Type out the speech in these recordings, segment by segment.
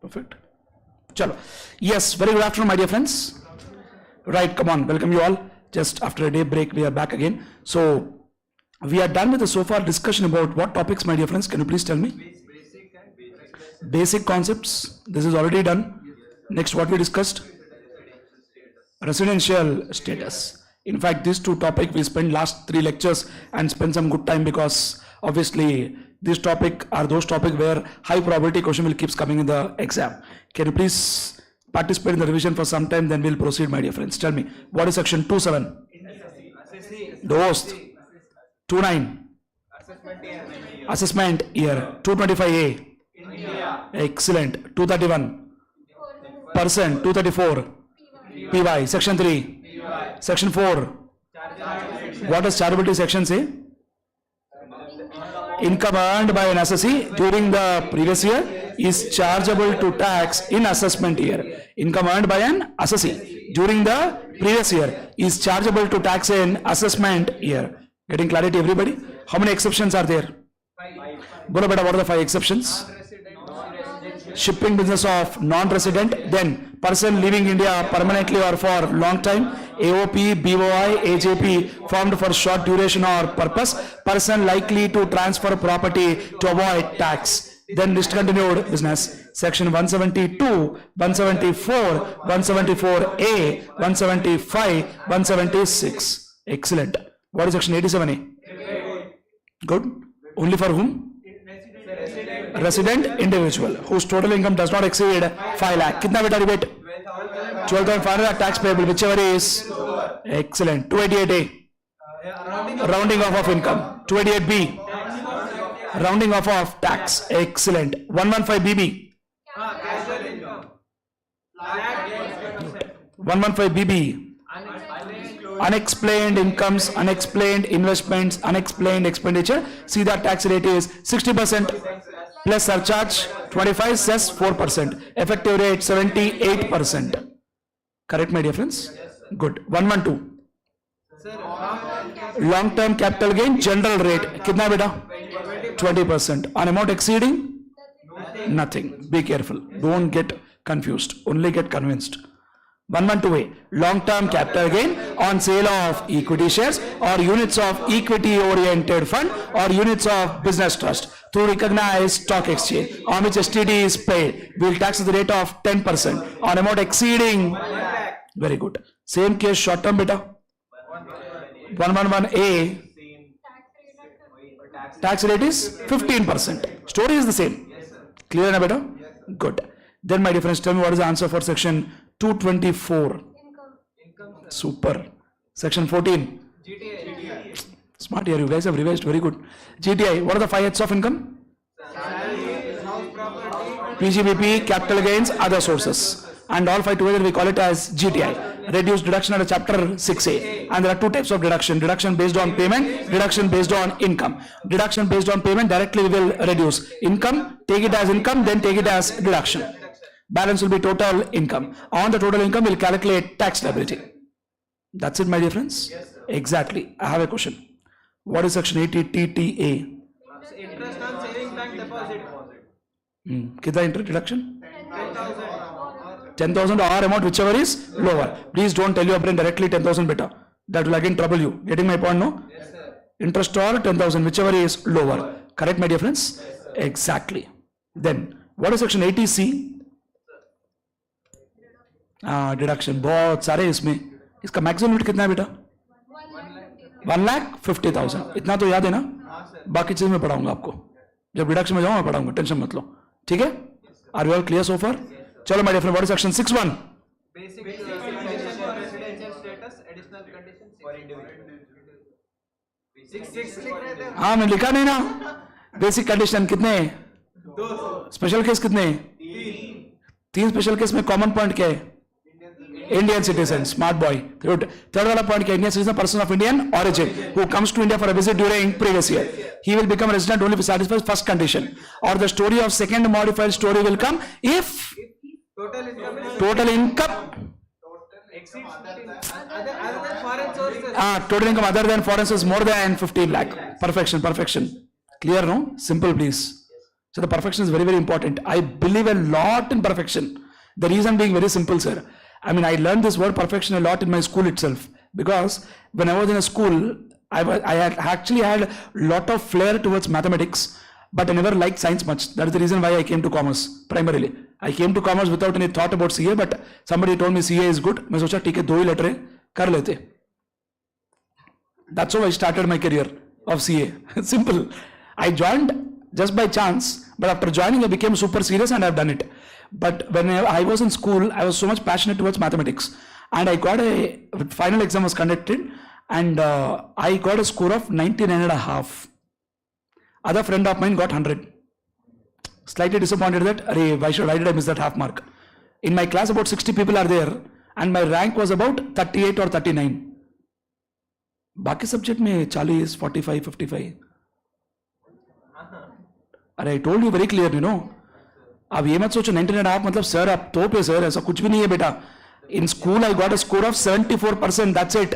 Perfect. Chalo. Yes, very good afternoon, my dear friends. Right, come on, welcome you all. Just after a day break, we are back again. So, we are done with the so far discussion about what topics, my dear friends. Can you please tell me? Basic concepts. This is already done. Next, what we discussed? Residential status. In fact, these two topics we spent last 3 lectures and spent some good time, because obviously this topic are those topics where high probability question will keeps coming in the exam. Can you please participate in the revision for some time, then we'll proceed, my dear friends. Tell me, what is section 2.7? Dost. 2.9. Assessment year. 225A. Excellent. 231. Percent. 234. PY. Section 3. Section 4. What does chargeability section say? Income earned by an assessee during the previous year is chargeable to tax in assessment year. Income earned by an assessee during the previous year is chargeable to tax in assessment year. Getting clarity, everybody? How many exceptions are there? 5. Bolo beta, what are the 5 exceptions? Shipping business of non-resident, then person leaving India permanently or for long time, AOP, BOI, AJP formed for short duration or purpose, person likely to transfer property to avoid tax. Then discontinued business, section 172, 174, 174A, 175, 176. Excellent. What is section 87A? Good. Only for whom? Resident individual whose total income does not exceed 5 lakh. Kitna beta rebate? 12,500 tax payable, whichever is. Excellent. 288A. Rounding off of income. 288B. Rounding off of tax. Excellent. 115BB. 115BB. Unexplained incomes, unexplained investments, unexplained expenditure. See, that tax rate is 60% plus surcharge 25, cess 4%. Effective rate 78%. Correct, my dear friends? Good. 112. Long-term capital gain general rate. Kitna beta? 20%. On amount exceeding? Nothing. Be careful. Don't get confused. Only get convinced. 112A. Long-term capital gain on sale of equity shares or units of equity-oriented fund or units of business trust through recognized stock exchange on which STD is paid. We will tax at the rate of 10% on amount exceeding. Very good. Same case short-term beta. 111A. Tax rate is 15%. Story is the same. Clear na beta? Good. Then, my dear friends, tell me what is the answer for section 224. Super. Section 14. GTI. Smart here, you guys have revised very good. GTI. What are the 5 heads of income? PGBP, capital gains, other sources. And all 5 together we call it as GTI. Reduced deduction under chapter 6A. And there are 2 types of deduction. Deduction based on payment, deduction based on income. Deduction based on payment, directly we will reduce income, take it as income, then take it as deduction. Balance will be total income. On the total income, we'll calculate tax liability. That's it, my dear friends? Yes, sir. Exactly. I have a question. What is section 80 TTA? Interest on savings bank deposit. Kitna interest deduction? 10,000 or amount, whichever is lower. Please don't tell your brain directly 10,000 beta. That will again trouble you. Getting my point, no? Yes, sir. Interest or 10,000, whichever is lower. Correct, my dear friends? Yes, sir. Exactly. Then, what is section 80C? Deduction बहुत सारे इसमें. इसका maximum limit कितना है बेटा? 1,50,000. इतना तो याद है ना? बाकी चीज में पढ़ाऊंगा आपको जब डिडक्शन में जाऊंगा, पढ़ाऊंगा, टेंशन मत लो. ठीक है? Are you all clear so far? चलो my dear friend, what is section 61? Basic condition for residential status, additional condition for individual. 6 हाँ, मैं लिखा नहीं ना. बेसिक कंडीशन कितने? 2. स्पेशल केस कितने? 3 स्पेशल केस में कॉमन पॉइंट क्या है? Indian citizen, smart boy. Third wala point, Indian citizen, person of Indian origin who comes to India for a visit during previous year. He will become a resident only if he satisfies first condition. Or the story of second modified story will come if total income exceeds other than foreign sources. Total income other than foreign sources more than 15 lakh. Perfection. Clear, no? Simple, please. So the perfection is very, very important. I believe a lot in perfection. The reason being very simple, sir. I mean, I learned this word perfection a lot in my school itself, because when I was in a school, I had actually had a lot of flair towards mathematics, but I never liked science much. That is the reason why I came to commerce primarily. I came to commerce without any thought about CA, but somebody told me CA is good. मैं सोचा ठीक है दो ही letter है कर लेते. That's how I started my career of CA. Simple. I joined just by chance, but after joining I became super serious and I've done it. But when I was in school, I was so much passionate towards mathematics, and I got a final exam was conducted, and I got a score of 99.5. Other friend of mine got 100. Slightly disappointed that why did I miss that half mark? In my class about 60 people are there, and my rank was about 38 or 39. बाकी subject में 40, 45, 55. अरे I told you very clear, you know. अब ये मत सोचो 19.5 मतलब sir आप तो पे सर, ऐसा कुछ भी नहीं है बेटा. In school I got a score of 74%. That's it.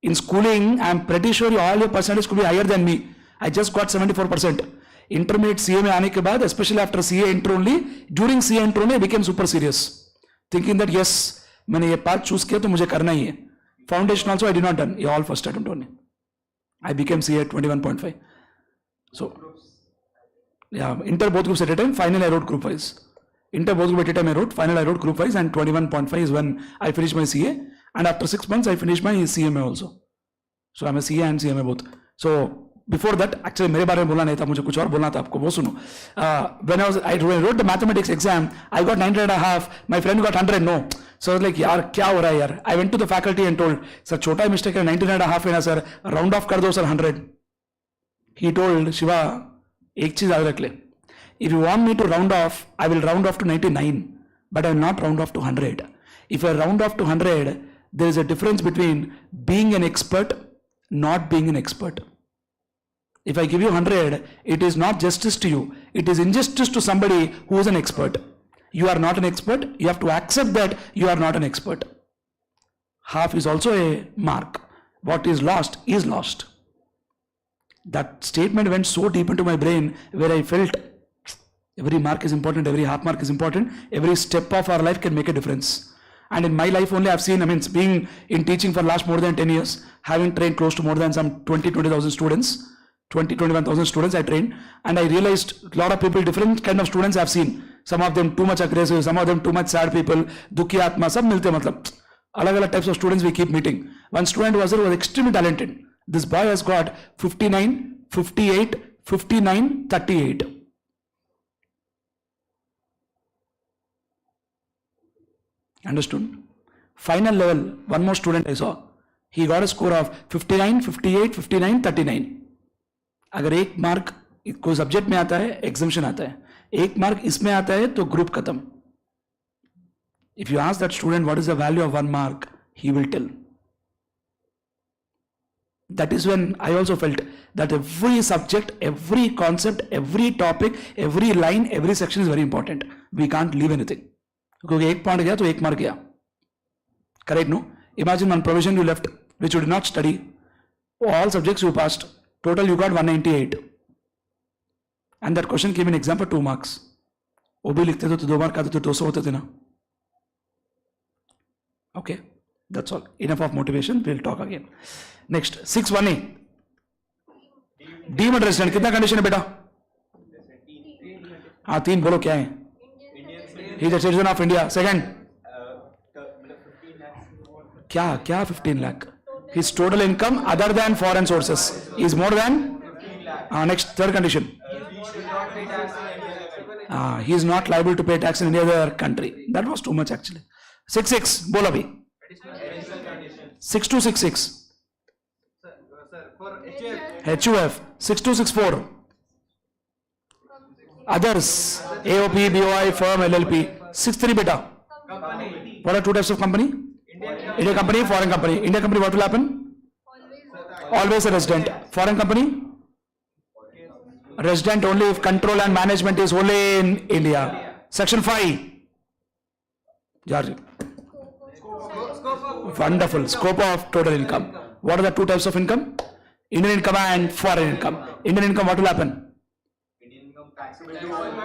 In schooling I am pretty sure all your percentage could be higher than me. I just got 74%. Intermediate CA में आने के बाद, especially after CA intro only, during CA intro only I became super serious, thinking that yes, मैंने ये path choose किया तो मुझे करना ही है. Foundation also I did not done. ये all first attempt only. I became CA at 21.5. So yeah, inter both groups at a time. Final I wrote group wise. Inter both group at a time I wrote. Final I wrote group wise, and 21.5 is when I finished my CA. And after 6 months I finished my CMA also. So I'm a CA and CMA both. So before that, actually मेरे बारे में बोलना नहीं था, मुझे कुछ और बोलना था आपको, वो सुनो. When I wrote the mathematics exam, I got 90.5. My friend got 100. No. So I was like यार क्या हो रहा है यार. I went to the faculty and told, sir छोटा ही mistake है, 99.5 है ना sir, round off कर दो sir 100. He told, Shiva एक चीज याद रख ले. If you want me to round off, I will round off to 99, but I will not round off to 100. If I round off to 100, there is a difference between being an expert, not being an expert. If I give you 100, it is not justice to you. It is injustice to somebody who is an expert. You are not an expert. You have to accept that you are not an expert. Half is also a mark. What is lost is lost. That statement went so deep into my brain, where I felt every mark is important, every half mark is important, every step of our life can make a difference. And in my life only I've seen, being in teaching for last more than 10 years, having trained close to more than some 20,000 students, 21,000 students I trained, and I realized a lot of people, different kind of students I've seen. Some of them too much aggressive, some of them too much sad people, dukhi atma, sab milte matlab. Alag types of students we keep meeting. One student was there who was extremely talented. This boy has got 59, 58, 59, 38. Understood? Final level, one more student I saw. He got a score of 59, 58, 59, 39. अगर एक mark कोई subject में आता है, एग्जामिशन आता है, एक mark इसमें आता है तो ग्रुप खत्म. If you ask that student what is the value of 1 mark, he will tell. That is when I also felt that every subject, every concept, every topic, every line, every section is very important. We can't leave anything. क्योंकि एक point गया तो एक mark गया. Correct, no? Imagine one provision you left which you did not study. All subjects you passed. Total you got 198. And that question came in exam for 2 marks. वो भी लिखते तो 2 मार्क आते तो 200 होते थे ना. Okay, that's all. Enough of motivation. We'll talk again. Next, 6(1)(a). Deemed resident कितना कंडीशन है बेटा? हाँ 3 बोलो क्या है? He is a citizen of India. Second, क्या 15 lakh? His total income other than foreign sources is more than. Next, third condition. He is not liable to pay tax in any other country. That was too much actually. 6(6) बोलो अभी. 6(2)(6)(6). For HUF 6(2)(6)(4). Others, AOP, BOI, firm, LLP. 6(3) beta. company. What are 2 types of company? Indian company, foreign company. Indian company, what will happen? Always a resident. Foreign company? Resident only if control and management is only in India. Section 5. George. Wonderful. Scope of total income. What are the 2 types of income? Indian income and foreign income. Indian income, what will happen? Indian income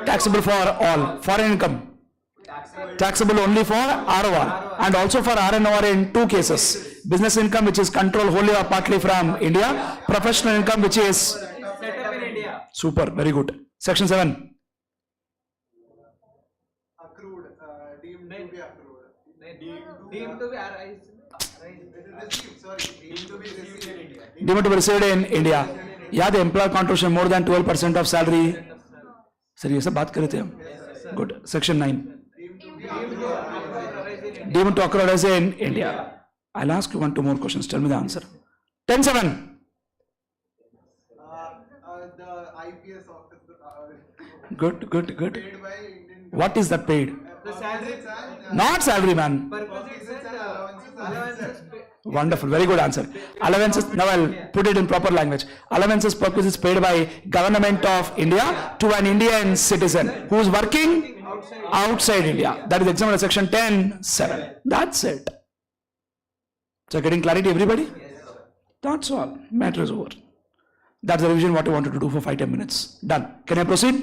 Taxable for all. Foreign income. Taxable only for ROR and also for RNOR in two cases. Business income which is controlled wholly or partly from India. Professional income which is Set up in India. super, very good. Section 7. Accrued, deemed to be accrued. Deemed to be arise. Received, sorry, deemed to be received in India. Deemed to be received in India. Yeah, the employer contribution more than 12% of salary. Sir, ये सब बात कर रहे थे हम. Good. Section 9. Deemed to occur as in India. I'll ask you one, two more questions. Tell me the answer. 10-7. The IPS officer, Good. paid by Indian. What is that paid? The salary. Not salary, man. Purpose is allowances. Wonderful. Very good answer. Allowances. Now I'll put it in proper language. Allowances purpose is paid by government of India to an Indian citizen who is working outside India. That is example of section 10-7. That's it. So getting clarity, everybody? That's all. Matter is over. That's the revision what I wanted to do for 5-10 minutes. Done. Can I proceed?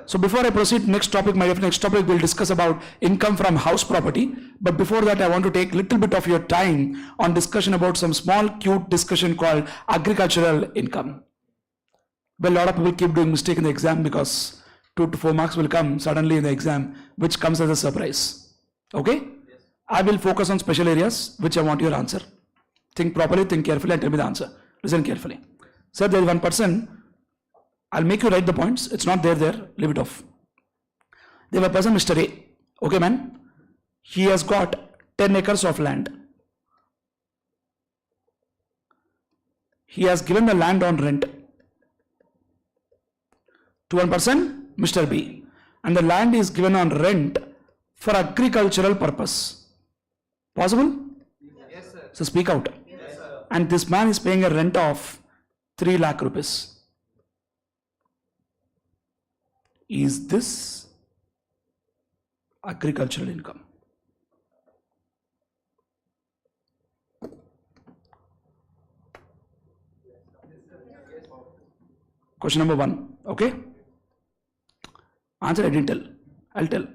So before I proceed, next topic we'll discuss about income from house property. But before that, I want to take little bit of your time on discussion about some small cute discussion called agricultural income. Well, a lot of people keep doing mistake in the exam because 2 to 4 marks will come suddenly in the exam, which comes as a surprise. Okay? I will focus on special areas which I want your answer. Think properly, think carefully and tell me the answer. Listen carefully. Sir, there is one person. I'll make you write the points. It's not there, leave it off. There was a person, Mr. A. Okay, man. He has got 10 acres of land. He has given the land on rent to one person, Mr. B. And the land is given on rent for agricultural purpose. Possible? Yes, sir. So speak out. Yes, sir. And this man is paying a rent of 3 lakh rupees. Is this agricultural income? Question number 1. Okay? Answer I didn't tell. I'll tell.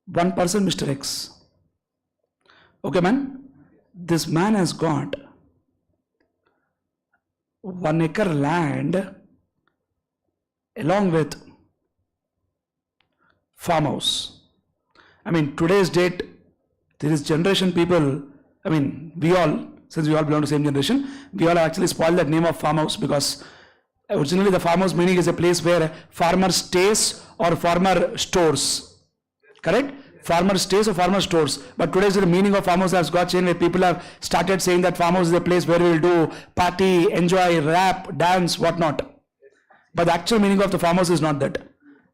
One person, Mr. X. Okay, man? This man has got 1 acre land along with farmhouse. I mean, today's date, there is generation people, I mean, we all, since we all belong to the same generation, we all actually spoiled that name of farmhouse because originally the farmhouse meaning is a place where farmer stays or farmer stores. Correct? Farmer stays or farmer stores. But today's the meaning of farmhouse has got changed where people have started saying that farmhouse is a place where we will do party, enjoy, rap, dance, whatnot. But the actual meaning of the farmhouse is not that.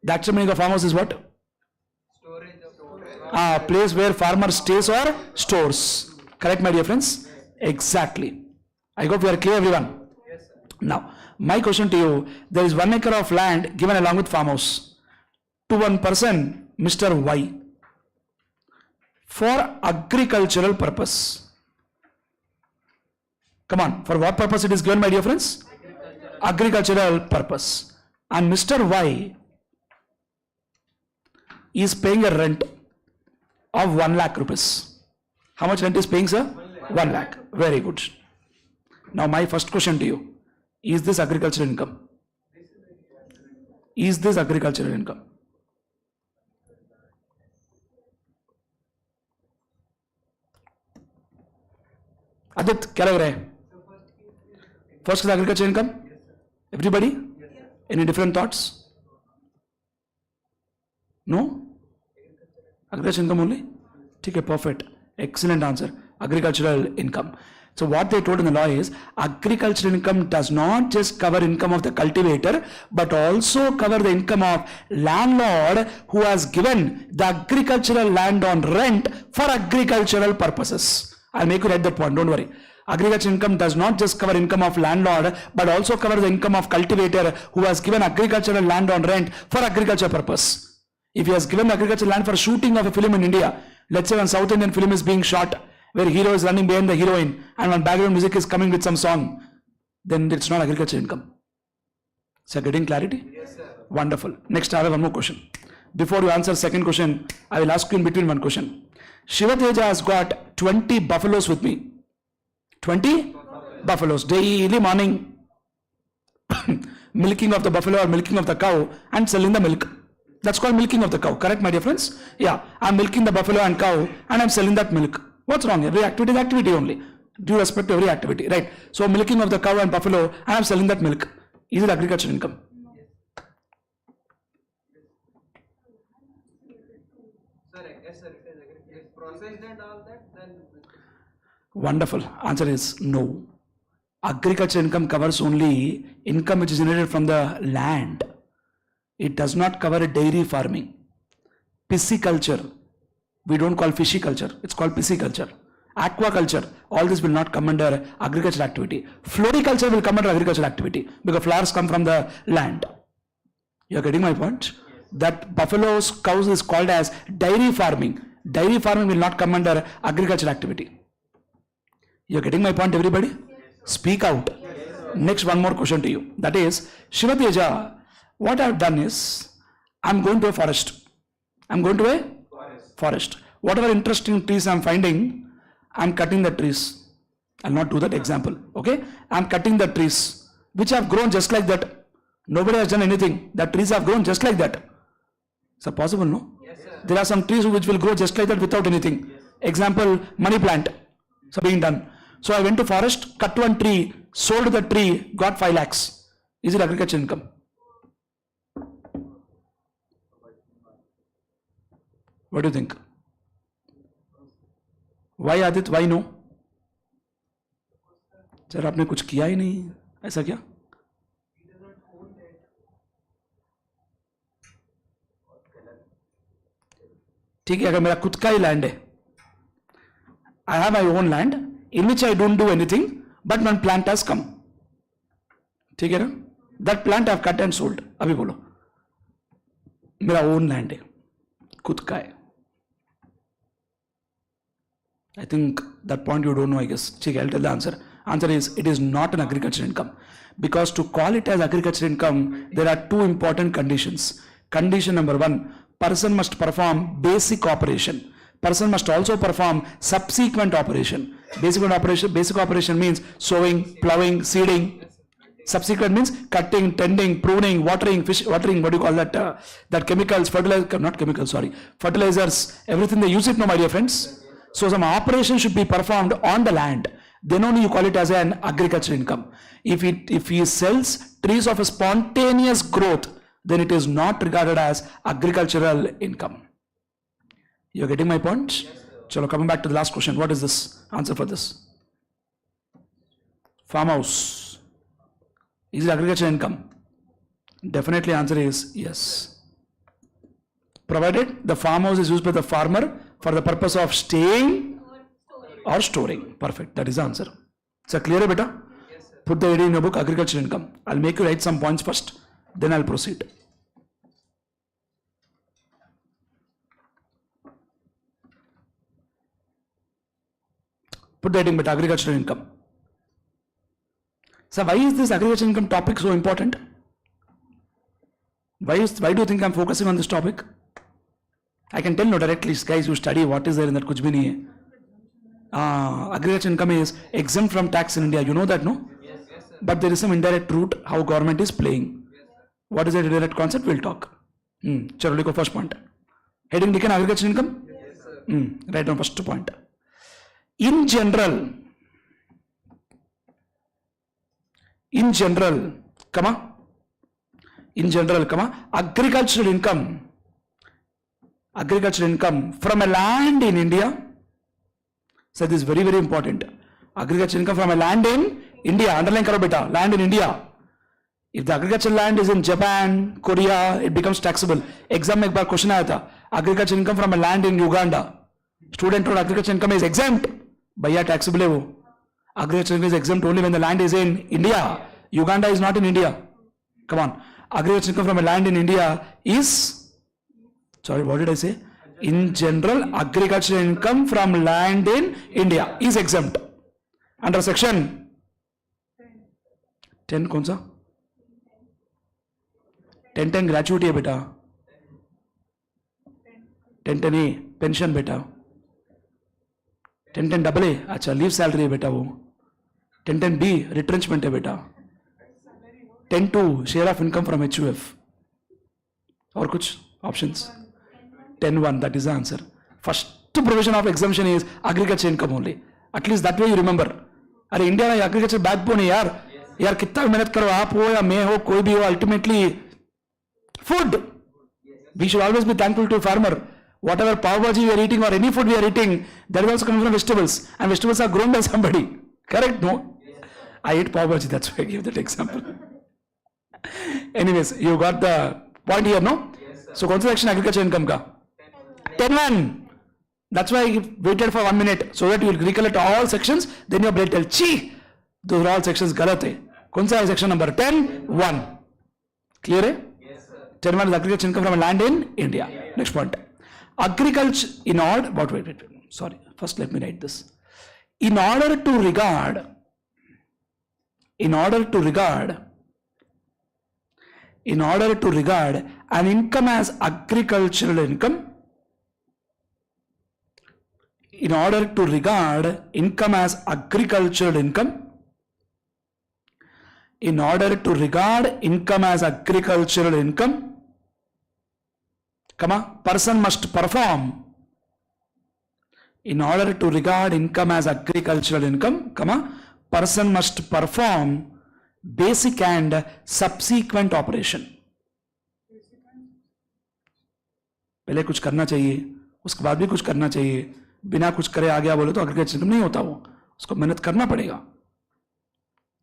The actual meaning of farmhouse is what? Place where farmer stays or stores. Correct, my dear friends? Exactly. I hope we are clear, everyone. Yes, sir. Now, my question to you, there is 1 acre of land given along with farmhouse to one person, Mr. Y, for agricultural purpose. Come on, for what purpose it is given, my dear friends? Agricultural purpose. And Mr. Y is paying a rent of 1 lakh rupees. How much rent is paying, sir? 1 lakh. Very good. Now my first question to you, is this agricultural income? Is this agricultural income? Adit, क्या लग रहा है? First is agricultural income? Everybody? Any different thoughts? No? Agricultural income only? Okay, perfect. Excellent answer. Agricultural income. So what they told in the law is agricultural income does not just cover income of the cultivator but also cover the income of landlord who has given the agricultural land on rent for agricultural purposes. I'll make you write that point, don't worry. Agricultural income does not just cover income of landlord but also cover the income of cultivator who has given agricultural land on rent for agriculture purpose. If he has given agricultural land for shooting of a film in India, let's say when South Indian film is being shot, where hero is running behind the heroine and when background music is coming with some song, then it's not agricultural income. So getting clarity? Yes, sir. Wonderful. Next, I have one more question. Before you answer second question, I will ask you in between one question. Shivateja has got 20 buffaloes with me. 20 buffaloes. Daily morning, milking of the buffalo or milking of the cow and selling the milk. That's called milking of the cow. Correct, my dear friends? Yeah, I'm milking the buffalo and cow and I'm selling that milk. What's wrong? Every activity is activity only. Due respect to every activity, right? So milking of the cow and buffalo and I'm selling that milk. Is it agricultural income? Sir, yes, sir, it is agriculture. If processed and all that, then. Wonderful. Answer is no. Agriculture income covers only income which is generated from the land. It does not cover dairy farming. Pisciculture, we don't call fishiculture, it's called pisciculture. Aquaculture, all this will not come under agricultural activity. Floriculture will come under agricultural activity because flowers come from the land. You're getting my point? That buffaloes, cows is called as dairy farming. Dairy farming will not come under agricultural activity. You're getting my point, everybody? Speak out. Next, one more question to you. That is, Shivateja, what I've done is, I'm going to a forest. I'm going to a forest. Whatever interesting trees I'm finding, I'm cutting the trees. I'll not do that example. Okay? I'm cutting the trees, which have grown just like that. Nobody has done anything. The trees have grown just like that. Is that possible, no? Yes, sir. There are some trees which will grow just like that without anything. Yes. Example, money plant. So being done. So I went to forest, cut one tree, sold the tree, got 5 lakhs. Is it agriculture income? What do you think? Why Adit? Why no? Sir आपने कुछ किया ही नहीं, ऐसा क्या? ठीक है, अगर मेरा खुद का ही लैंड है, I have my own land in which I don't do anything, but one plant has come. ठीक है ना? That plant I have cut and sold. अभी बोलो, मेरा own land है, खुद का है. I think that point you don't know, I guess. ठीक है, I'll tell the answer. Answer is, it is not an agricultural income. Because to call it as agricultural income, there are 2 important conditions. Condition number 1, person must perform basic operation. Person must also perform subsequent operation. Basic operation means sowing, plowing, seeding. Subsequent means cutting, tending, pruning, watering, watering, what do you call that? That chemicals, fertilizers, everything they use it now, my dear friends. So some operation should be performed on the land. Then only you call it as an agricultural income. If he sells trees of a spontaneous growth, then it is not regarded as agricultural income. You're getting my point? Chalo, coming back to the last question. What is this? Answer for this. Farmhouse. Is it agricultural income? Definitely answer is yes. Provided the farmhouse is used by the farmer for the purpose of staying or storing. Perfect. That is the answer. So clear, beta? Yes, sir. Put the idea in your book, agricultural income. I'll make you write some points first, then I'll proceed. Put that in, but agricultural income. So why is this agricultural income topic so important? Why do you think I'm focusing on this topic? I can tell no directly, guys, you study what is there in that kuch bhi nahi hai. Agricultural income is exempt from tax in India. You know that, no? Yes, yes, sir. But there is some indirect route how government is playing. Yes, sir. What is that indirect concept? We'll talk. Chalo, look at first point. Heading taken agricultural income? Yes, sir. Right on first point. In general, agricultural income from a land in India. So this is very, very important. Agricultural income from a land in India. Underline karo beta. Land in India. If the agricultural land is in Japan, Korea, it becomes taxable. Exam mein ek baar question aaya tha. Agricultural income from a land in Uganda. Student told agricultural income is exempt. Bhaiya taxable hai wo. Agricultural income is exempt only when the land is in India. Uganda is not in India. Come on. Agricultural income from a land in India is, sorry, what did I say? In general, agricultural income from land in India is exempt. Under section 10, kaun sa? 10-10 gratuity है बेटा, 10-10 ए pension बेटा, 10-10 double A अच्छा leave salary है बेटा, वो 10-10 B retrenchment है बेटा, 10-2 share of income from HUF. और कुछ options? 10-1 that is the answer. First provision of exemption is agriculture income only. At least that way you remember. अरे इंडिया में एग्रीकल्चर बैकबोन है यार. यार कितना भी मेहनत करो, आप हो या मैं हो, कोई भी हो, ultimately food. We should always be thankful to farmer. Whatever pav bhaji we are eating or any food we are eating, that is also coming from vegetables, and vegetables are grown by somebody. Correct? No? I eat pav bhaji, that's why I give that example. Anyways, you got the point here, no? So कौन सा section agriculture income का? 10-1. That's why I waited for 1 minute so that you will recollect all sections. Then your brain tell, "Chee, those are all sections गलत है." कौन सा है section number? 10-1. Clear है? 10-1 is agriculture income from land in India. Next point. Agriculture in order. Wait. Sorry. First, let me write this. In order to regard an income as agricultural income. In order to regard income as agricultural income, person must perform. In order to regard income as agricultural income, person must perform basic and subsequent operation. पहले कुछ करना चाहिए, उसके बाद भी कुछ करना चाहिए. बिना कुछ करे आ गया बोले तो एग्रीकल्चर इनकम नहीं होता, वो उसको मेहनत करना पड़ेगा.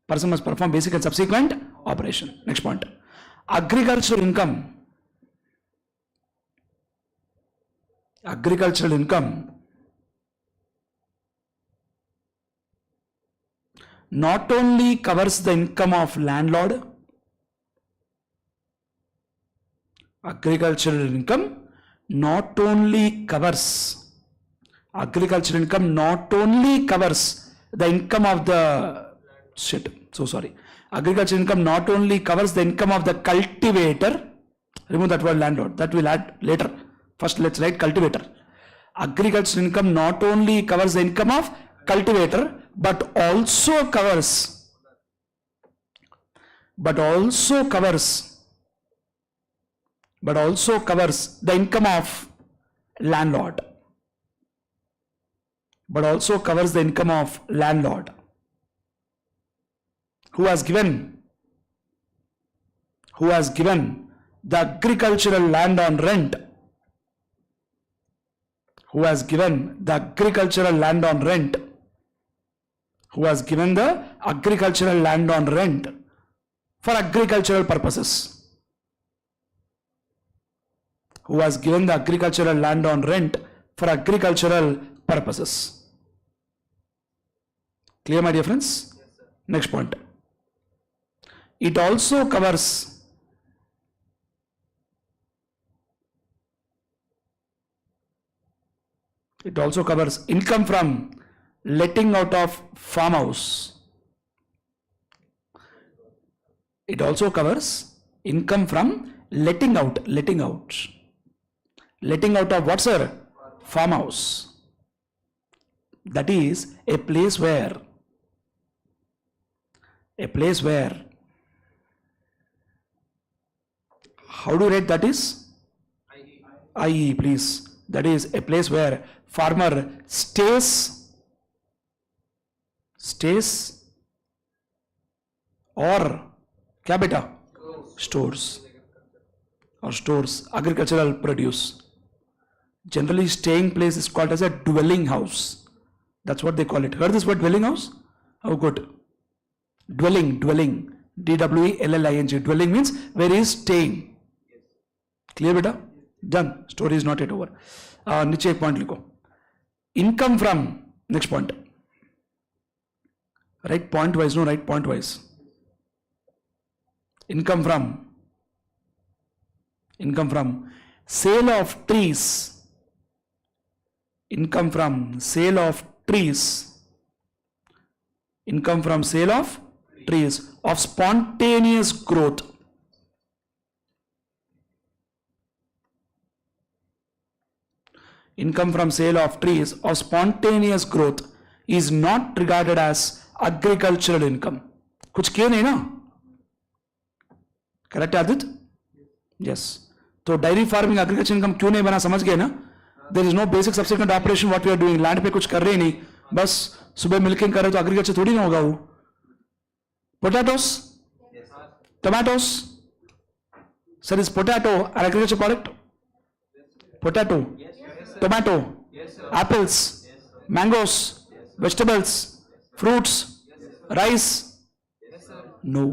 Person must perform basic and subsequent operation. Next point. Agricultural income not only covers the income of landlord. Agricultural income not only covers the income of the agriculture income not only covers the income of the cultivator. Remove that word landlord, that we'll add later. First let's write cultivator. Agriculture income not only covers the income of cultivator but also covers the income of landlord. Who has given the agricultural land on rent. Who has given the agricultural land on rent for agricultural purposes. Who has given the agricultural land on rent for agricultural purposes. Clear, my dear friends? Yes, sir. Next point. It also covers income from letting out of farmhouse. It also covers income from letting out of what, sir? Farmhouse. That is a place where how do you rate that is? IE, please. That is a place where farmer stays or क्या बेटा? Stores agricultural produce. Generally staying place is called as a dwelling house. That's what they call it. Heard this word dwelling house? How good? Dwelling, DWELLING. Dwelling means where he is staying. Clear beta? Done. Story is not yet over. नीचे एक point लिखो. Income from, next point. Write point wise, no, write point wise. Income from sale of trees. Income from sale of trees of spontaneous growth. income from sale of trees or spontaneous growth is not regarded as agricultural income. कुछ किए नहीं ना? Correct Aadit? Yes. तो diary farming agriculture income क्यों नहीं बना, समझ गए ना? There is no basic subsequent operation what we are doing. Land पे कुछ कर रहे ही नहीं, बस सुबह मिल्किंग कर रहे तो एग्रीकल्चर थोड़ी ना होगा वो. Potatoes, tomatoes. Sir, is potato an agriculture product? Potato, tomato, apples, mangoes, vegetables, fruits, rice. No.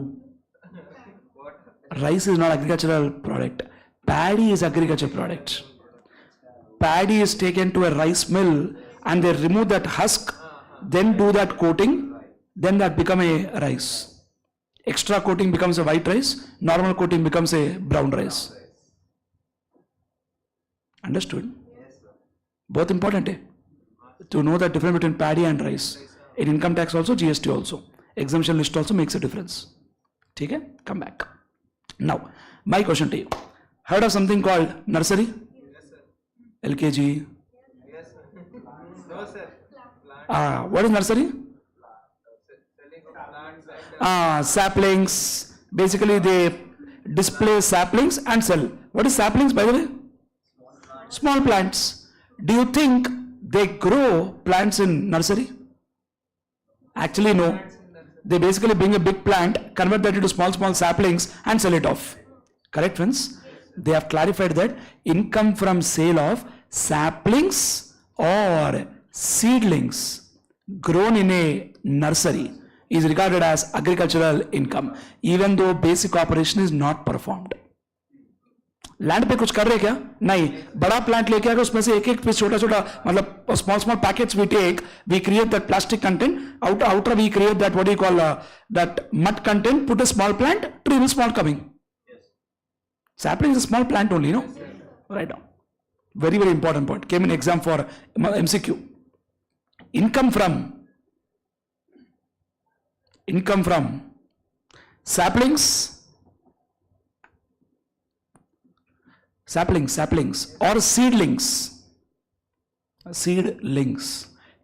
Rice is not agricultural product. Paddy is agriculture product. Paddy is taken to a rice mill and they remove that husk, then do that coating, then that become a rice. Extra coating becomes a white rice, normal coating becomes a brown rice. Understood? Both important, to know the difference between paddy and rice. In income tax also, GST also. Exemption list also makes a difference. Okay? Come back. Now, my question to you. Heard of something called nursery? Yes, sir. LKG? Yes, sir. No, sir. What is nursery? Selling of plants and Saplings. Basically, they display saplings and sell. What is saplings, by the way? Small plants. Do you think they grow plants in nursery? Actually, no. They basically bring a big plant, convert that into small saplings and sell it off. Correct, friends? They have clarified that income from sale of saplings or seedlings grown in a nursery is regarded as agricultural income, even though basic operation is not performed. Land पे कुछ कर रहे क्या? नहीं. बड़ा plant लेके आकर उसमें से एक पीस छोटा मतलब small packets we take, we create that plastic content, outer we create that what do you call that mud content, put a small plant, tree will small coming. Sapling is a small plant only, no? Right now. Very, very important point. Came in exam for MCQ. Income from saplings or seedlings.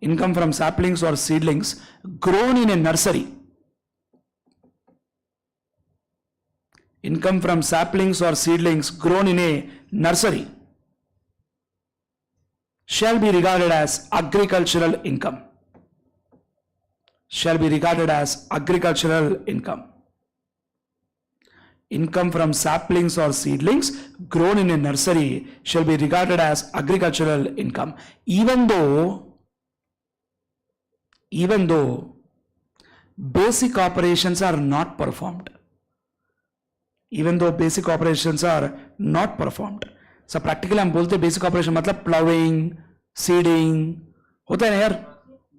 Income from saplings or seedlings grown in a nursery. Income from saplings or seedlings grown in a nursery shall be regarded as agricultural income. Shall be regarded as agricultural income. Income from saplings or seedlings grown in a nursery shall be regarded as agricultural income, even though basic operations are not performed. Even though basic operations are not performed. So practically हम बोलते हैं basic operation मतलब plowing, seeding, होता है ना यार?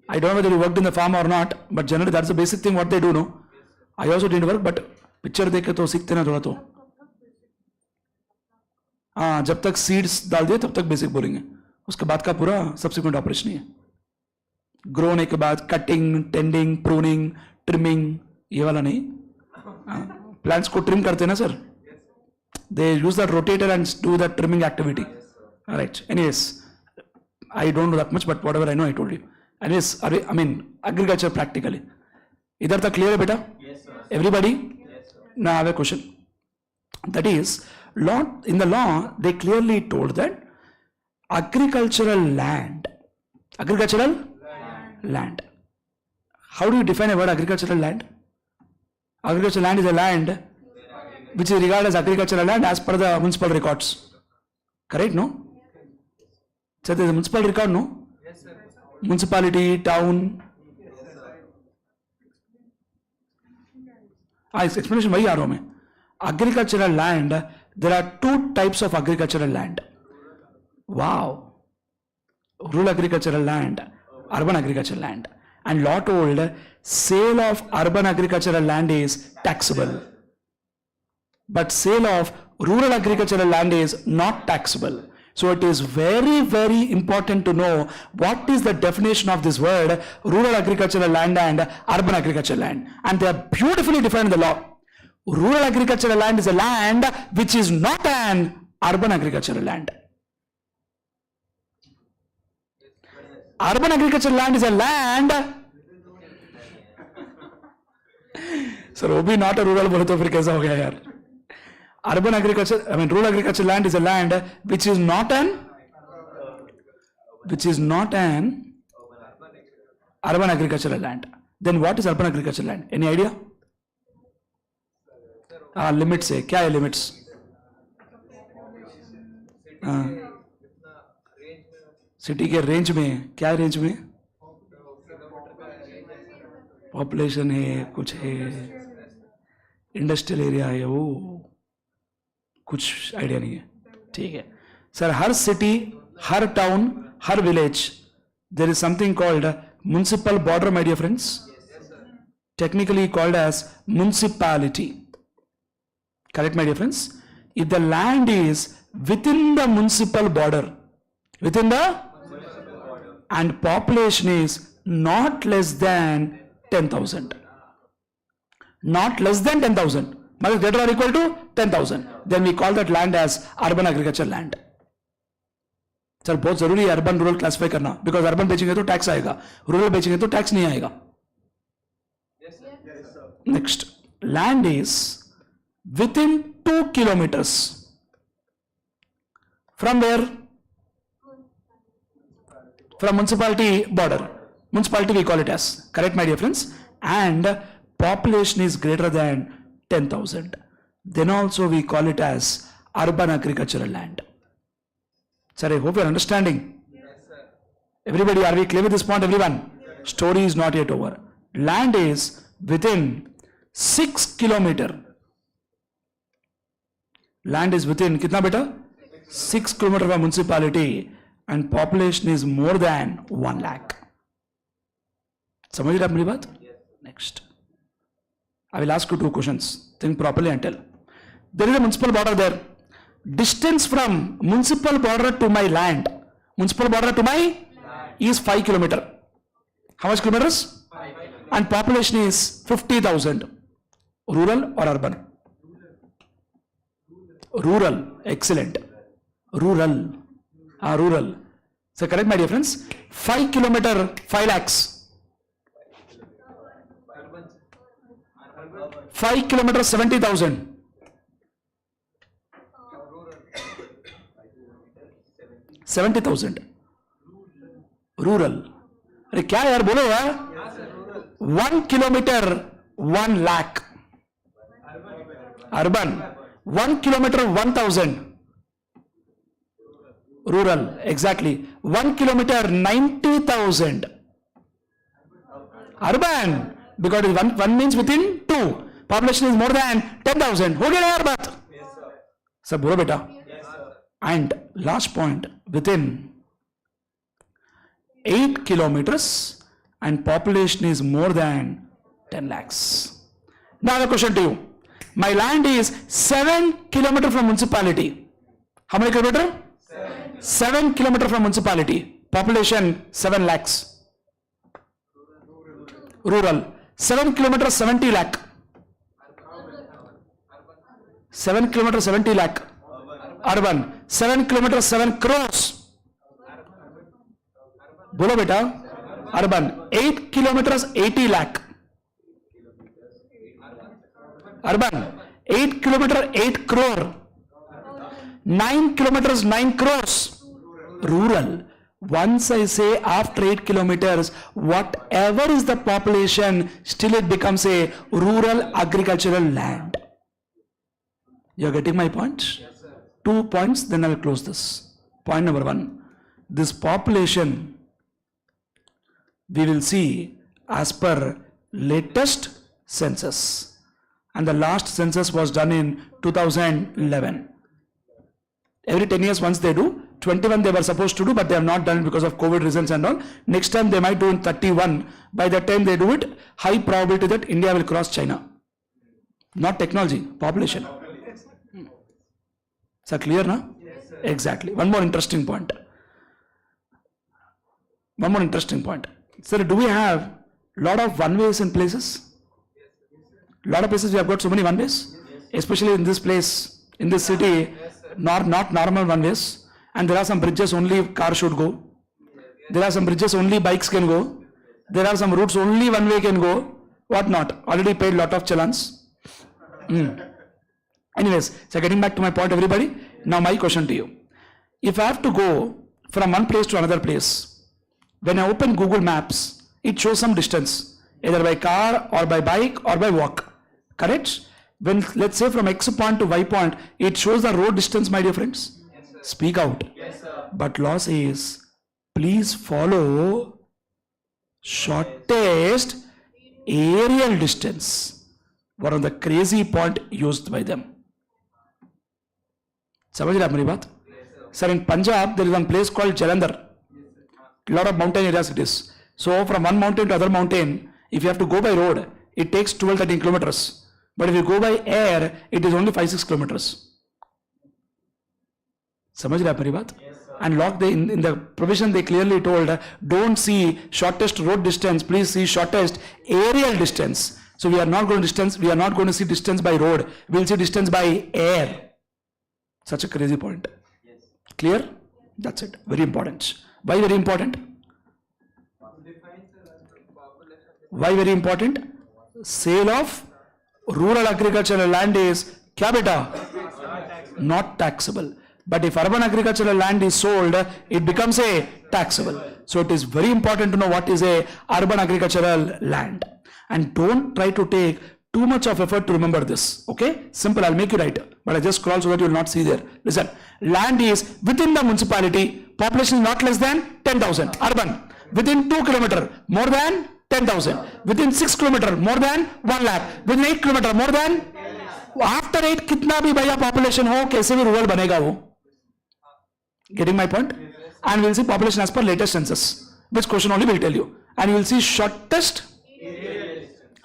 I don't know whether you worked in the farm or not, but generally that's the basic thing what they do, no? I also didn't work, but picture देख के तो सीखते ना थोड़ा तो. जब तक सीड्स डाल दिए तब तक बेसिक बोलेंगे, उसके बाद का पूरा सब्सिक्वेंट ऑपरेशन ही है. ग्रो होने के बाद कटिंग, टेंडिंग, प्रूनिंग, ट्रिमिंग, ये वाला नहीं. प्लांट्स को ट्रिम करते हैं ना sir, they use that rotator and do that trimming activity. Right. Anyways, I don't know that much, but whatever I know I told you. Anyways, I mean agriculture practically. इधर तक clear है बेटा? Everybody? Now I have a question. That is, in the law, they clearly told that agricultural land. How do you define a word agricultural land? Agricultural land is a land which is regarded as agricultural land as per the municipal records. Correct, no? So there is a municipal record, no? yes, sir. Municipality, town. इस explanation वही आ रहा हूं मैं. Agricultural land, there are two types of agricultural land. Wow. Rural agricultural land, urban agricultural land. And law told sale of urban agricultural land is taxable, but sale of rural agricultural land is not taxable. So it is very, very important to know what is the definition of this word rural agricultural land and urban agricultural land. And they are beautifully defined in the law. Rural agricultural land is a land which is not an urban agricultural land. Urban agricultural land is a land. Sir, वो भी not a rural बोले तो फिर कैसा हो गया यार? Urban agriculture, rural agricultural land is a land which is not an urban agricultural land. Then what is urban agricultural land? Any idea? Limits है, क्या है limits? सिटी के रेंज में, क्या रेंज में? पॉपुलेशन है, कुछ है, इंडस्ट्रियल एरिया है, वो कुछ आइडिया नहीं है. ठीक है सर. हर सिटी, हर टाउन, हर village, there is something called municipal border, my dear friends. Technically called as municipality. Correct my dear friends. If the land is within the municipal border, within the and population is not less than 10,000, not less than 10,000, but greater or equal to 10,000, then we call that land as urban agricultural land. Sir बहुत जरूरी है urban rural classify करना, because urban बेचेंगे तो tax आएगा, rural बेचेंगे तो tax नहीं आएगा. Next, land is with in 2 kilometers from where? From municipality border. Municipality we call it as. Correct my dear friends? And population is greater than 10,000. Then also we call it as urban agricultural land. Sir, I hope you are understanding. Yes, sir. Everybody, are we clear with this point, everyone? Story is not yet over. Land is within 6 kilometers. Land is within, कितना बेटा? 6 kilometers of a municipality and population is more than 1 lakh. समझ रहे आप मेरी बात? Next. I will ask you 2 questions. Think properly and tell. There is a municipal border there. Distance from municipal border to my land. Municipal border to my is 5 kilometers. How much kilometers? 5. And population is 50,000. Rural or urban? Rural. Excellent. Rural. Rural. So correct my dear friends. 5 kilometers, 5 lakhs. 5 kilometers, 70,000. $70,000. Rural. अरे क्या यार बोलो यार. 1 kilometer, 1 lakh. Urban. 1 kilometer, 1,000. Rural. Exactly. 1 kilometer, 90,000. Urban. Because one means within 2. Population is more than 10,000. हो गया यार बात. सब बोलो बेटा. And last point, within 8 kilometers and population is more than 10 lakhs. Now the question to you. My land is 7 kilometers from municipality. How many kilometers? 7 kilometers from municipality. Population 7 lakhs. Rural. 7 kilometers, 70 lakh. 7 kilometers, 70 lakh. Urban. 7 kilometers, 7 crores. बोलो बेटा. Urban. 8 kilometers, 80 lakh. Urban. 8 kilometers, 8 crore. 9 kilometers, 9 crores. Rural. Once I say after 8 kilometers, whatever is the population, still it becomes a rural agricultural land. You are getting my point? 2 points, then I will close this. Point number 1. This population we will see as per latest census. And the last census was done in 2011. Every 10 years once they do. 21 they were supposed to do, but they have not done it because of COVID reasons and all. Next time they might do in 31. By the time they do it, high probability that India will cross China. Not technology, population. Is that clear now? Yes, sir. Exactly. One more interesting point. Sir, do we have lot of one-ways in places? Lot of places we have got so many one-ways? Especially in this place, in this city, not normal one-ways. And there are some bridges only car should go. There are some bridges only bikes can go. There are some routes only one way can go. What not? Already paid lot of challans. Anyways, so getting back to my point, everybody. Now my question to you. If I have to go from one place to another place, when I open Google Maps, it shows some distance, either by car or by bike or by walk. Correct? When, let's say, from X point to Y point, it shows the road distance, my dear friends. Yes, sir. Speak out. Yes, sir. But law says, please follow shortest aerial distance. One of the crazy point used by them. समझ रहे आप मेरी बात? Sir, in Punjab, there is one place called Jalandhar. Lot of mountain areas it is. So from one mountain to other mountain, if you have to go by road, it takes 12-13 kilometers. But if you go by air, it is only 5-6 kilometers. समझ रहे आप मेरी बात? And lock they in the provision they clearly told, don't see shortest road distance, please see shortest aerial distance. So we are not going to see distance by road, we will see distance by air. Such a crazy point. Yes. Clear? That's it. Very important. Why very important? Why very important? Sale of rural agricultural land is kya beta? Not taxable. But if urban agricultural land is sold, it becomes a taxable. So it is very important to know what is a urban agricultural land. And don't try to take too much of effort to remember this. Okay? Simple, I'll make you write. But I just scroll so that you will not see there. Listen, land is within the municipality, population is not less than 10,000. Urban, within 2 kilometers, more than 10,000. Within 6 kilometers, more than 1 lakh. Within 8 kilometers, more than, after 8 कितना भी भैया population हो, कैसे भी rural बनेगा वो. Getting my point? And we'll see population as per latest census, which question only will tell you. And you will see shortest,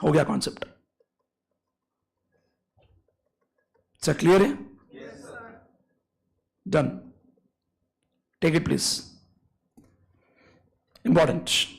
हो गया concept. Is that clear? Yes, sir. Done. Take it, please. Important.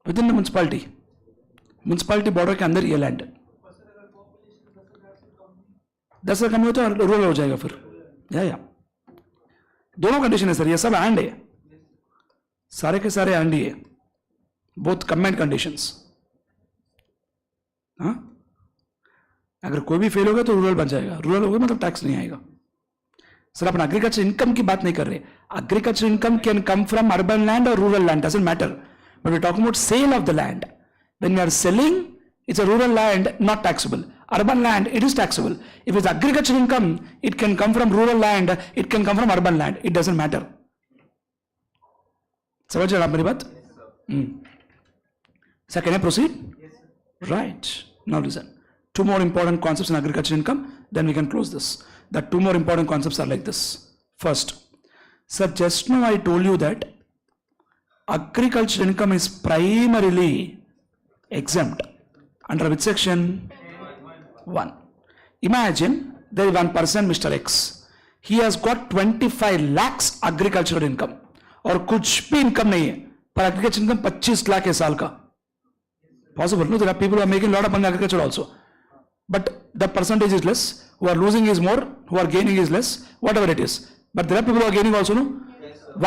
Within the municipality border के अंदर ये land 10,000 कम हो तो rural हो जाएगा फिर. या दोनों कंडीशन है सर, ये सब एंड है, सारे के सारे एंड ही है, बोथ कंबाइंड कंडीशंस. हाँ, अगर कोई भी फेल होगा तो रूरल बन जाएगा, रूरल होगा मतलब टैक्स नहीं आएगा। सर अपन एग्रीकल्चर इनकम की बात नहीं कर रहे, agriculture income can come from urban land और rural land, doesn't matter, but we talking about sale of the land. When we are selling, it's a rural land, not taxable. Urban land, it is taxable. If it's agriculture income, it can come from rural land, it can come from urban land, it doesn't matter. समझ रहे आप मेरी बात? Sir, can I proceed? Right. Now listen. Two more important concepts in agriculture income, then we can close this. The two more important concepts are like this. First, sir, just now I told you that agriculture income is primarily exempt. Under which section? 1. Imagine there is one person, Mr. X. He has got 25 lakhs agricultural income. और कुछ भी income नहीं है, पर agriculture income 25 lakh है साल का. Possible, no? There are people who are making a lot of money in agriculture also. But the percentage is less. Who are losing is more, who are gaining is less, whatever it is. But there are people who are gaining also, no?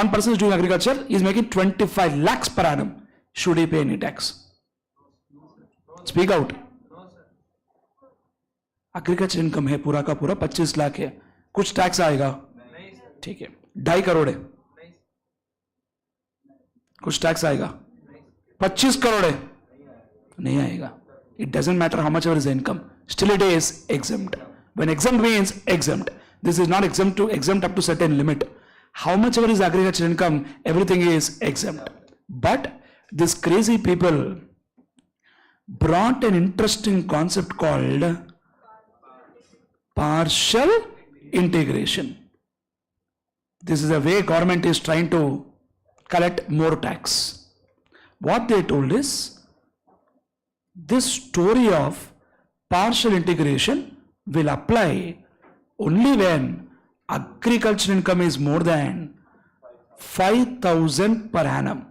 One person is doing agriculture, he is making 25 lakhs per annum. Should he pay any tax? Speak out. Agriculture income है पूरा का पूरा 25 लाख है, कुछ tax आएगा? ठीक है, 2.5 करोड़ है, कुछ टैक्स आएगा? 25 करोड़ है, नहीं आएगा. It doesn't matter how much ever is the income, still it is exempt. When exempt means exempt, this is not exempt up to certain limit. How much ever is agriculture income, everything is exempt. But these crazy people brought an interesting concept called partial integration. This is a way government is trying to collect more tax. What they told is, this story of partial integration will apply only when agriculture income is more than 5,000 per annum.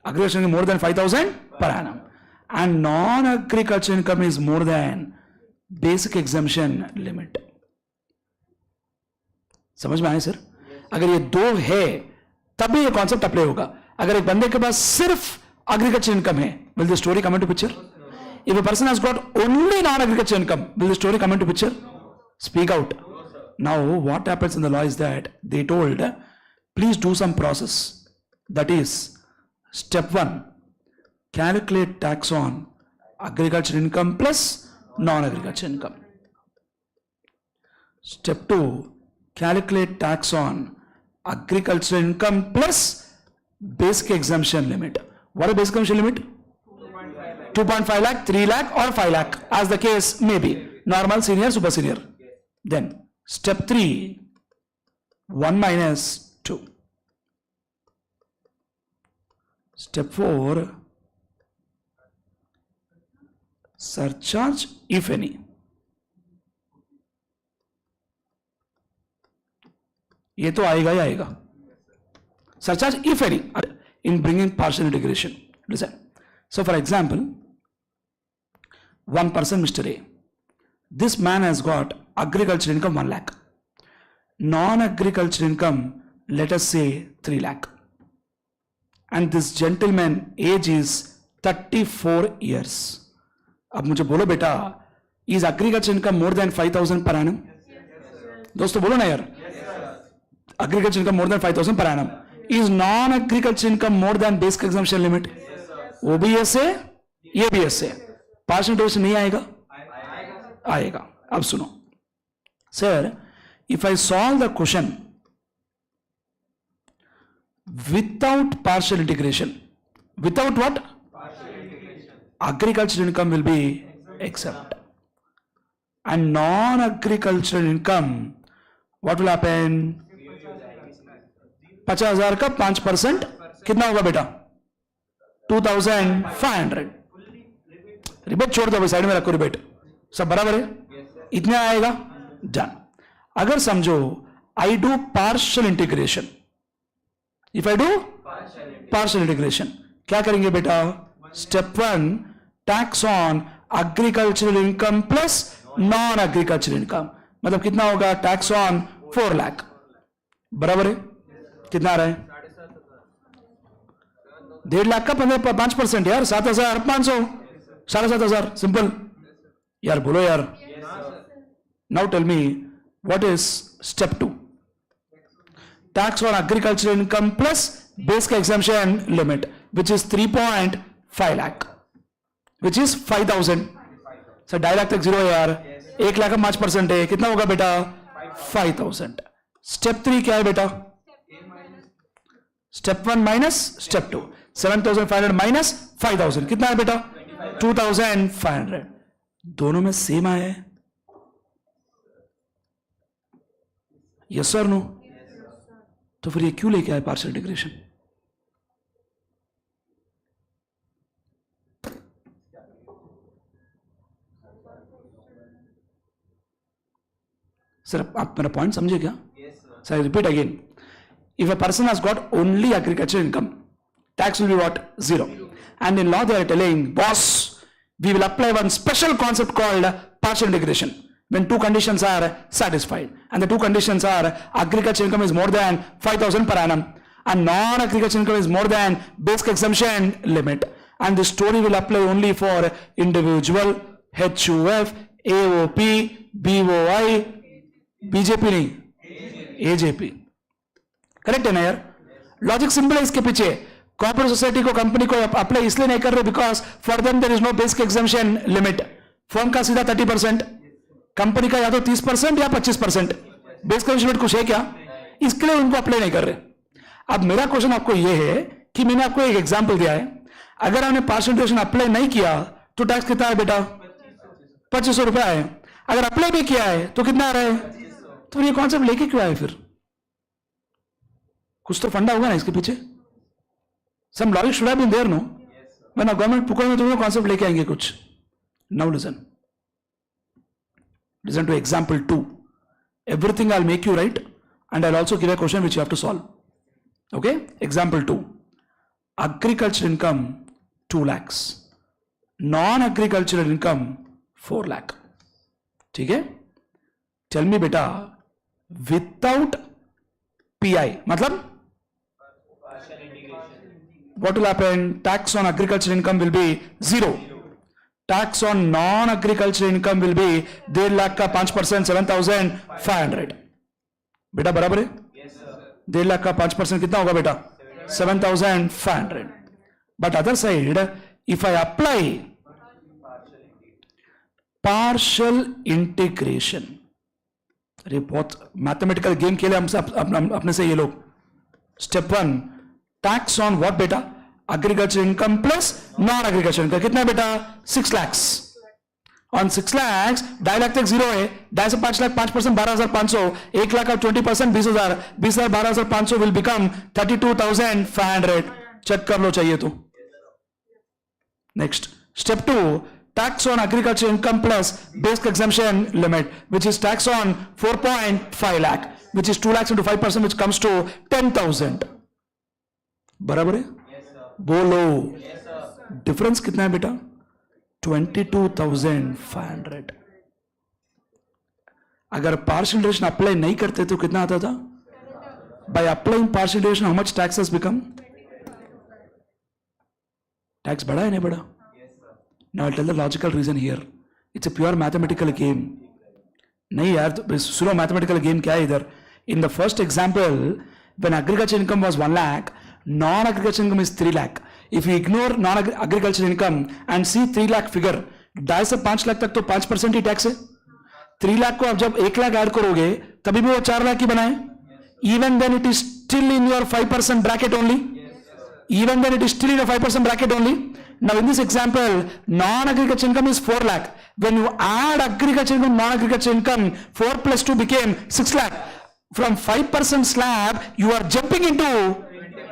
Agriculture income more than 5,000 per annum, and non-agriculture income is more than basic exemption limit. समझ में आए sir? अगर ये दो है तभी ये concept apply होगा. अगर एक बंदे के पास सिर्फ एग्रीकल्चर इनकम है, will the story come into picture? If a person has got only non-agriculture income, will the story come into picture? Speak out. Now what happens in the law is that they told, please do some process. That is, step 1, calculate tax on agriculture income plus non-agriculture income. Step 2, calculate tax on agriculture income plus basic exemption limit. What is basic exemption limit? 2.5 lakh, 3 lakh or 5 lakh, as the case may be. Normal, senior, super senior. Then step 3, 1 minus 2. Step 4, surcharge if any. ये तो आएगा ही आएगा. Surcharge if any in bringing partial integration. Listen. So for example, one person, Mr. A, this man has got agriculture income 1 lakh, non-agriculture income, let us say 3 lakh, and this gentleman age is 34 years. अब मुझे बोलो बेटा, is agriculture income more than 5,000 per annum? दोस्तों बोलो ना यार, agriculture income more than 5,000 per annum. Is non-agriculture income more than basic exemption limit? वो भी ऐसे, ये भी ऐसे. partial integration नहीं आएगा? आएगा. अब सुनो, sir, if I solve the question without partial integration, without what? Agriculture income will be exempt, and non-agricultural income, what will happen? 50,000 का 5% कितना होगा बेटा? 2,500. रिबेट छोड़ दो, साइड में रखो रिबेट, सब बराबर है, इतना आएगा. डन. अगर समझो I do partial integration, if I do partial integration, क्या करेंगे बेटा? Step 1, tax on agricultural income plus non agricultural income, मतलब कितना होगा? Tax on 4 lakh. बराबर है? कितना आ रहा है? 1.5 लाख का 5% यार, 7,500, 7,500, सिंपल यार, बोलो यार. Now tell me, what is step 2? Tax on agricultural income plus basic exemption limit, which is 3.5 lakh, which is 5,000. So 2.5 lakh तक जीरो है यार, 1 लाख का 5% है, कितना होगा बेटा? 5,000. Step 3 क्या है बेटा? Step 1 minus step 2. 7,500 minus 5,000 कितना है बेटा? 2,500. दोनों में सेम आया है. यस और नो? तो फिर ये क्यों लेके आए पार्शियल इंटीग्रेशन? सर आप मेरा पॉइंट समझे क्या? Sir repeat again. If a person has got only agricultural income, tax will be what? 0. And in law they are telling, boss, we will apply one special concept called partial integration when two conditions are satisfied. And the two conditions are agricultural income is more than 5,000 per annum and non-agricultural income is more than basic exemption limit. And this story will apply only for individual, HUF, AOP, BOI, BJP नहीं, AJP. Correct है ना यार? Logic simple है इसके पीछे. Corporate society को, company को apply इसलिए नहीं कर रहे because for them there is no basic exemption limit. Firm का सीधा 30%, कंपनी का या तो 30% या 25%. बेसिक एग्जेम्पशन लिमिट कुछ है क्या? इसके लिए उनको अप्लाई नहीं कर रहे. अब मेरा क्वेश्चन आपको ये है कि मैंने आपको एक एग्जाम्पल दिया है, अगर आपने पार्शियल इंटीग्रेशन अप्लाई नहीं किया तो टैक्स कितना है बेटा? 2,500 रुपया है. अगर अप्लाई भी किया है तो कितना आ रहा है? तो ये कॉन्सेप्ट लेके क्यों आए फिर? कुछ तो फंडा होगा ना इसके पीछे. Some logic should have been there, no? वरना गवर्नमेंट पुकार में तो कॉन्सेप्ट लेके आएंगे कुछ. Now listen to example 2. Everything I will make you right and I'll also give a question which you have to solve. Okay, example 2. Agricultural income 2 lakhs, non-agricultural income 4 lakh. ठीक है? Tell me बेटा, without PI मतलब what will happen? Tax on agricultural income will be 0. Tax on non-agricultural income will be 1.5 lakh का 5% 7,500. बेटा बराबर है? 1.5 लाख का 5% कितना होगा बेटा? 7,500. But other side, if I apply partial integration, अरे बहुत मैथमेटिकल गेम खेले हमसे अपने से ये लोग. स्टेप 1, टैक्स ऑन व्हाट बेटा? Agriculture income plus non agriculture income. कितना है बेटा? 6 lakhs. ऑन 6 lakhs 2.5 लाख तक जीरो है. 2.5 से 5 लाख 5% 12,500. 1 लाख का 20% 20,000. 20,000 12,500 विल बिकम 32,500. चेक कर लो चाहिए तो. Next step 2, tax on agriculture income plus basic exemption limit, which is tax on 4.5 lakh, which is 2 lakhs into 5%, which comes to 10,000. बराबर है? बोलो. डिफरेंस कितना है बेटा? 22,500. अगर पार्शियल इंटीग्रेशन अप्लाई नहीं करते तो कितना आता था? By applying partial integration how much tax has become? Tax बढ़ा है नहीं बढ़ा? Now I'll tell the logical reason here. It's a pure mathematical game. नहीं यार, तो सुनो mathematical game क्या है इधर? In the first example, when agriculture income was 1 lakh, non-agriculture income is 3 lakh. If you ignore non-agriculture income and see 3 lakh figure, 2.5 से 5 लाख तक तो 5% ही टैक्स है. 3 लाख को आप जब 1 लाख ऐड करोगे तभी भी वो 4 लाख ही बनाए. Even then it is still in your 5% bracket only. Even then it is still in your 5% bracket only. Now in this example, non-agriculture income is 4 lakh. When you add agriculture income, non-agriculture income, 4 plus 2 became 6 lakh. From 5% slab, you are jumping into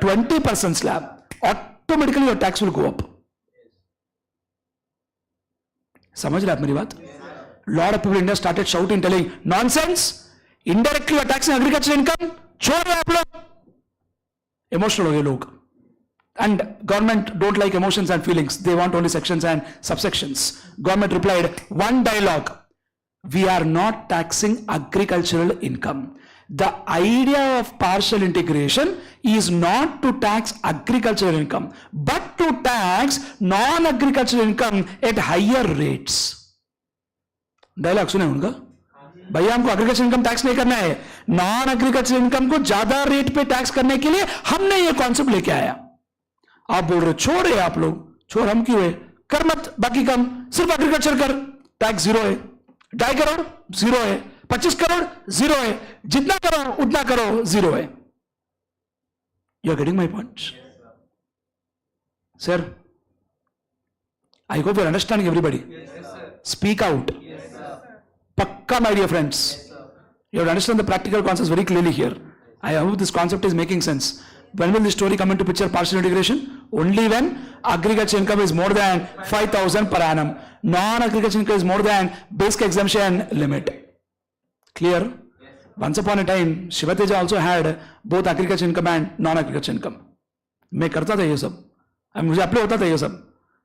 20% slab. Automatically your tax will go up. समझ रहे आप मेरी बात? Lot of people in India started shouting, telling, nonsense! Indirectly you are taxing agriculture income? छोड़ रहे आप लोग. Emotional हो गए लोग. And government don't like emotions and feelings. They want only sections and subsections. Government replied, one dialogue. We are not taxing agricultural income. The idea of partial integration is not to tax agricultural income, but to tax non-agricultural income at higher rates. Dialogue सुने उनका, भैया हमको agriculture income tax नहीं करना है, non agriculture income को ज्यादा rate पे टैक्स करने के लिए हमने ये कॉन्सेप्ट लेके आया. आप बोल रहे छोड़े, आप लोग छोड़, हम क्यों है, कर मत, बाकी कम, सिर्फ एग्रीकल्चर कर, टैक्स जीरो है, 2.5 करोड़ जीरो है, 25 करोड़ जीरो है, जितना करो उतना करो जीरो है. You are getting my point sir? I hope you are understanding everybody. Speak out. Pakka, my dear friends. You have to understand the practical concepts very clearly here. I hope this concept is making sense. When will this story come into picture, partial integration? Only when agriculture income is more than 5,000 per annum. Non-agriculture income is more than basic exemption limit. Clear? Once upon a time, Shivateja also had both agriculture income and non-agriculture income. मैं करता था ये सब, मुझे apply होता था ये सब.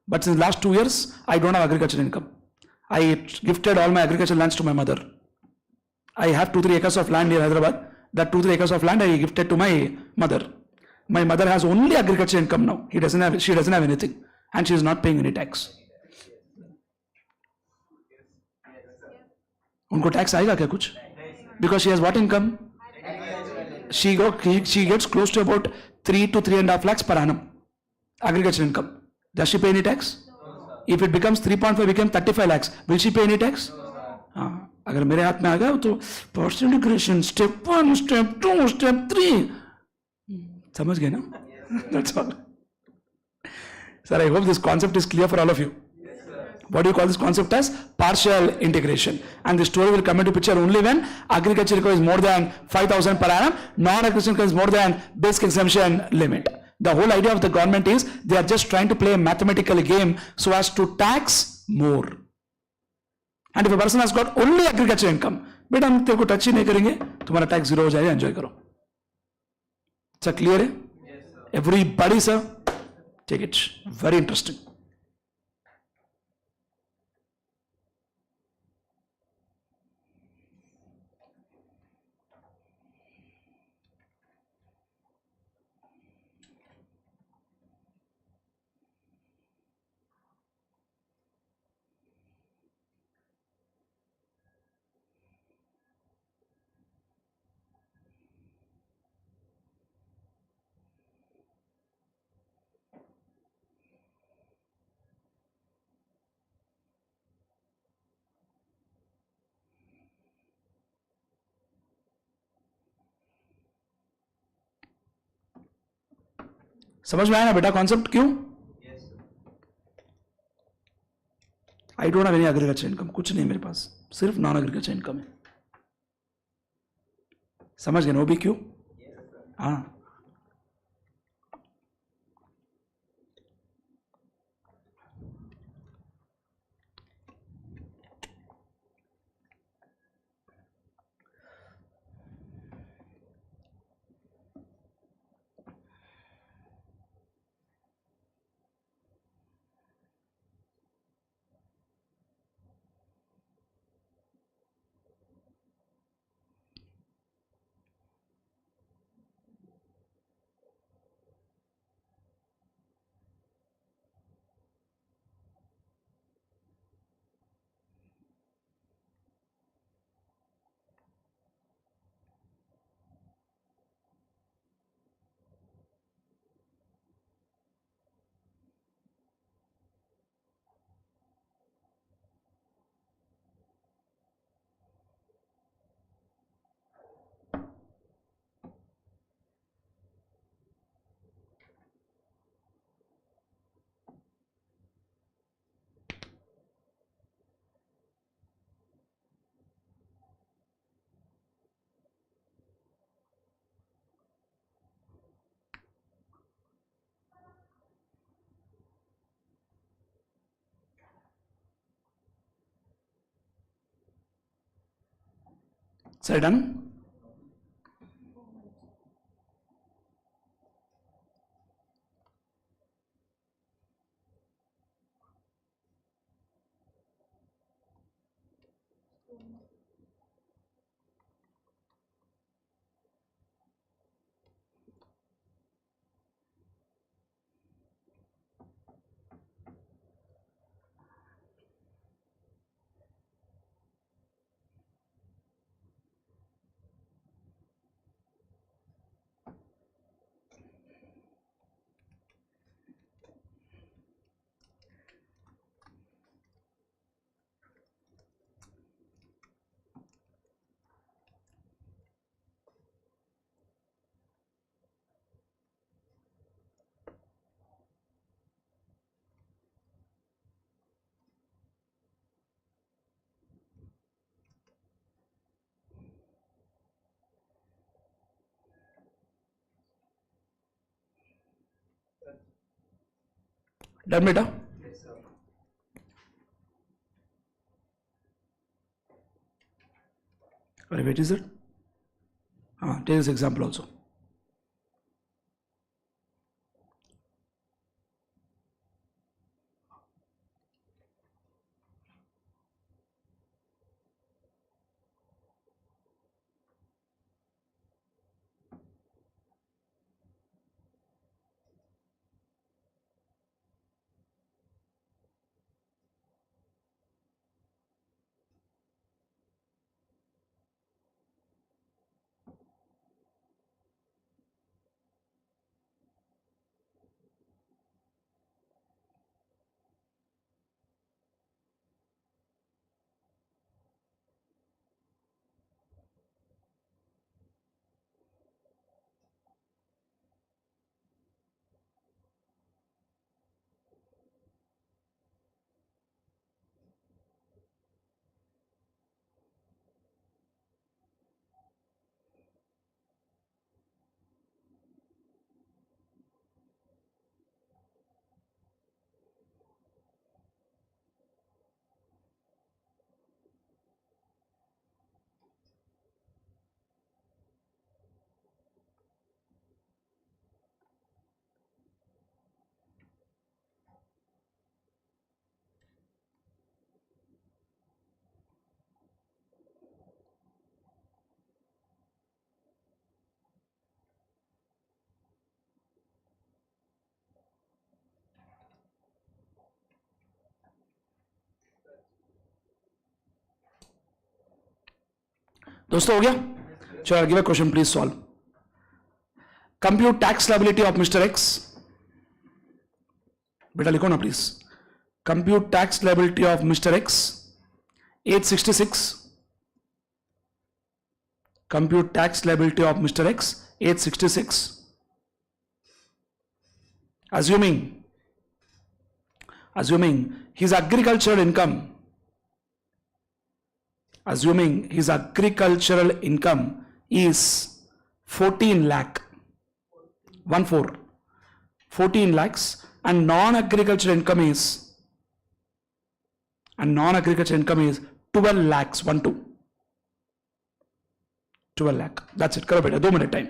But since last 2 years, I don't have agriculture income. I gifted all my agricultural lands to my mother. I have 2-3 acres of land near Hyderabad. That 2-3 acres of land I gifted to my mother. My mother has only agriculture income now. She doesn't have anything, and she is not paying any tax. उनको tax आएगा क्या कुछ? Because she has what income? She gets close to about 3 to 3.5 lakhs per annum agriculture income. Does she pay any tax? If it becomes 3.5, became 35 lakhs, will she pay any tax? अगर मेरे हाथ में आ गया तो partial integration step 1, step 2, step 3, समझ गए ना? That's all. Sir, I hope this concept is clear for all of you. What do you call this concept as? Partial integration. And the story will come into picture only when agriculture income is more than 5,000 per annum, non-agriculture income is more than basic exemption limit. The whole idea of the government is they are just trying to play a mathematical game so as to tax more. And if a person has got only agriculture income, बेटा हम तेरे को touch ही नहीं करेंगे, तुम्हारा tax zero हो जाएगा, enjoy करो. Sir, clear है? Everybody, sir, take it. Very interesting. समझ में आया ना बेटा कॉन्सेप्ट? क्यों? I don't have any agriculture income, कुछ नहीं मेरे पास, सिर्फ नॉन एग्रीकल्चर इनकम है. समझ गए ना वो भी क्यों? हाँ. Say done. डन बेटा? Or what is it? Take this example also. दोस्तों हो गया? चलो give a question, please solve. Compute tax liability of mister x. बेटा लिखो ना please. Compute tax liability of mister x 866. Compute tax liability of mister x 866. Assuming his agricultural income. Assuming his agricultural income is 14 lakh, 14 lakhs, and non-agricultural income is 12 lakhs, 12 lakh. That's it. करो बेटा, 2 minute time.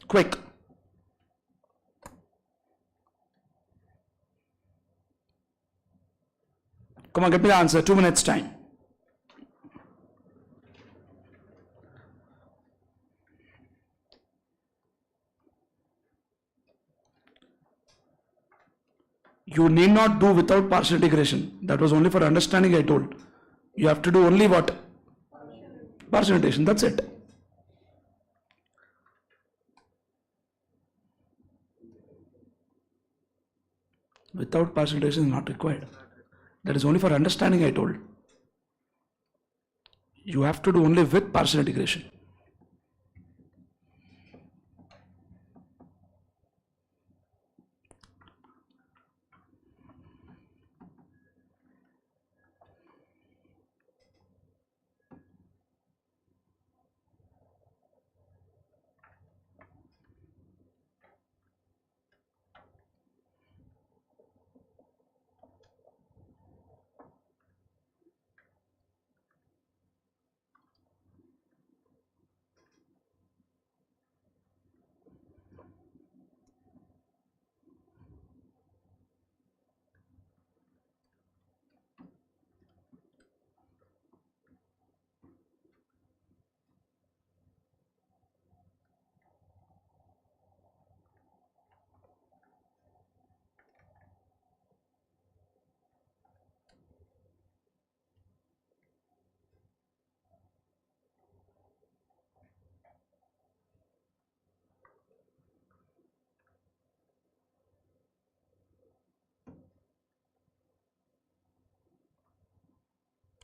Quick. Come on, get me the answer. 2 minutes time. You need not do without partial integration. That was only for understanding, I told. You have to do only what? Partial integration. That's it. Without partial integration is not required. That is only for understanding, I told. You have to do only with partial integration.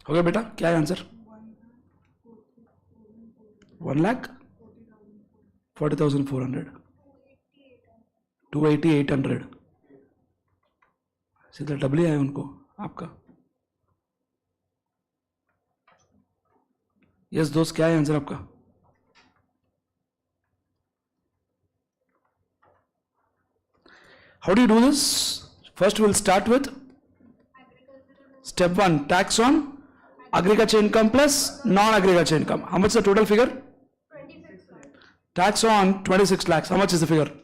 हो गया बेटा? क्या है answer? 1,40,400, 280,800. सीधा double ही आया उनको आपका. Yes दोस्त, क्या है आंसर आपका? How do you do this? First we'll start with step 1, tax on agriculture income plus non-agriculture income. How much is the total figure? 26 lakhs. Tax on 26 lakhs. How much is the figure? 5,90,000.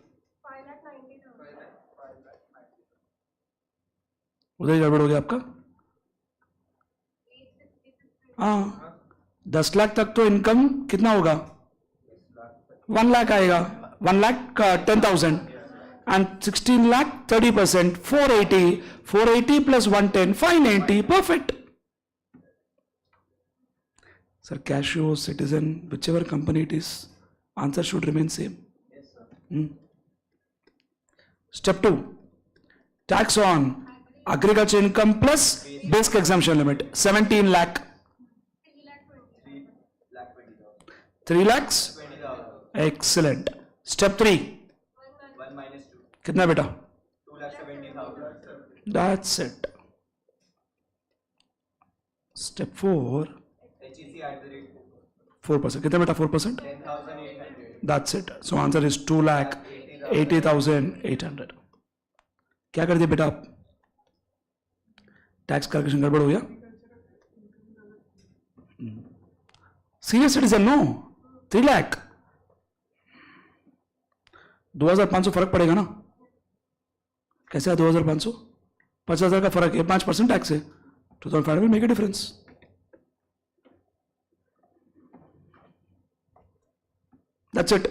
उधर ही गड़बड़ हो गया आपका. हाँ, 10 लाख तक तो income कितना होगा? 1 लाख आएगा. 1 lakh 10,000 and 16 lakh 30%, 480 plus 110, 590, perfect. Sir, Casio, Citizen, whichever company it is, answer should remain same. Step 2, tax on agriculture income plus basic exemption limit, 17 lakh. 3 lakhs? Excellent. Step 3. 1 minus 2. कितना बेटा? 2,70,000. That's it. Step 4. HEC at the rate 4%. कितना बेटा 4%? 10,800. That's it. So answer is 2,80,800. क्या कर दिया बेटा आप? Tax calculation गड़बड़ हो गया? सीनियर सिटीजन नो 3 लाख 2,500 फर्क पड़ेगा ना? कैसे है 2,500? 5,000 का फर्क है, 5% टैक्स है. 2,500 will make a difference. That's it.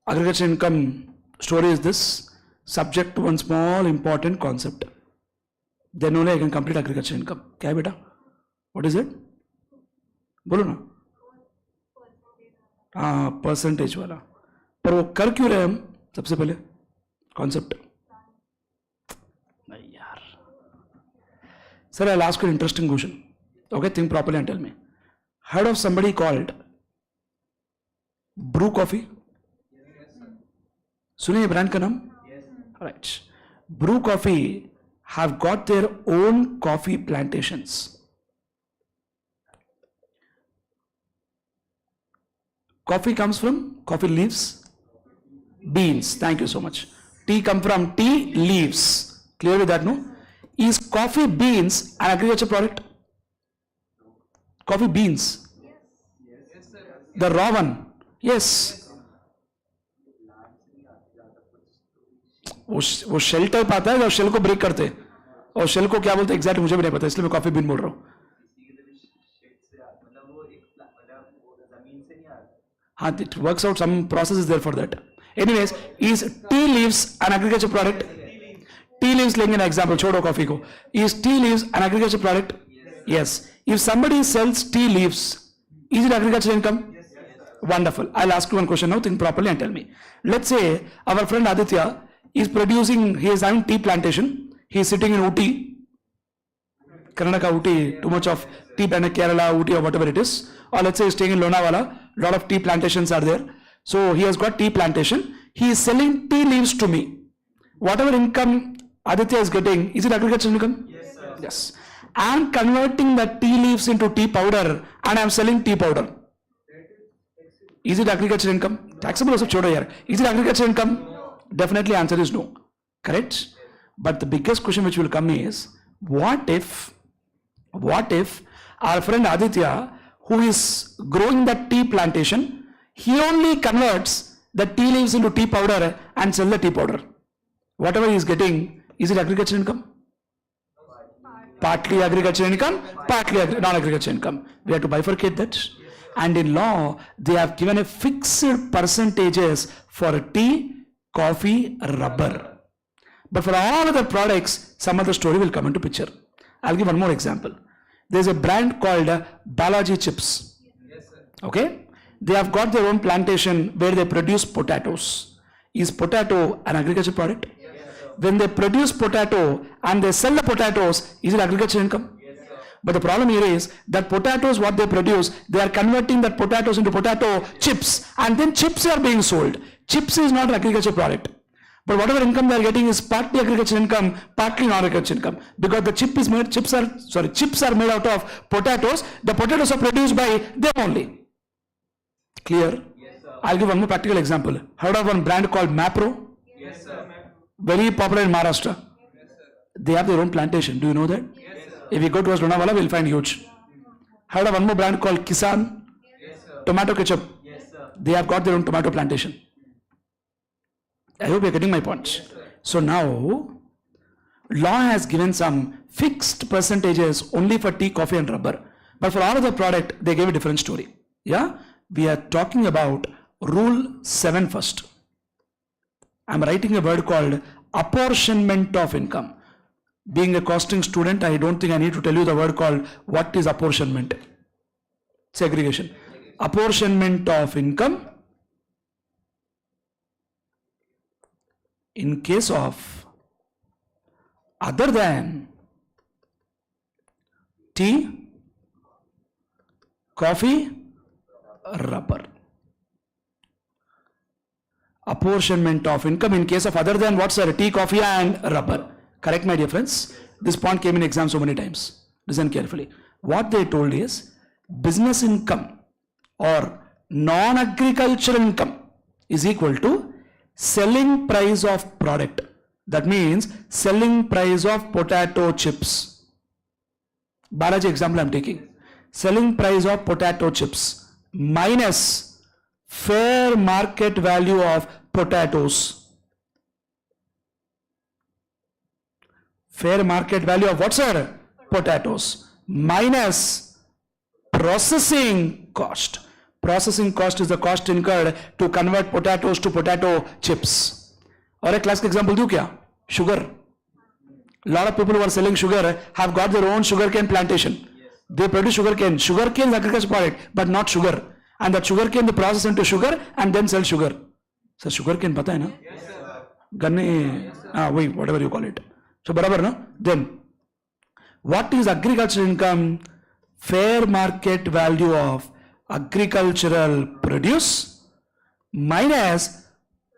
Agriculture income story is this, subject to one small important concept. Then only I can complete agriculture income. क्या है बेटा? What is it? बोलो ना. हाँ, परसेंटेज वाला. पर वो कर क्यों रहे हम? सबसे पहले कॉन्सेप्ट नहीं यार. Sir, I'll ask you an interesting question. Okay, think properly and tell me. Heard of somebody called Brew Coffee? सुनिए ब्रांड का नाम? Right. Brew Coffee have got their own coffee plantations. Coffee comes from coffee leaves, beans. Thank you so much. Tea come from tea leaves. Clear with that, no? Is coffee beans an agriculture product? Coffee beans. The raw one. Yes. वो shell type आता है और shell को break करते हैं, और shell को क्या बोलते हैं एग्जैक्ट मुझे भी नहीं पता, इसलिए मैं कॉफी बीन बोल रहा हूँ. हाँ, it works out, some process is there for that. Anyways, is tea leaves an agriculture product? Tea leaves लेंगे ना example, छोड़ो कॉफी को. Is tea leaves an agriculture product? Yes. If somebody sells tea leaves, is it agriculture income? Wonderful. I'll ask you one question now, think properly and tell me. Let's say our friend Aditya is producing, he is having tea plantation, he is sitting in Ooty, Karnataka, Ooty, too much of tea plant, Kerala, Ooty or whatever it is, or let's say he's staying in Lonavala, lot of tea plantations are there. So he has got tea plantation, he is selling tea leaves to me. Whatever income Aditya is getting, is it agriculture income? Yes, sir. Yes. I am converting the tea leaves into tea powder and I am selling tea powder. Is it agriculture income? Taxable also छोड़ो यार. Is it agriculture income? Definitely answer is no. Correct? But the biggest question which will come is, what if our friend Aditya, who is growing that tea plantation, he only converts the tea leaves into tea powder and sell the tea powder. Whatever he is getting, is it agriculture income? Partly agriculture income, partly non-agriculture income. We have to bifurcate that. And in law, they have given a fixed percentages for tea, coffee, rubber. But for all other products, some other story will come into picture. I'll give one more example. There's a brand called Balaji Chips. Yes, sir. Okay? They have got their own plantation where they produce potatoes. Is potato an agriculture product? Yes, sir. When they produce potato and they sell the potatoes, is it agriculture income? Yes, sir. But the problem here is that potatoes, what they produce, they are converting that potatoes into potato chips, and then chips are being sold. Chips is not an agriculture product. But whatever income they are getting is partly agriculture income, partly non-agriculture income. Because the chips are made out of potatoes. The potatoes are produced by them only. Clear? Yes, sir. I'll give one more practical example. Heard of one brand called Mapro? Yes, sir. Very popular in Maharashtra. They have their own plantation. Do you know that? If we go towards Lonavala, we'll find huge. Heard of one more brand called Kisan? Tomato ketchup. They have got their own tomato plantation. I hope you're getting my points. So now, law has given some fixed percentages only for tea, coffee and rubber. But for all other product, they gave a different story. Yeah? We are talking about Rule 7 first. I'm writing a word called apportionment of income. Being a costing student, I don't think I need to tell you the word called what is apportionment. Segregation. Apportionment of income in case of other than tea, coffee, rubber. Apportionment of income in case of other than what, sir? Tea, coffee and rubber. Correct, my dear friends? This point came in exam so many times. Listen carefully. What they told is business income or non-agricultural income is equal to selling price of product. That means selling price of potato chips. Balaji example I'm taking. Selling price of potato chips minus fair market value of potatoes. Fair market value of what, sir? Potatoes. Minus processing cost. Processing cost is the cost incurred to convert potatoes to potato chips. और एक class का example दूं क्या? Sugar. Lot of people who are selling sugar have got their own sugarcane plantation. They produce sugarcane. Sugarcane is agriculture product, but not sugar. And that sugarcane they process into sugar and then sell sugar. So sugarcane पता है ना? Yes sir. गन्ने, wait, whatever you call it. So बराबर ना? Then, what is agricultural income? Fair market value of agricultural produce minus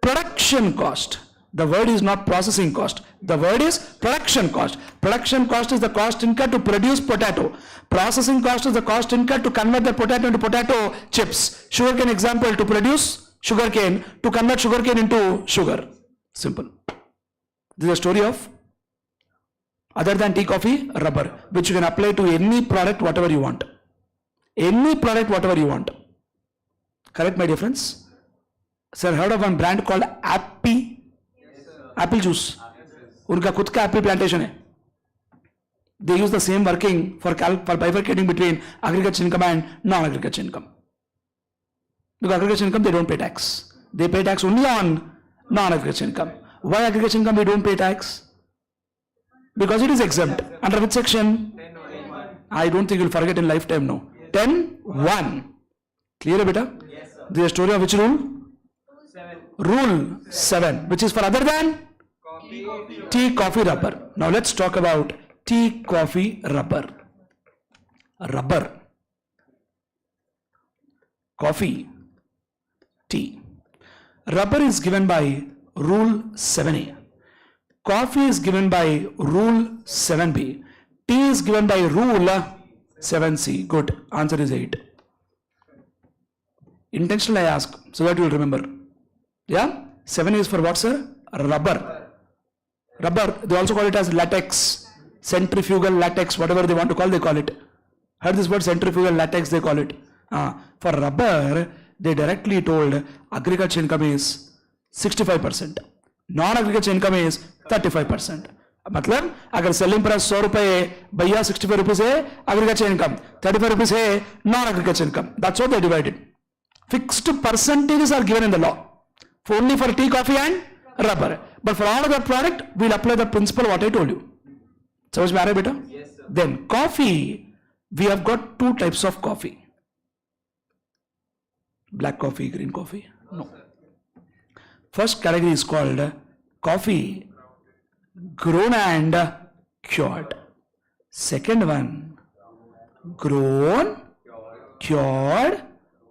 production cost. The word is not processing cost. The word is production cost. Production cost is the cost incurred to produce potato. Processing cost is the cost incurred to convert the potato into potato chips. Sugarcane example, to produce sugarcane, to convert sugarcane into sugar. Simple. This is a story of other than tea, coffee, rubber, which you can apply to any product, whatever you want. Any product, whatever you want. Correct, my dear friends? Sir, heard of one brand called Appy? Apple juice. उनका खुद का apple plantation है. They use the same working for bifurcating between agriculture income and non-agriculture income. Because agriculture income, they don't pay tax. They pay tax only on non-agriculture income. Why agriculture income we don't pay tax? Because it is exempt. Under which section? 10(1). I don't think you'll forget in lifetime, no. 10(1). Clear, beta? Yes sir. This is a story of which rule? 7. Rule 7, which is for other than Coffee. tea, coffee, rubber. Now let's talk about tea, coffee, rubber. Rubber, coffee, tea. Rubber is given by Rule 7A. Coffee is given by Rule 7B. Tea is given by Rule 7C. Good. Answer is 8. Intentionally I ask so that you will remember. Yeah? 7 is for what, sir? Rubber. Rubber, they also call it as latex. Centrifugal latex, whatever they want to call, they call it. Heard this word centrifugal latex, they call it. For rubber, they directly told agriculture income is 65%. Non-agriculture income is 35%. मतलब अगर selling price 100 रुपए भैया 65 rupees है agriculture income, 35 rupees है non-agriculture income. That's what they divided. Fixed percentages are given in the law. Only for tea, coffee and rubber. But for all other product, we'll apply the principle what I told you. समझ में आ रहा है बेटा? Yes sir. Then coffee, we have got two types of coffee. Black coffee, green coffee. No. First category is called coffee grown and cured. Second one, grown, cured,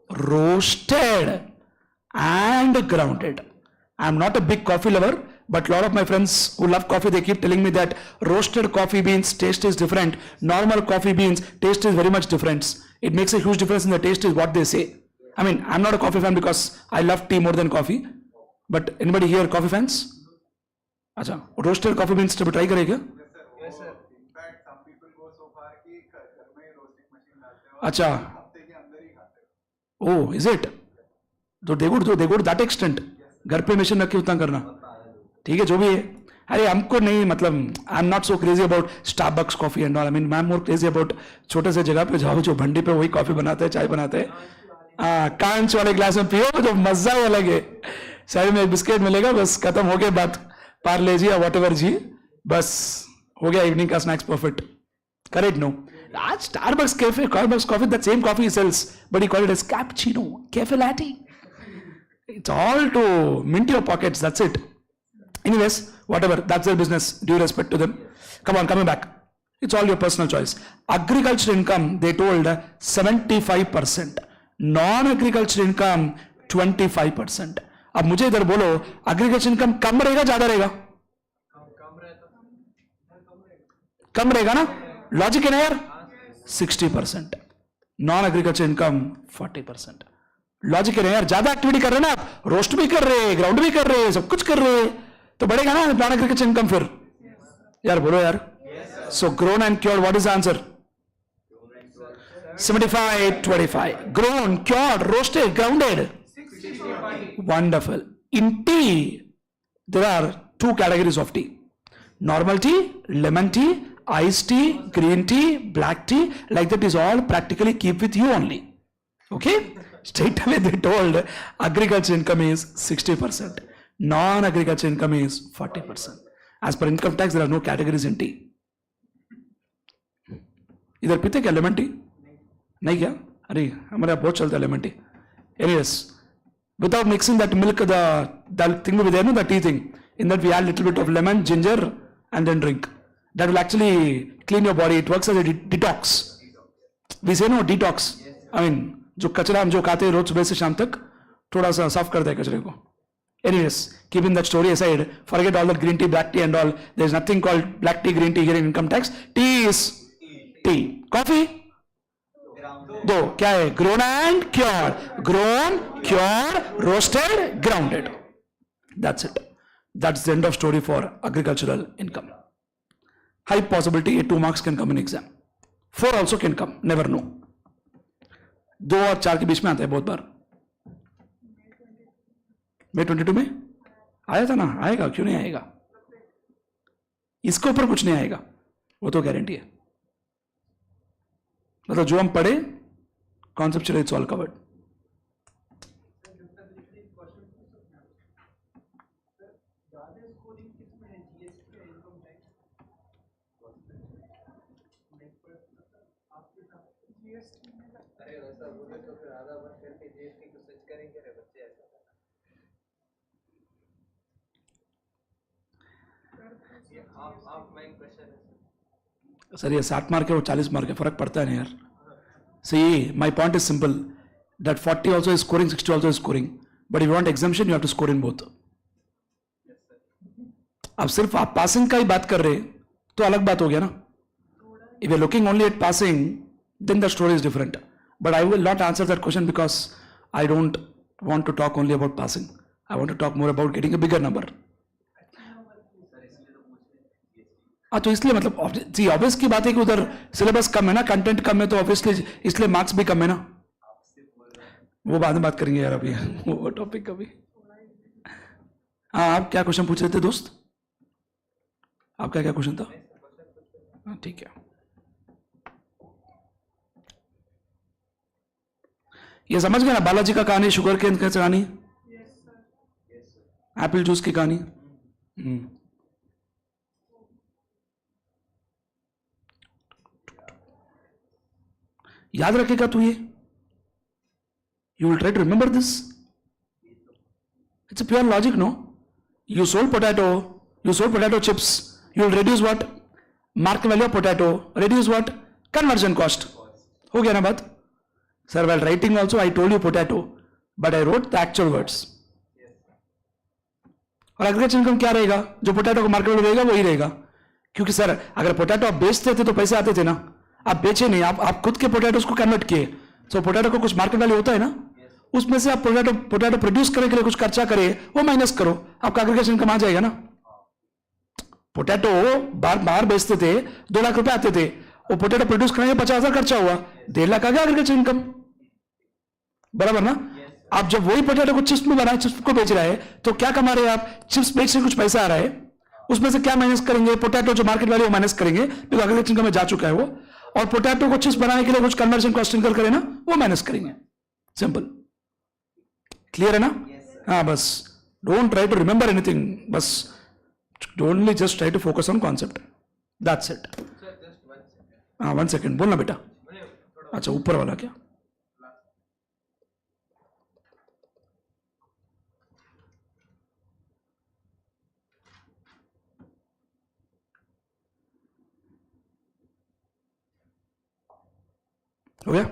roasted and grounded. I am not a big coffee lover, but a lot of my friends who love coffee, they keep telling me that roasted coffee beans taste is different. Normal coffee beans taste is very much different. It makes a huge difference in the taste is what they say. I mean, I'm not a coffee fan because I love tea more than coffee. But anybody here coffee fans? अच्छा, roasted coffee beans try करेगा? Yes sir. In fact, some people go so far कि घर में ही roasting machine डालते हैं और अच्छा, हफ्ते के अंदर ही खाते हैं. Oh is it? तो दे गुड दैट एक्सटेंट, घर पे मशीन रख के उतना करना, ठीक है जो भी है. अरे हमको नहीं, मतलब I am not so crazy about Starbucks coffee and all. I mean I am more crazy about छोटे से जगह पे जाओ जो भंडी पे वही कॉफी बनाते हैं, चाय बनाते हैं. हाँ, कांच वाले ग्लास में पियो, जो मजा ही अलग है. साइड में एक बिस्किट मिलेगा, बस खत्म हो गया बात. पार्ले जी या वॉट एवर जी, बस हो गया इवनिंग का स्नैक्स परफेक्ट. Correct no? आज Starbucks cafe, Starbucks coffee, that same coffee sells, but he call it as cappuccino, cafe latte. It's all to mint your pockets, that's it. Anyways, whatever, that's their business, due respect to them. Come on, coming back. It's all your personal choice. Agriculture income, they told 75%. Non-agriculture income 25%. अब मुझे इधर बोलो, agriculture income कम रहेगा, ज्यादा रहेगा? कम रहेगा ना? Logic है ना यार? 60%. Non-agriculture income 40%. लॉजिक है ना यार? ज्यादा एक्टिविटी कर रहे हैं ना आप, रोस्ट भी कर रहे हैं, ग्राउंड भी कर रहे हैं, सब कुछ कर रहे हैं, तो बढ़ेगा ना नॉन एग्रीकल्चर इनकम फिर? यार बोलो यार. So grown and cured, what is the answer? 75-25. Grown, cured, roasted, grounded. Wonderful. In tea there are 2 categories of tea: normal tea, lemon tea, iced tea, green tea, black tea. Like that is all practically keep with you only. Okay? Straight away they told agriculture income is 60%, non-agriculture income is 40%. As per income tax, there are no categories in tea. इधर पीते क्या lemon tea? नहीं क्या? अरे हमारे यहाँ बहुत चलता है lemon tea. Anyways, without mixing that milk, the thing will be there, no, the tea thing. In that we add little bit of lemon, ginger, and then drink. That will actually clean your body. It works as a detox. We say no detox. I mean, जो कचरा हम जो खाते हैं रोज सुबह से शाम तक, थोड़ा सा साफ करते हैं कचरे को. Anyways, keeping that story aside, forget all that green tea, black tea and all. There is nothing called black tea, green tea here in income tax. Tea is tea. Coffee? दो क्या है? Grown and cured. Grown, cured, roasted, grounded. That's it. That's the end of story for agricultural income. High possibility 2 marks can come in exam. 4 also can come. Never know. 2 और 4 के बीच में आता है बहुत बार. May 22 में आया था ना? आएगा, क्यों नहीं आएगा? इसके ऊपर कुछ नहीं आएगा, वो तो गारंटी है. मतलब जो हम पढ़े कॉन्सेप्चुअली इट्स ऑल कवर्ड. अरे वैसा बोले तो फिर आधा वर्ष करके जीएसटी को सच करेंगे रे बच्चे, ऐसा ये हाफ माइंड क्वेश्चन है सर. ये 60 मार्क है और 40 मार्क है, फर्क पड़ता है ना यार. See my point is simple, that 40 also is scoring, 60 also is scoring, but you want examination you have to score in both. अब सिर्फ आप पासिंग का ही बात कर रहे तो अलग बात हो गया ना. If you are looking only at passing, then the story is different. But I will not answer that question because I don't want to talk only about passing. I want to talk more about getting a bigger number. तो इसलिए मतलब जी obvious की बात है कि उधर syllabus कम है ना, कंटेंट कम है, तो ऑब्वियसली इसलिए मार्क्स भी कम है ना. वो बाद में बात करेंगे यार, अभी वो टॉपिक कभी. हाँ, आप क्या क्वेश्चन पूछ रहे थे दोस्त? आपका क्या क्वेश्चन था? हाँ ठीक है. ये समझ गए ना बालाजी का कहानी, शुगर केन की कहानी, एप्पल जूस की कहानी. याद रखेगा तू ये. You will try to remember this. It's a pure logic, no? You sold potato chips, you will reduce what? Market value of potato, reduce what? Conversion cost. हो गया ना बात? Sir, while writing also I told you potato, but I wrote the actual words. और agriculture income क्या रहेगा? जो potato को market value रहेगा वही रहेगा. क्योंकि सर अगर पोटैटो आप बेचते थे तो पैसे आते थे ना, आप बेचे नहीं, आप खुद के पोटैटोस को कन्वर्ट किए, तो पोटैटो को कुछ मार्केट वैल्यू होता है ना, उसमें से आप पोटैटो प्रोड्यूस करने के लिए कुछ खर्चा करे, वो माइनस करो, आपका एग्रीकल्चर इनकम आ जाएगा ना. पोटैटो बाहर बेचते थे, 2 लाख रुपए आते थे, वो पोटैटो प्रोड्यूस करने में 50,000 खर्चा हुआ, 1.5 लाख आ गया एग्रीकल्चर इनकम, बराबर ना? आप जब वही पोटैटो को चिप्स में बना, चिप्स को बेच रहे हैं, तो क्या कमा रहे हैं आप? चिप्स बेच से कुछ पैसा आ रहा है, उसमें से क्या माइनस करेंगे? पोटैटो जो मार्केट वैल्यू माइनस करेंगे, बिकॉज एग्रीकल्चर इनकम में जा चुका है वो, और पोटैटो को चिप्स बनाने के लिए कुछ कन्वर्जन कॉस्ट इनकर करें ना, वो माइनस करेंगे, सिंपल, क्लियर है ना? हाँ, बस don't try to remember anything, बस only just try to focus on concept, that's it. हाँ, 1 सेकेंड बोलना बेटा. अच्छा, ऊपर वाला क्या? हो गया?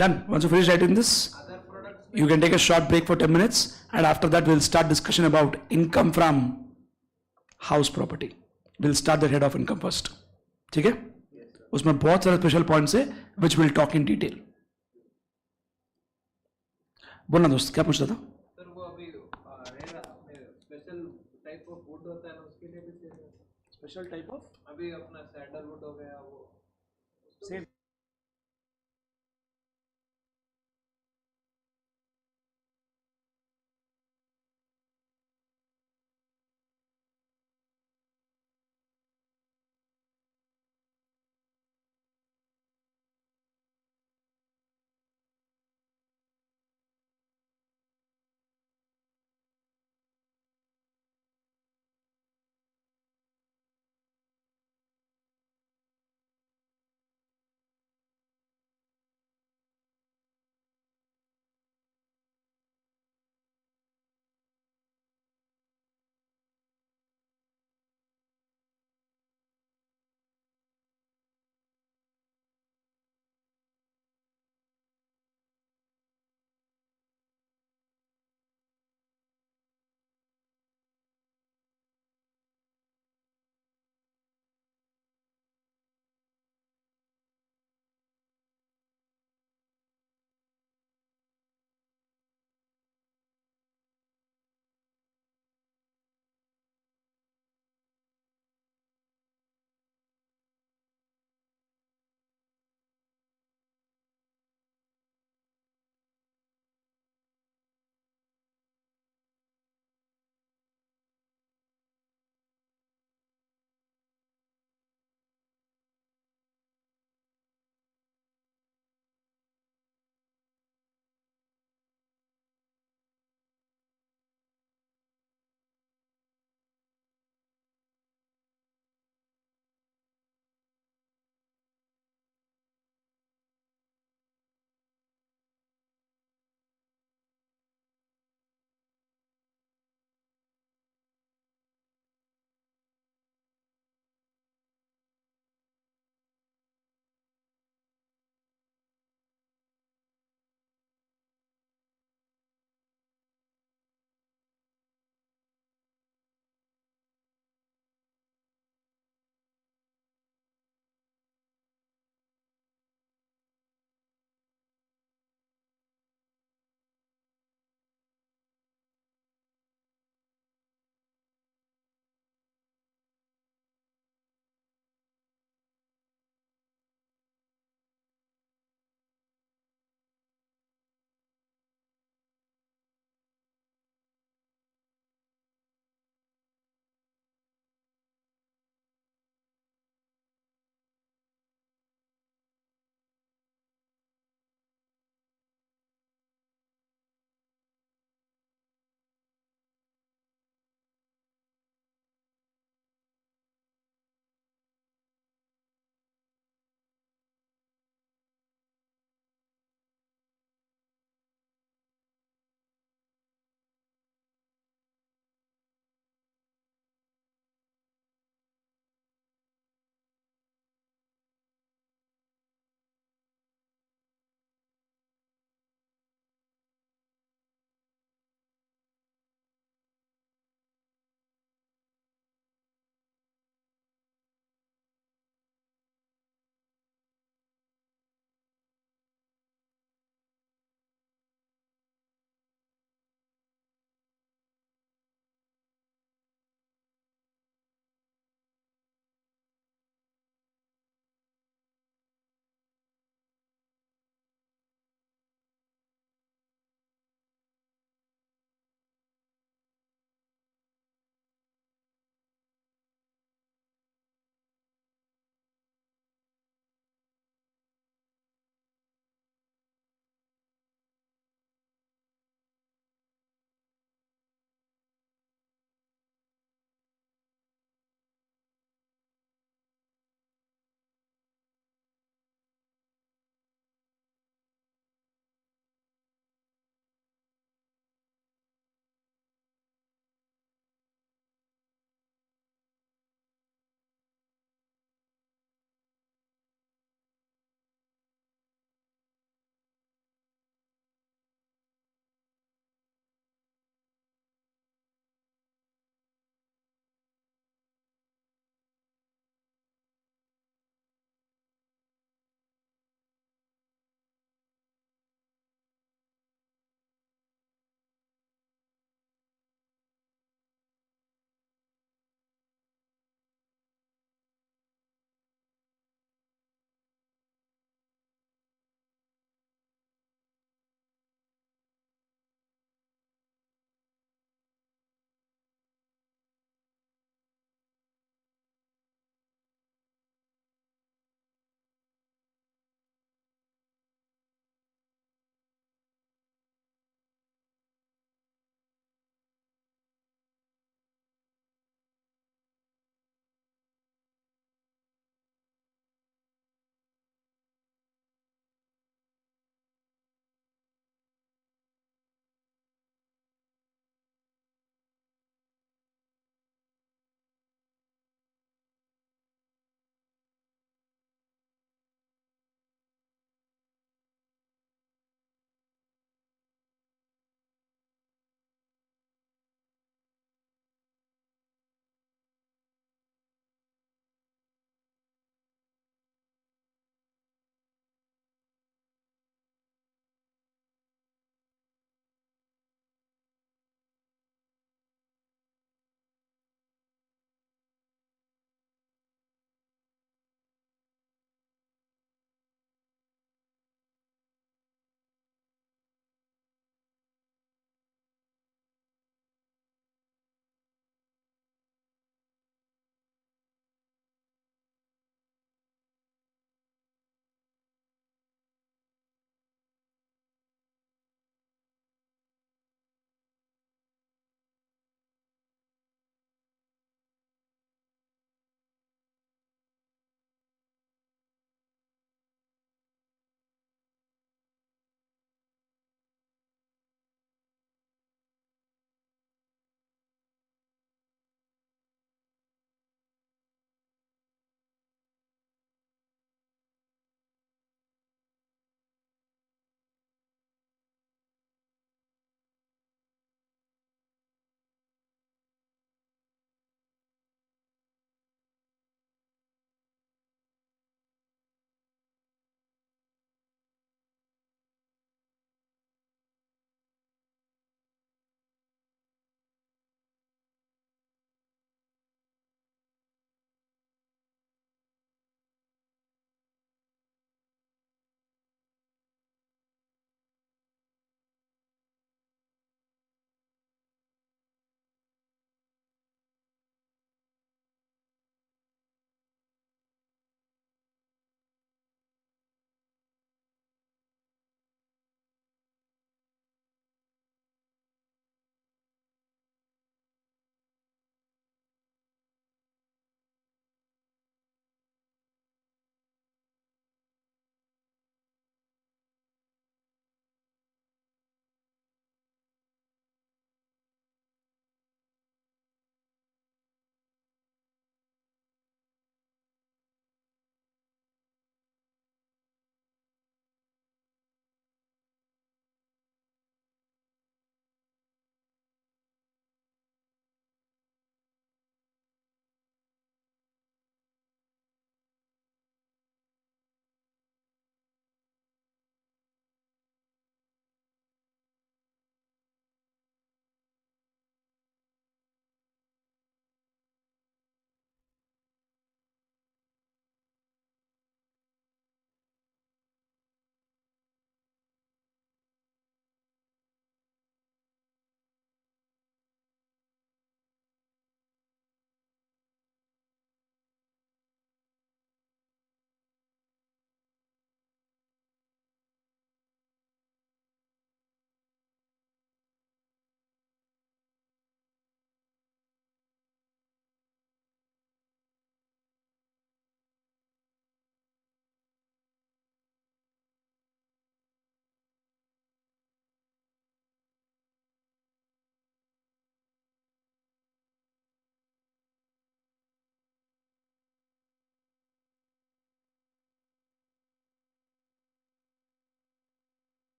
Done. Once you finish writing this, you can take a short break for 10 minutes, and after that we'll start discussion about income from house property. We'll start the head of income first. ठीक है? उसमें बहुत सारे special points है which we'll talk in detail. बोलना दोस्त, क्या पूछ रहा था? सर वो अभी स्पेशल टाइप ऑफ वुड होता है ना, उसके लिए भी स्पेशल टाइप ऑफ अभी अपना सैंडलवुड हो गया वो सेम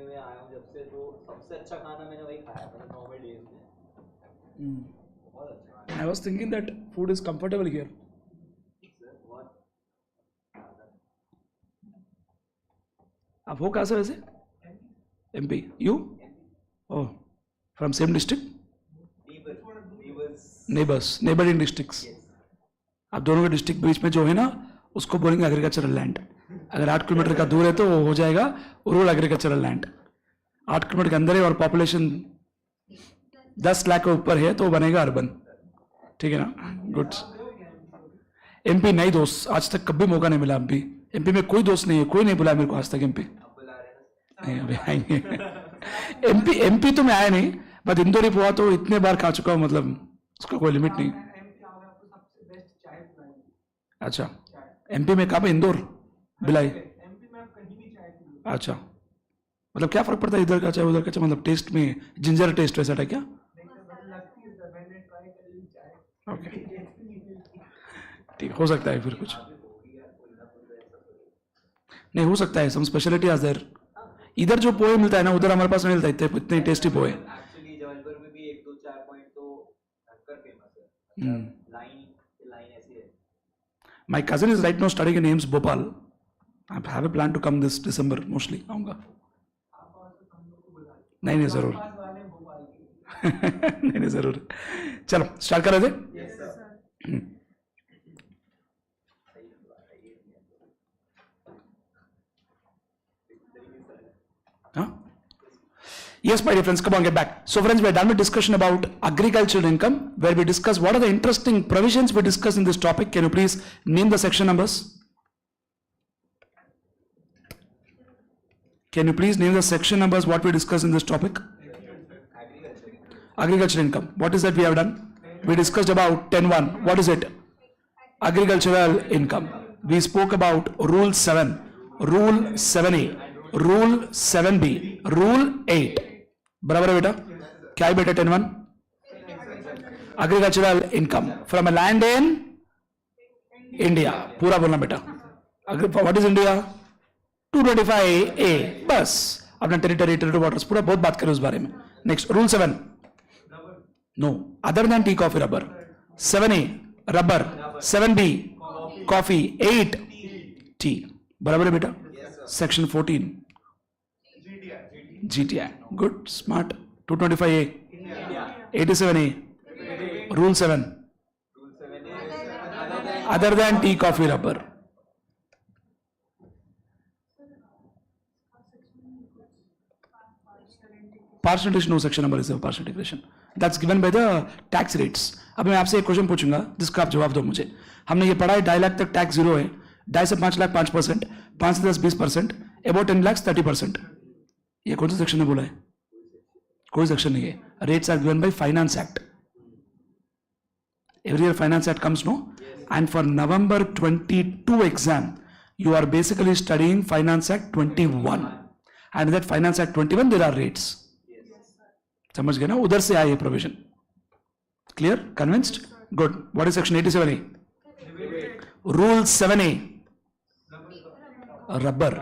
यूपी में आया हूँ जब से, तो सबसे अच्छा खाना मैंने वही खाया मतलब नॉर्मल डेज में, बहुत अच्छा। I was thinking that food is comfortable here. बहुत आप हो कहाँ से वैसे? MP. You? Oh, from same district? Neighboring districts. आप दोनों के डिस्ट्रिक्ट बीच में जो है ना, उसको बोलेंगे एग्रीकल्चरल लैंड. अगर 8 किलोमीटर का दूर है तो वो हो जाएगा रूरल एग्रीकल्चरल लैंड. 8 किलोमीटर के अंदर है और पॉपुलेशन 10 लाख के ऊपर है तो वो बनेगा अर्बन. ठीक है ना? गुड. MP नहीं दोस्त, आज तक कभी मौका नहीं मिला. MP में कोई दोस्त नहीं है, कोई नहीं बुलाया मेरे को आज तक MP. नहीं अभी आएंगे. MP तो मैं आया नहीं, बट इंदौरी पोहा तो इतने बार खा चुका हूँ, मतलब उसका कोई लिमिट नहीं. अच्छा, MP में कहाँ पे? इंदौर, भिलाई. अच्छा, मतलब क्या फर्क पड़ता है इधर का चाय उधर का चाय, मतलब टेस्ट में जिंजर टेस्ट वैसा था क्या? ओके, ठीक, हो सकता है फिर कुछ नहीं हो सकता है. सम स्पेशलिटी आज देयर. इधर जो पोहे मिलता है ना, उधर हमारे पास नहीं मिलता इतने टेस्टी पोहे. एक्चुअली जबलपुर में भी एक दो चाय पॉइंट तो भयंकर फेमस है. लाइन ऐसी है. My cousin is right now studying in AIMS Bhopal. I have a plan to come this December mostly. आऊँगा. नहीं जरूर. नहीं जरूर. चलो स्टार्ट कर रहे थे. Huh? Yes, my dear friends, come on, get back. So friends, we're done with discussion about agricultural income, where we discuss what are the interesting provisions we discuss in this topic. Can you please name the section numbers? Can you please name the section numbers what we discuss in this topic? Agricultural income. What is that we have done? We discussed about 10.1. What is it? Agricultural income. We spoke about Rule 7, Rule 7A, Rule 7B, Rule 8. बराबर है बेटा? क्या है बेटा 10.1? Agricultural income from a land in India. पूरा बोलना बेटा. What is India? 225A. बस अपना टेरिटरी वाटर्स पूरा बहुत बात करें उस बारे में. Next rule 7. No other than tea coffee rubber. 7A rubber. 7B coffee. 8 tea. बराबर है बेटा? Section 14 GTI. Good, smart. 225A, 87A, Rule 7. Other than tea, coffee, rubber. Partial integration, no section number is a partial integration. That's given by the tax rates. अब मैं आपसे एक question पूछूंगा जिसका आप जवाब दो मुझे. हमने ये पढ़ा है 2.5 लाख तक टैक्स जीरो है, 2.5 से 5 लाख 5%, 5 से 10 20%, अबाउट 10 लाख 30%. ये कौन सा सेक्शन ने बोला है? कोई सेक्शन नहीं है. Rates are given by finance act. Every year finance act comes no, and for November 22 exam you are basically studying Finance Act 21, and in that Finance Act 21 there are rates. समझ गए ना? उधर से आए ये provision. Clear? Convinced? Good. What is section 87A? Rule 7A. Rubber.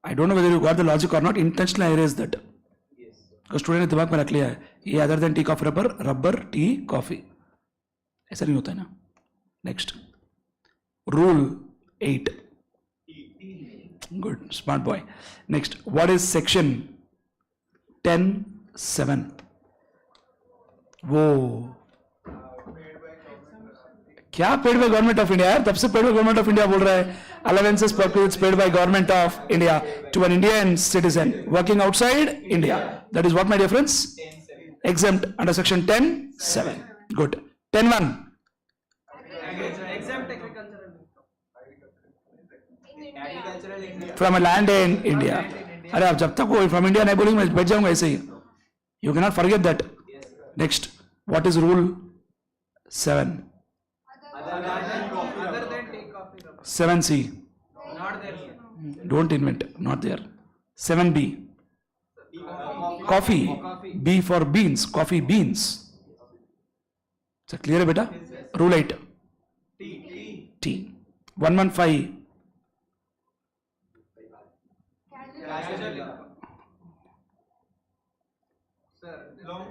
I don't know whether you got the logic or not. Intentionally I erased that. because student ने दिमाग में रख लिया है ये other than tea coffee rubber, rubber tea coffee. ऐसा नहीं होता है ना. Next rule 8. Good, smart boy. Next, what is section 10(7)? वो क्या paid by government of India? यार तब से paid by government of India बोल रहा है. Allowances perquisites paid by government of India to an Indian citizen working outside India. That is what my dear friends? exempt under section 10(7). Good. 10(1). From a land in India. अरे आप जब तक वो from India नहीं बोलेंगे मैं बैठ जाऊंगा ऐसे ही. You cannot forget that. Next, what is rule 7? 7C. Don't invent. Not there. 7B. Coffee. B for beans. Coffee beans. So clear है बेटा? Rule 8. T. 115.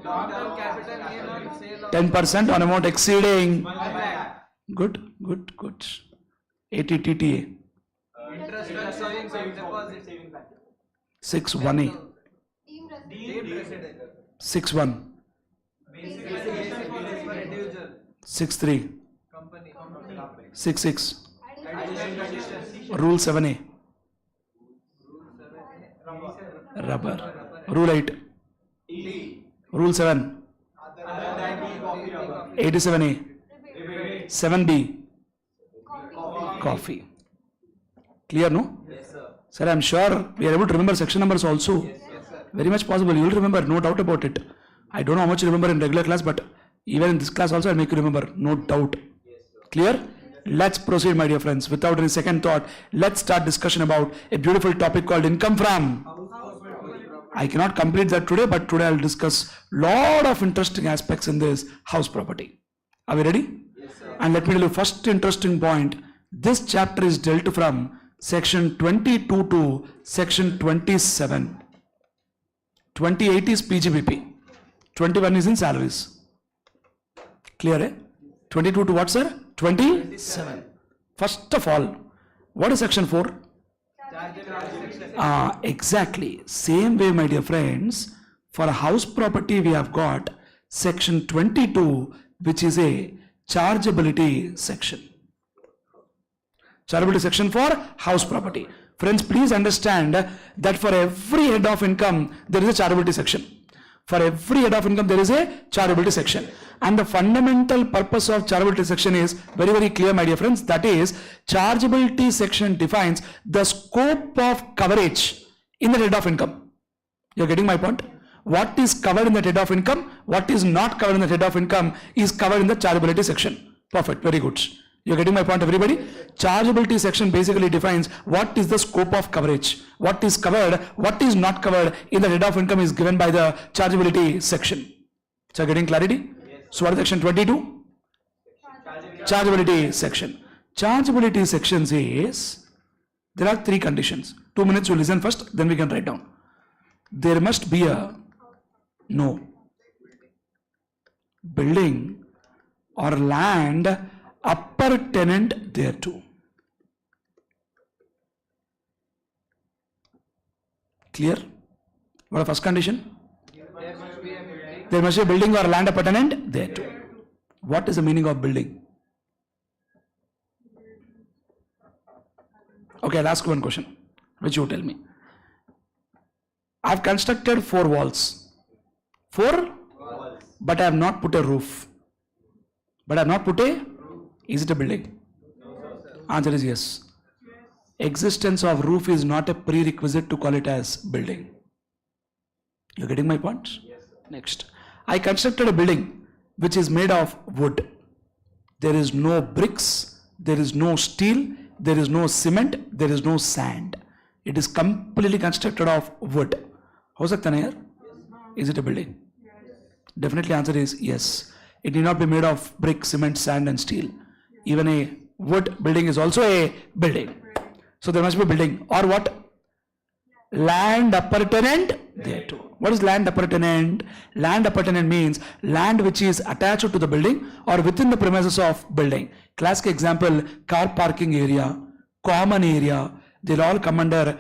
Total capital gain on sale of 10% on amount exceeding. 1 lakh. Good. 80 TTA. Interest on savings and deposit. 6-1A. Team Deemed resident. 6-1. Basic bonus for individual. 6-3. Company. 6-6. Addition. Rule 7A. Rubber. Rule 8. Rule 7. 87A. 7B. Coffee. Clear, no? Yes, sir. Sir, I am sure we are able to remember section numbers also. Very much possible. You will remember, no doubt about it. I don't know how much you remember in regular class, but even in this class also I'll make you remember, no doubt. Clear? Let's proceed, my dear friends. Without any second thought, let's start discussion about a beautiful topic called income from. I cannot complete that today, but today I'll discuss lot of interesting aspects in this house property. Are we ready? And let me tell you first interesting point. This chapter is dealt from section 22 to section 27. 28 is PGBP. 21 is in salaries. Clear, eh? 22 to what, sir? 27. First of all, what is section 4? Exactly. Same way, my dear friends, for a house property we have got section 22, which is a chargeability section. Chargeability section for house property. Friends, please understand that for every head of income, there is a chargeability section. For every head of income, there is a chargeability section. And the fundamental purpose of chargeability section is very, very clear, my dear friends. That is, chargeability section defines the scope of coverage in the head of income. You're getting my point? What is covered in the head of income, what is not covered in the head of income is covered in the chargeability section. Perfect, very good. You're getting my point, everybody? Chargeability section basically defines what is the scope of coverage. What is covered, what is not covered in the head of income is given by the chargeability section. So getting clarity? So what is section 22? Chargeability section. Chargeability section says there are 3 conditions. 2 minutes, you listen first, then we can write down. There must be a building or land appurtenant thereto. Clear? What is the first condition? There must be a building or land appurtenant thereto. What is the meaning of building? Okay, I'll ask one question, which you tell me. I have constructed 4 walls. 4? But I have not put a roof. Is it a building? Answer is yes. Existence of roof is not a prerequisite to call it as building. You getting my point? Next. I constructed a building which is made of wood. There is no bricks, there is no steel, there is no cement, there is no sand. It is completely constructed of wood. हो सकता है यार? Is it a building? Definitely answer is yes. It need not be made of brick, cement, sand and steel. Even a wood building is also a building. So there must be a building. Or what? Land appurtenant thereto. What is land appurtenant? Land appurtenant means land which is attached to the building or within the premises of building. Classic example, car parking area, common area, they'll all come under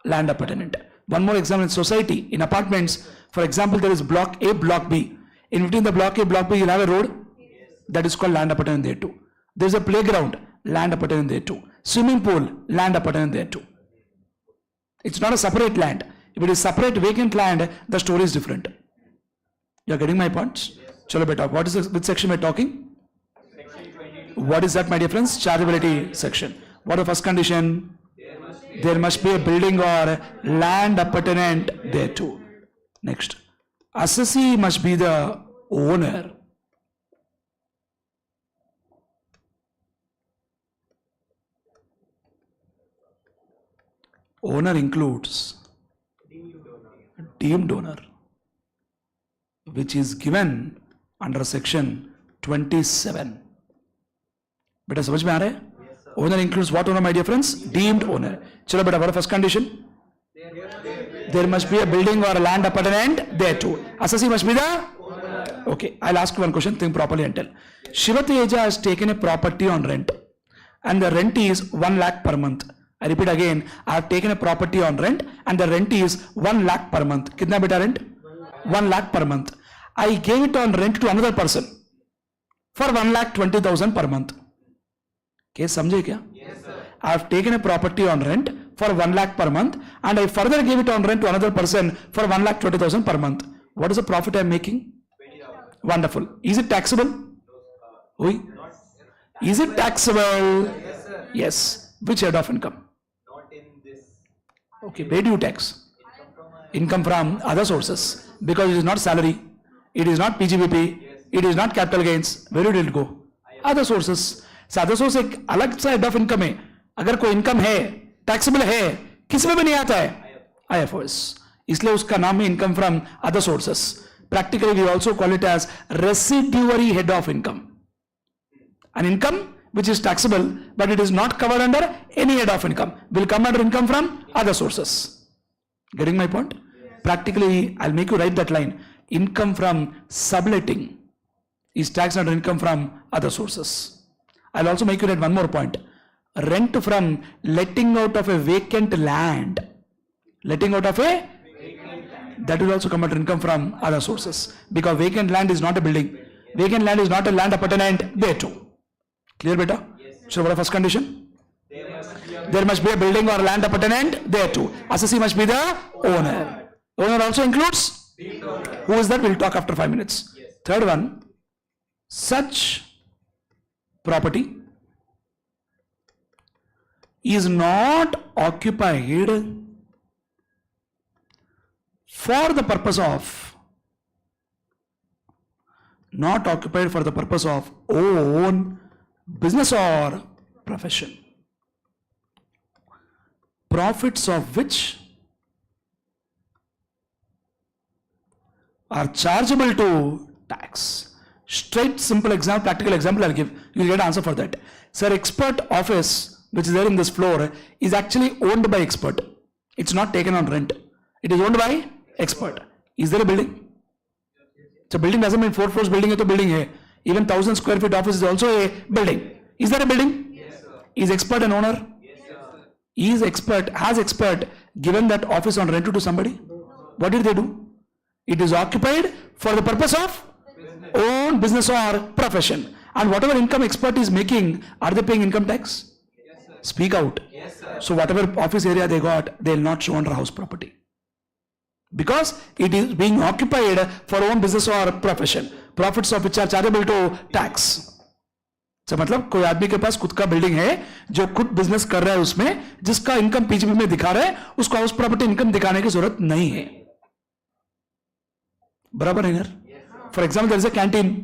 land appurtenant. One more example in society, in apartments, for example, there is block A, block B. In between the block A, block B, you'll have a road. That is called land appurtenant thereto. There's a playground, land appurtenant thereto. Swimming pool, land appurtenant thereto. It's not a separate land. If it is separate vacant land, the story is different. You are getting my point? Chalo beta, what is which section we are talking? What is that, my dear friends? Chargeability section. What is the first condition? There must be a building or land appurtenant thereto. Next. Assessee must be the owner. Owner includes deemed owner, which is given under section 27. Beta समझ में आ रहा है? Owner includes what owner, my dear friends? Deemed owner. चलो बेटा, what is the first condition? There must be a building or a land appurtenant thereto. Assessee must be the Okay, I'll ask you one question, think properly and tell. Shivateja has taken a property on rent and the rent is 1 lakh per month. I repeat again, I have taken a property on rent and the rent is 1 lakh per month. Kitna beta rent? 1 lakh per month. I gave it on rent to another person for 1,20,000 per month. Case samjhe kya? Yes, sir. I have taken a property on rent for 1 lakh per month and I further gave it on rent to another person for 1,20,000 per month. What is the profit I am making? 20,000. Wonderful. Is it taxable? Oui. Is it taxable? Yes, sir. Yes. Which head of income? Not in this. Okay. Where do you tax? Income from Income from other sources. Because it is not salary. It is not PGBP. It is not capital gains. Where did it go? Other sources. So other source एक अलग सा head of income है. अगर कोई income है, taxable है, किस में भी नहीं आता है? IFRS. इसलिए उसका नाम है income from other sources. Practically we also call it as residuary head of income. An income which is taxable but it is not covered under any head of income will come under income from other sources. Getting my point? Practically I'll make you write that line. Income from subletting is taxed under income from other sources. I'll also make you write one more point. Rent from letting out of a vacant land. Letting out of a that will also come under income from other sources. Because vacant land is not a building. Vacant land is not a land appertinent thereto. Clear beta? So what is the first condition? There must be a building or land appertinent thereto. Assessee must be the owner. Owner also includes? Who is that? We'll talk after 5 minutes. Third one. Such property is not occupied for the purpose of own business or profession, profits of which are chargeable to tax. Straight simple example, practical example I'll give. You'll get an answer for that. Sir, expert office which is there in this floor is actually owned by expert. It's not taken on rent. It is owned by expert. Is there a building? So building doesn't mean 4 floors building है तो building है. Even 1,000 square feet office is also a building. Is there a building? Yes, sir. Is expert an owner? Yes, sir. Has expert given that office on rent to somebody? What did they do? It is occupied for the purpose of own business or profession. And whatever income expert is making, are they paying income tax? Yes, sir. Speak out. Yes, sir. So whatever office area they got, they will not show under house property. Because it is being occupied for own business or profession. Profits of which are chargeable to tax. तो मतलब कोई आदमी के पास खुद का building है जो खुद बिजनेस कर रहा है उसमें जिसका इनकम पीजीबी में दिखा रहा है उसको हाउस प्रॉपर्टी इनकम दिखाने की जरूरत नहीं है बराबर है यार for example there is a canteen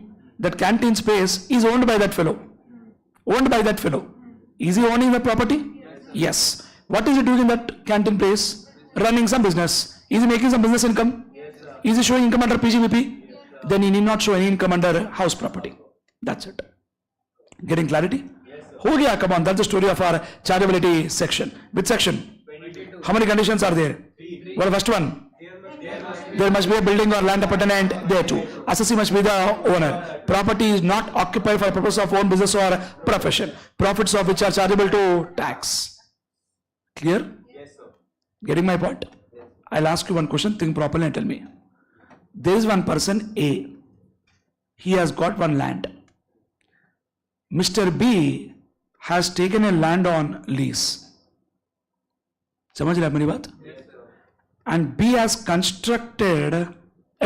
that canteen space is owned by that fellow is he owning the property yes what is he doing in that canteen place running some business is he making some business income is he showing income under PGBP then he need not show any income under house property that's it Getting clarity? हो गया, come on, that's the story of our chargeability section. Which section? 22. How many conditions are there? What the first one? There must be a building or land appertinent there too. Assessee must be the owner. Property is not occupied for the purpose of own business or profession. Profits of which are chargeable to tax. Clear? Yes, sir. Getting my point? I'll ask you one question, think properly and tell me. There is one person A. He has got one land. Mr. B has taken a land on lease. समझ रहे आप मेरी बात? And B has constructed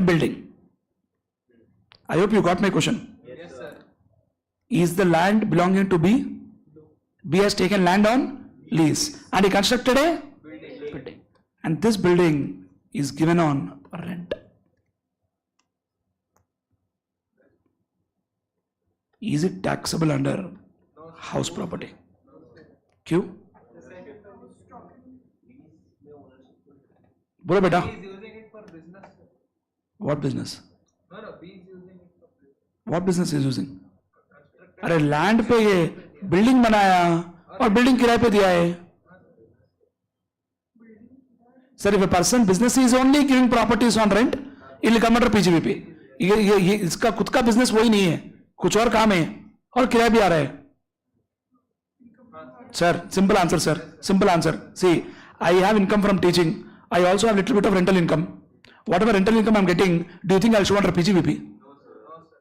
a building. I hope you got my question. Yes, sir. Is the land belonging to B? B has taken land on lease and he constructed a building. And this building is given on rent. Is it taxable under house property? क्यों? बोलो बेटा. He is using it for business. Sir. What business? No, he is using it for business. What business is using? अरे land पे ये building बनाया और building किराए पे दिया है. Sir, if a person business is only giving properties on rent, it will come under PGBP. ये इसका खुद का बिजनेस वही नहीं है, कुछ और काम है और किराया भी आ रहा है. Sir, simple answer, sir. Simple answer. See, I have income from teaching. I also have little bit of rental income. Whatever rental income I'm getting, do you think I'll show under PGBP?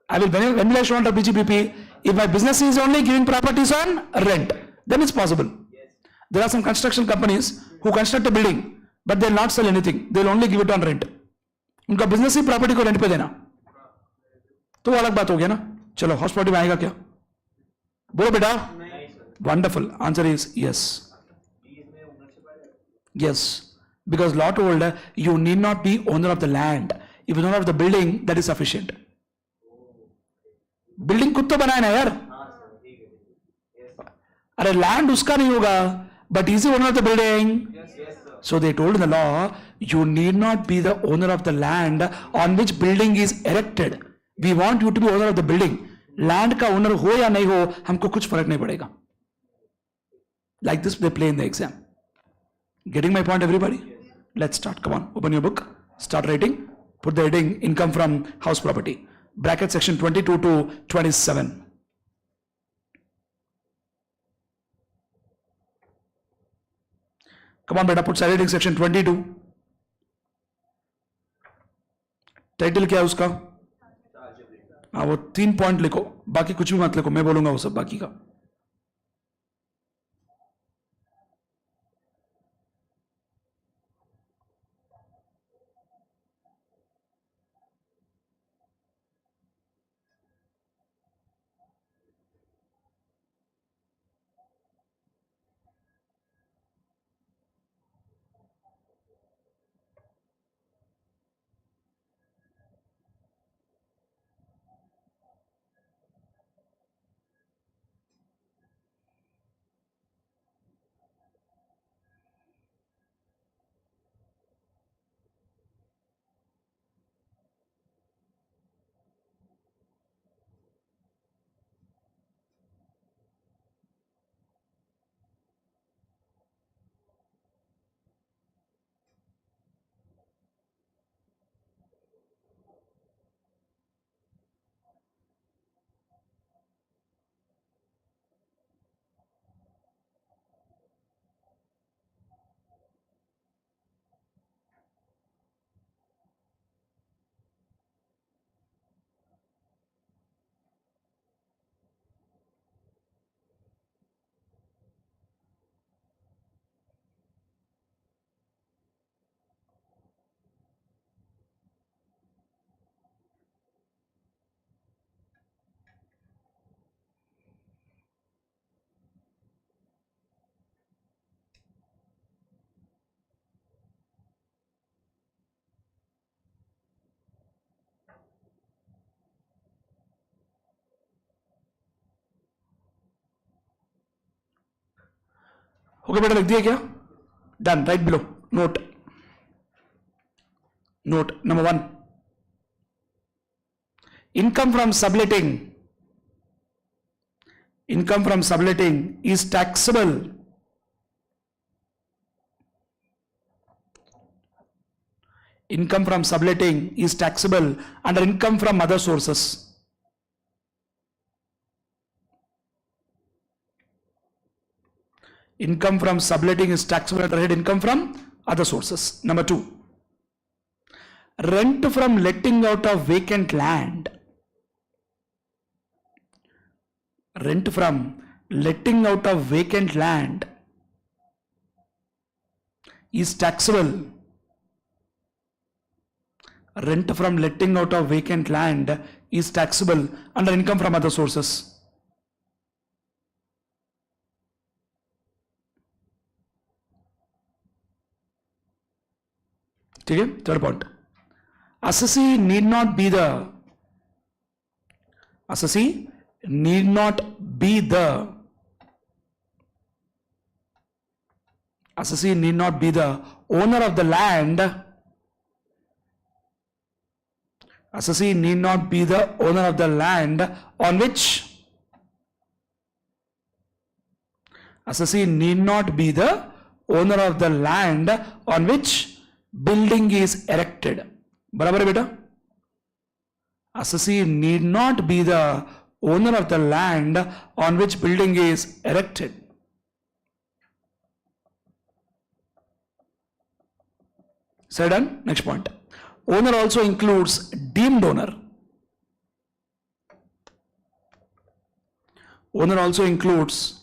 I will. When will I show under PGBP? If my business is only giving properties on rent, then it's possible. There are some construction companies who construct a building, but they'll not sell anything. They'll only give it on rent. उनका business ही property को rent पे देना, तो अलग बात हो गया ना. चलो हॉस्पिटल में आएगा क्या? बोलो बेटा. Wonderful. Answer is yes. Yes. Because law told you need not be owner of the land. If you're owner of the building, that is sufficient. Building खुद तो बनाया ना यार. अरे land उसका नहीं होगा, but is he owner of the building? So they told in the law, you need not be the owner of the land on which building is erected. We want you to be owner of the building. Land का owner हो या नहीं हो, हमको कुछ फर्क नहीं पड़ेगा. Like this they play in the exam. Getting my point, everybody? Let's start. Come on, open your book, start writing. Put the heading income from house property. Bracket section 22 to 27. Come on beta, put side heading section 22. Title क्या है उसका? हाँ, वो 3 point लिखो, बाकी कुछ भी मत लिखो, मैं बोलूंगा वो सब बाकी का. ओके बेटा, लिख दिया क्या? Done. Right below. Note. Note number 1. Income from subletting. Income from subletting is taxable. Income from subletting is taxable under income from other sources. Income from subletting is taxable under head income from other sources. Number 2. Rent from letting out of vacant land. Rent from letting out of vacant land is taxable. Rent from letting out of vacant land is taxable under income from other sources. ठीक है. Third point, assessee need not be the assessee need not be the assessee need not be the owner of the land. Assessee need not be the owner of the land on which assessee need not be the owner of the land on which building is erected. बराबर है बेटा? assessee need not be the owner of the land on which building is erected. Said done? Next point. Owner also includes deemed owner. Owner also includes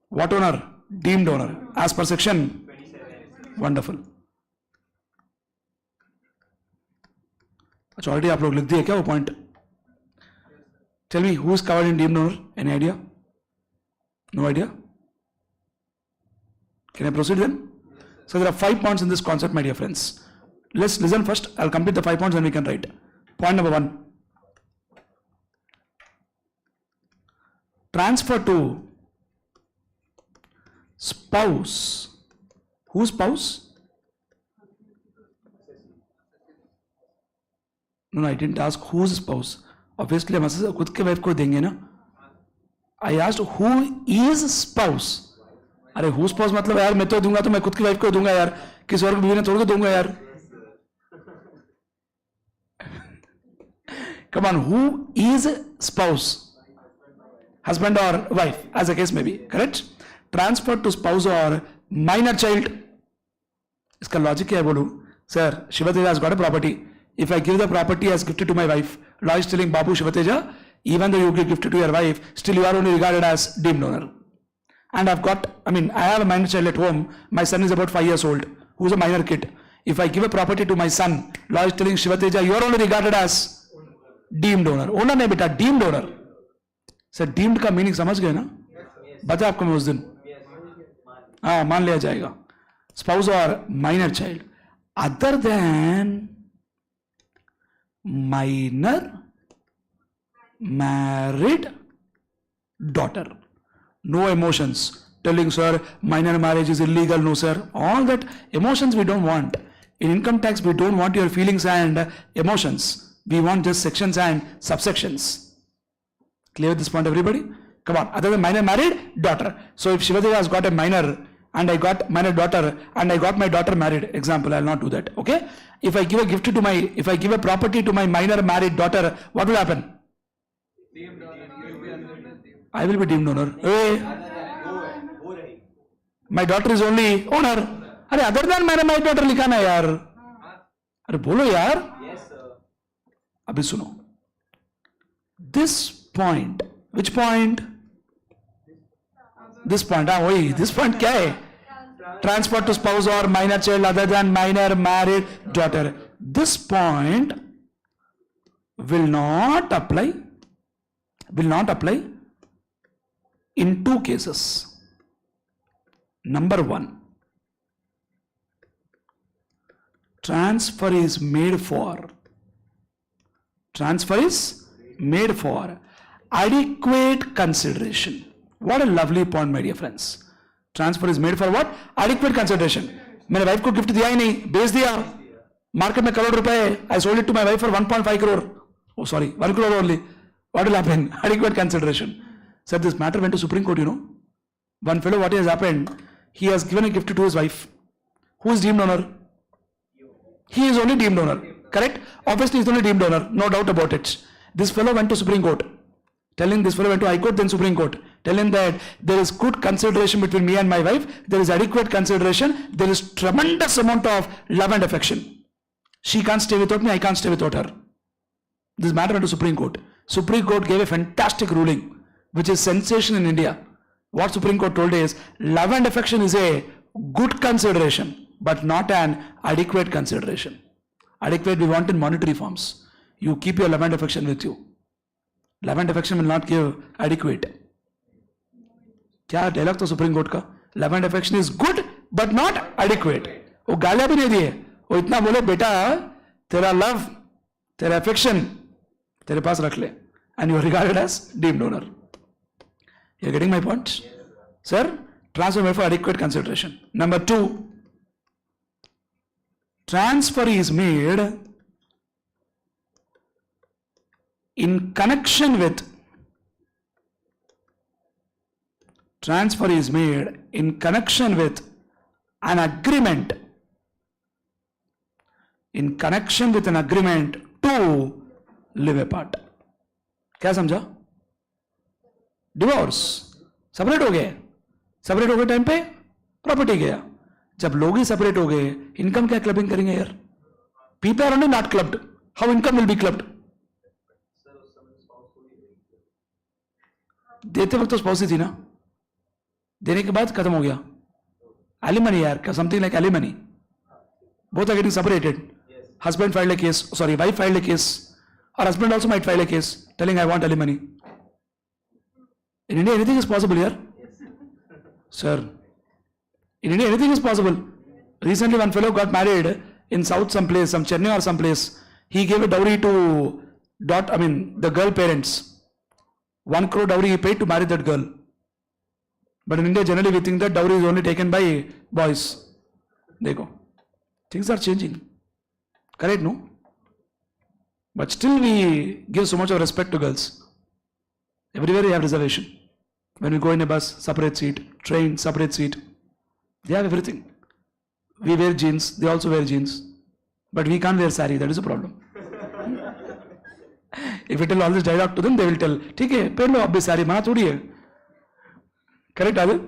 what owner? Deemed owner. As per section 27. Wonderful. अच्छा already आप लोग लिख दिए क्या वो point? Tell me who is covered in deemed owner? Any idea? No idea? Can I proceed then? So there are 5 points in this concept, my dear friends. Let's listen first. I'll complete the 5 points and we can write. Point number 1. Transfer to spouse. Whose spouse? No, I didn't ask whose spouse. Obviously, हम assessor खुद के wife को देंगे ना. I asked who is spouse. अरे who spouse मतलब यार मैं तो दूंगा तो मैं खुद की wife को दूंगा यार. किसी और को बीवी ने थोड़ी को दूंगा यार. Come on, who is spouse? Husband or wife, as the case may be. Correct? Transfer to spouse or minor child. इसका logic क्या है बोलूं? Sir, Shivateja has got a property. If I give the property as gifted to my wife, law is telling Babu Shivateja, even though you give gifted to your wife, still you are only regarded as deemed owner. And I have a minor child at home. My son is about 5 years old, who is a minor kid. If I give a property to my son, law is telling Shivateja, you are only regarded as deemed owner. Owner नहीं बेटा, deemed owner. Sir, deemed का meaning समझ गए ना? बता आपको मैं उस दिन. हाँ, मान लिया जाएगा. Spouse or minor child. Other than minor married daughter. No emotions. Telling sir, minor marriage is illegal. No sir. All that emotions we don't want. In income tax we don't want your feelings and emotions. We want just sections and subsections. Clear with this point everybody? Come on. Other than minor married daughter. So if Shivadev has got a minor and I got minor daughter and I got my daughter married, example, I will not do that. Okay? If I give a gift to if I give a property to my minor married daughter, what will happen? Deemed owner, you will be under deemed. I will be deemed owner. Hey, वो रही. my daughter is only owner. अरे other than मैंने my daughter लिखा ना यार. अरे बोलो यार. Yes, sir. अभी सुनो. This point, which point? This point. हाँ वही. This point क्या है? Transfer to spouse or minor child other than minor married daughter. This point will not apply. Will not apply in 2 cases. Number 1, transfer is made for adequate consideration. What a lovely point, my dear friends. Transfer is made for what? Adequate consideration. मैंने wife को gift दिया ही नहीं, बेच दिया. Market में करोड़ रुपए है. I sold it to my wife for 1.5 crore. Oh sorry, 1 crore only. What will happen? Adequate consideration. Sir, this matter went to Supreme Court, you know. One fellow, what has happened? He has given a gift to his wife. Who is deemed owner? He is only deemed owner. Correct? Obviously, he is only deemed owner. No doubt about it. This fellow went to Supreme Court. Telling this fellow went to High Court, then Supreme Court. Telling that there is good consideration between me and my wife. There is adequate consideration. There is tremendous amount of love and affection. She can't stay without me. I can't stay without her. This matter went to Supreme Court. Supreme Court gave a fantastic ruling, which is sensation in India. What Supreme Court told is, love and affection is a good consideration, but not an adequate consideration. Adequate we want in monetary forms. You keep your love and affection with you. Love and affection will not give adequate. क्या dialogue तो supreme court का? Love and affection is good but not adequate. वो गालियां भी नहीं दिए. वो इतना बोले बेटा तेरा लव तेरा अफेक्शन तेरे पास रख ले. And you are regarded as deemed owner. You are getting my point? Sir, transfer made for adequate consideration. Number 2, transfer is made in connection with an agreement in connection with an agreement to live apart. क्या समझा? Divorce, separate हो गए, separate हो गए time पे property गया. जब लोग ही सेपरेट हो गए, इनकम क्या क्लबिंग करेंगे यार? People are only not clubbed, how income will be clubbed? देते वक्त तो स्पाउस ही थी ना, देने के बाद खत्म हो गया. एलिमनी यार, something like alimony. Both are getting separated. Husband filed a case, sorry, wife filed a case, or husband also might file a case telling I want alimony. In India, anything is possible here. Sir, in India, anything is possible. Recently, one fellow got married in South someplace, some Chennai or someplace. He gave a dowry to the girl parents. 1 crore dowry he paid to marry that girl. But in India, generally we think that dowry is only taken by boys. There you go. Things are changing. Correct, no? But still we give so much of respect to girls. Everywhere we have reservation. When we go in a bus, separate seat. Train, separate seat. They have everything. We wear jeans, they also wear jeans. But we can't wear sari, that is a problem. If we tell all this dialogue to them, they will tell, ठीक है, पहन लो आप भी सारी, मना थोड़ी है. Correct, Adil?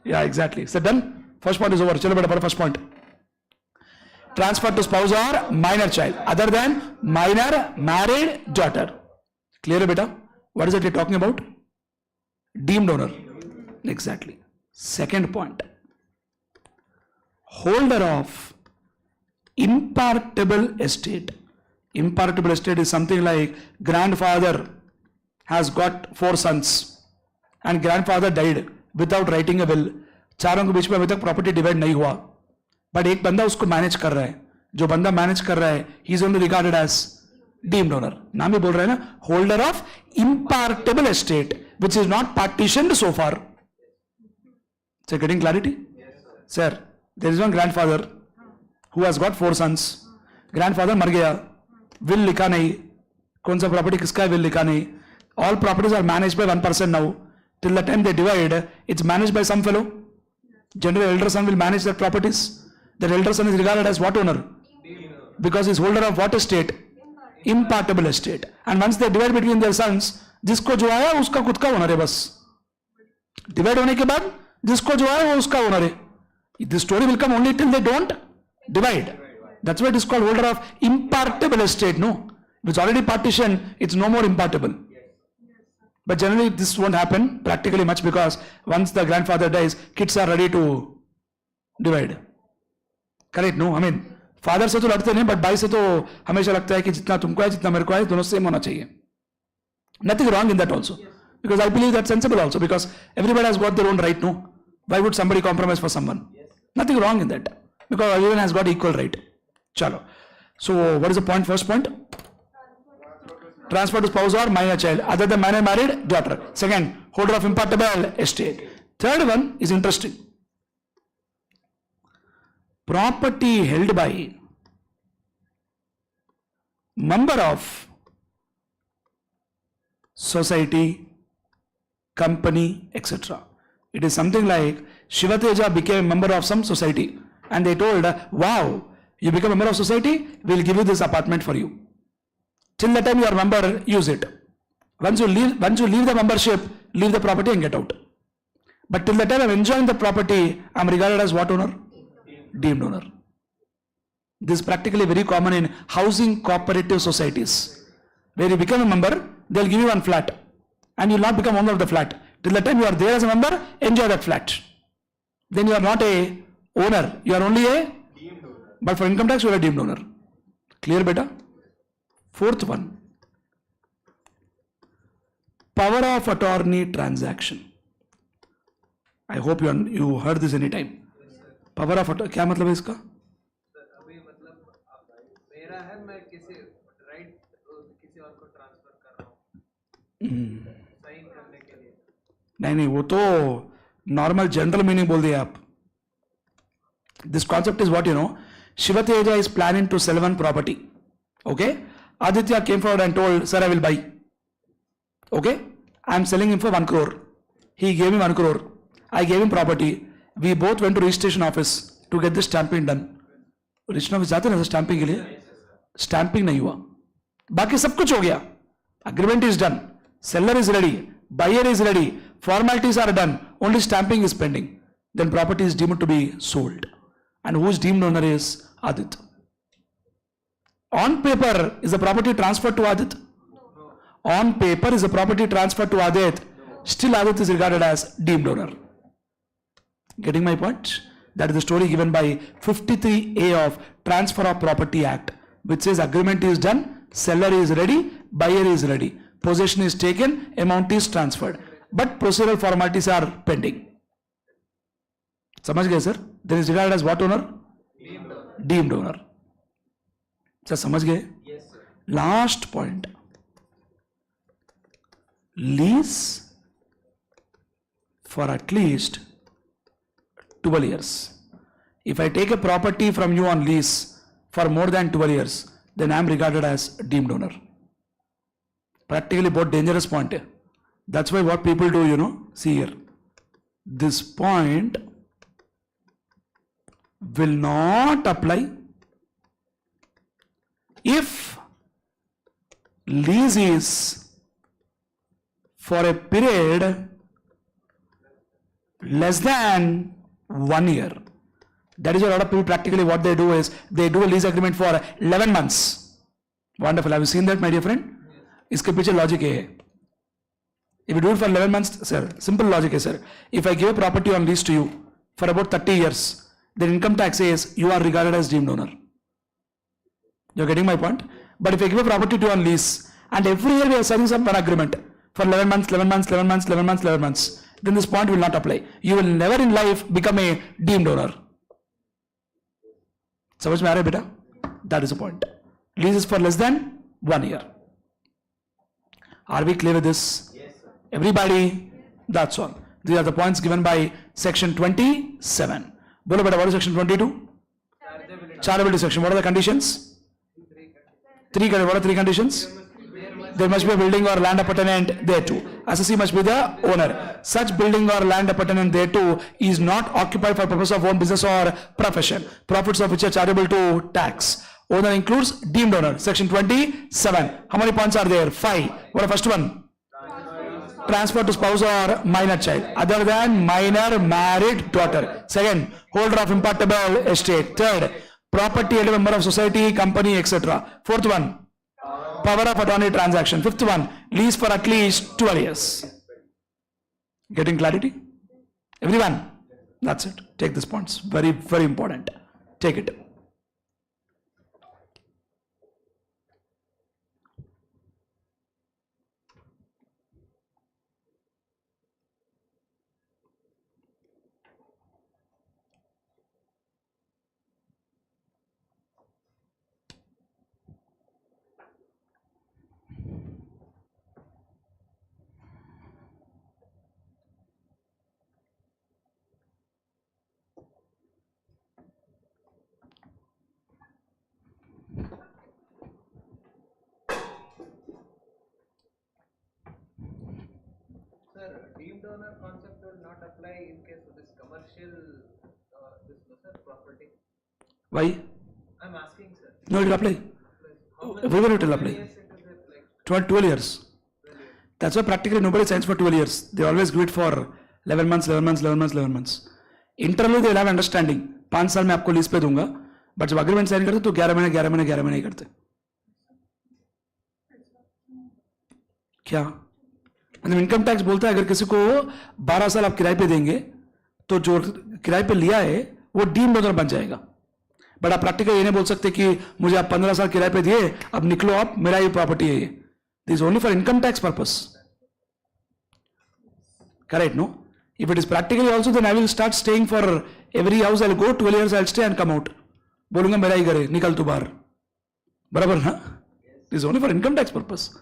Yeah, exactly. So done? First point is over. चलो बेटा, first point. Transfer to spouse or minor child other than minor married daughter. Clear hai beta? What is it you're talking about? Deemed owner. Exactly. Second point. Holder of impartable estate. Impartable estate is something like grandfather has got 4 sons and grandfather died without writing a will. चारों के बीच में अभी तक property divide नहीं हुआ. But एक बंदा उसको मैनेज कर रहा है. जो बंदा मैनेज कर रहा है, he is only regarded as deemed owner. नाम ही बोल रहा है ना, holder of impartible estate which is not partitioned so far. So getting clarity? Sir, there is one grandfather who has got 4 sons. Grandfather मर गया, विल लिखा नहीं, कौन सा प्रॉपर्टी किसका है विल लिखा नहीं. All properties are manage by 1 person now. Till the time they divide, it's manage by some fellow. Generally, elder son will manage their properties. That elder son is regarded as what owner? Because he is holder of what estate? Impartable estate. And once they divide between their sons, जिसको जो आया उसका खुद का owner है बस. Divide होने के बाद जिसको जो आया वो उसका ओनर है. This story will come only till they don't divide. That's why it is called holder of impartable estate. No, if it's already partitioned, it's no more impartable. But generally this won't happen practically much because once the grandfather dies, kids are ready to divide. Correct? No, I mean father से तो लड़ते नहीं, but भाई से तो हमेशा लगता है कि जितना तुमको है जितना मेरे को है दोनों सेम होना चाहिए. Nothing wrong in that also, because I believe that's sensible also, because everybody has got their own right. No, why would somebody compromise for someone? Nothing wrong in that, because everyone has got equal right. Chalo. So what is the point? First point. Transfer to spouse or minor child other than minor married daughter. Second, holder of impartable estate. Third one is interesting. Property held by member of society, company, etc. It is something like Shivateja became a member of some society and they told, wow, you become a member of society, we'll give you this apartment for you. Till the time you are a member, use it. Once you leave the membership, leave the property and get out. But till the time I'm enjoying the property, I'm regarded as what owner? Deemed owner. This is practically very common in housing cooperative societies. Where you become a member, they'll give you one flat. And you'll not become owner of the flat. Till the time you are there as a member, enjoy that flat. Then you are not a owner. You are only a deemed owner. But for income tax, you are a deemed owner. Clear, beta? Fourth one, power of attorney transaction. I hope you heard this anytime. Power of attorney, क्या मतलब है इसका? अभी मतलब मेरा है, मैं किसी राइट किसी और को ट्रांसफर कर रहा हूँ साइन करने के लिए. नहीं, वो तो नॉर्मल जनरल मीनिंग बोल दिया आप. This concept is what you know. Shivateja is planning to sell one property. Okay. Aditya came forward and told, sir, I will buy. Okay, I am selling him for 1 crore. He gave me 1 crore. I gave him property. We both went to registration office to get the stamping done. Registration office जाते हैं ना stamping के लिए. Stamping नहीं हुआ, बाकी सब कुछ हो गया, agreement is done, seller is ready, buyer is ready, formalities are done, only stamping is pending, then property is deemed to be sold. And whose deemed owner is Adit. On paper, is the property transferred to Adit? On paper, is the property transferred to Adit? Still Adit is regarded as deemed owner. Getting my point? That is the story given by 53A of Transfer of Property Act, which says agreement is done, seller is ready, buyer is ready, possession is taken, amount is transferred, but procedural formalities are pending. समझ गए sir? Then is regarded as what owner? Deemed owner. Sir समझ गए? Yes, sir. Last point. Lease for at least 12 years. If I take a property from you on lease for more than 12 years, then I am regarded as deemed owner. Practically बहुत dangerous point है. That's why what people do, see here. This point will not apply if lease is for a period less than 1 year. That is why a lot of people practically what they do is they do a lease agreement for 11 months. Wonderful. Have you seen that, my dear friend? इसके पीछे logic है. If you do it for 11 months, sir, simple logic है, sir. If I give a property on lease to you for about 30 years, then income tax says you are regarded as deemed owner. You're getting my point? But if I give a property to you on lease and every year we are signing some agreement for 11 months, 11 months, 11 months, 11 months, 11 months, then this point will not apply. You will never in life become a deemed owner. समझ में आ रहा है बेटा? That is the point. Lease is for less than 1 year. Are we clear with this? Yes, sir. Everybody? That's all. These are the points given by section 27. बोलो बेटा, what is section 22? Chargeability section. What are the conditions? Three. What are 3 conditions? There must be a building or land appurtenant thereto. Assessee must be the owner. Such building or land appurtenant thereto is not occupied for purpose of own business or profession. Profits of which are chargeable to tax. Owner includes deemed owner. Section 27. How many points are there? 5. What are the first one? Transfer to spouse or minor child other than minor married daughter. Second, holder of impartable estate. Third, property held by member of society, company, etc. Fourth one, power of attorney transaction. Fifth one, lease for at least 12 years. Getting clarity? Everyone? That's it. Take these points. Very, very important. Take it. Sir, deemed owner concept will not apply in case of this commercial, this sir, property. Why? I'm asking, sir. No, it will apply. How many Everyone it will apply. years it is it, like 12 years. 12 years? That's why practically nobody signs for 12 years. They always give it for 11 months, 11 months, 11 months, 11 months. Internally they will have understanding. 5 साल में आपको lease पे दूंगा, but जब agreement sign करते तो 11 महीने 11 महीने 11 महीने ही करते. क्या मतलब इनकम टैक्स बोलता है अगर किसी को 12 साल आप किराए पे देंगे तो जो किराए पे लिया है वो डीम्ड ओनर बन जाएगा. बट आप प्रैक्टिकल ये नहीं बोल सकते कि मुझे आप 15 साल किराए पे दिए, अब निकलो आप, मेरा ये प्रॉपर्टी है ये. This only for income tax purpose. Correct no? If it is practically also, then I will start staying for every house. I'll go 12 years. I'll stay and come out. बोलूंगा मेरा ही घर है, निकल तू बाहर. बराबर ना? This is only for income tax purpose.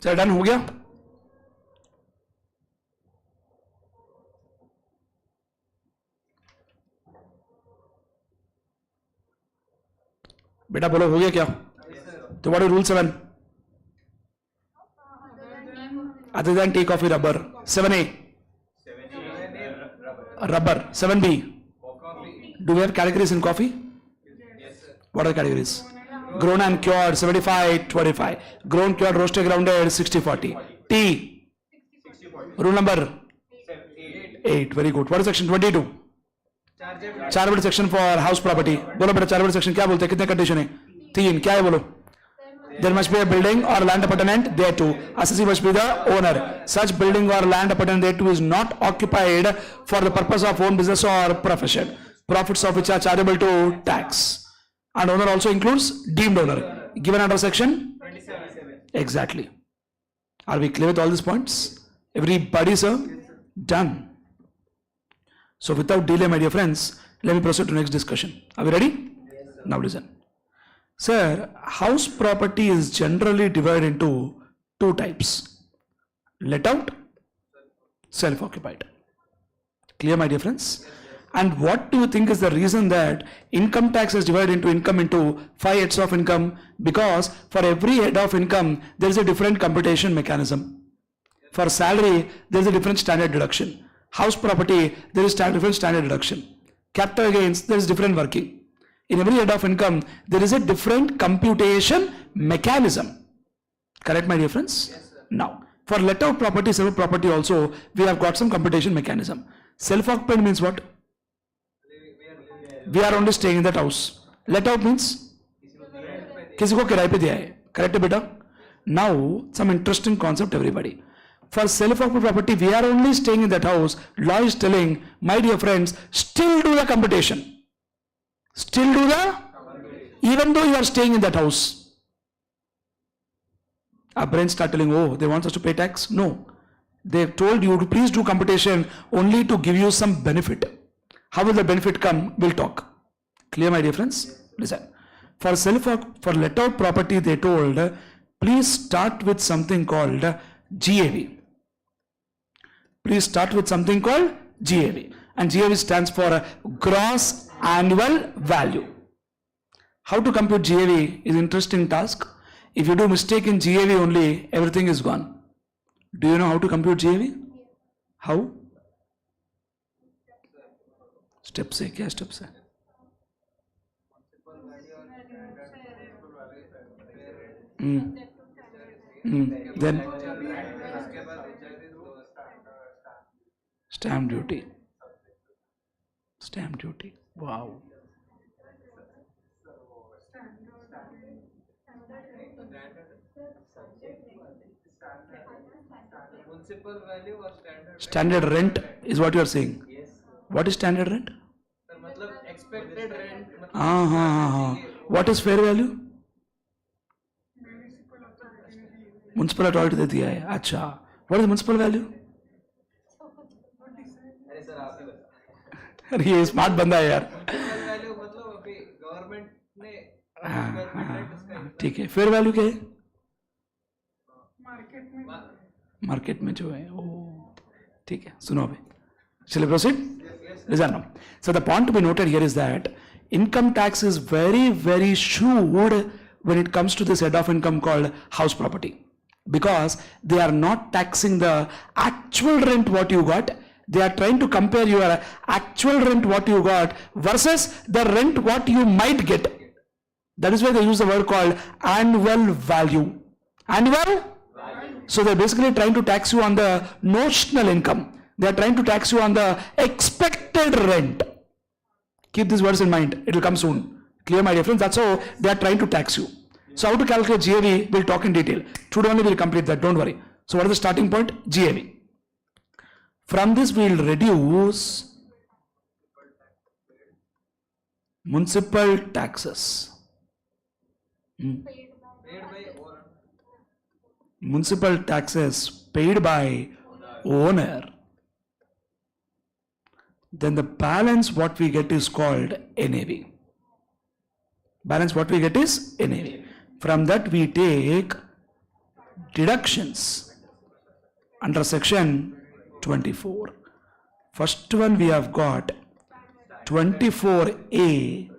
चल डन हो गया. बेटा बोलो हो गया क्या? तो what is rule 7? Other than tea, coffee, rubber. 7A. Rubber. 7B. Do we have categories in coffee? What are the categories? Grown and cured 75-25. Grown, cured, roasted, grounded 60-40. Tea. Rule number 8. Very good. What is section 22? Chargeable section for house property. बोलो बेटा chargeable section क्या बोलते हैं? कितने condition है? 3. क्या है बोलो? There must be a building or land appurtenant thereto. Assessee must be the owner. Such building or land appurtenant thereto is not occupied for the purpose of own business or profession. Profits of which are chargeable to tax. And owner also includes deemed owner. Given under section 27. exactly. Are we clear with all these points? Everybody, sir? Done. So without delay, my dear friends, let me proceed to next discussion. Are we ready? Now listen. Sir, house property is generally divided into 2 types. Let out, self-occupied. Clear, my dear friends? And what do you think is the reason that income tax is divided into income into 5 heads of income? Because for every head of income, there is a different computation mechanism. For salary, there is a different standard deduction. House property, there is different standard deduction. Capital gains, there is different working. In every head of income, there is a different computation mechanism. Correct, my dear friends? Yes, sir. Now, for let out property, self property also, we have got some computation mechanism. Self-occupied means what? We are only staying in that house. Let out means किसी को किराए पे दिया है. Correct है बेटा? Now, some interesting concept, everybody. For self-occupied property, we are only staying in that house. Law is telling, my dear friends, still do the computation. Still do the, even though you are staying in that house. Our brains start telling, oh, they want us to pay tax. No, they've told you to please do computation only to give you some benefit. How will the benefit come? We'll talk. Clear, my dear friends? Listen. For for let out property, they told, please start with something called GAV. Please start with something called GAV. And GAV stands for gross annual value. How to compute GAV is interesting task. If you do mistake in GAV only, everything is gone. Do you know how to compute GAV? How? Steps है क्या steps है? Then stamp duty. Stamp duty. Wow. Municipal value or standard? Standard rent is what you are saying. Yes. What is standard rent? Sir, मतलब expected rent. What is fair value? Municipal authority दे दिया है. अच्छा. What is municipal value? अरे sir आप ही बता. अरे ये smart बंदा है यार. Municipal value मतलब अभी गवर्नमेंट ने government rate उसका ठीक है. फेयर वैल्यू क्या है? मार्केट में जो है वो. ठीक है. सुनो अभी. Shall I proceed? Listen now. So the point to be noted here is that income tax is very, very shrewd when it comes to this head of income called house property. Because they are not taxing the actual rent what you got. They are trying to compare your actual rent what you got versus the rent what you might get. That is why they use the word called annual value. Annual? So they're basically trying to tax you on the notional income. They are trying to tax you on the expected rent. Keep these words in mind. It will come soon. Clear, my dear friends? That's how they are trying to tax you. So how to calculate GAV, we'll talk in detail. Today only we'll complete that, don't worry. So what is the starting point? GAV. From this we'll reduce municipal taxes. paid by owner. Municipal taxes paid by owner. Then the balance what we get is called NAV. Balance what we get is NAV. From that we take deductions under section 24. First one we have got 24A,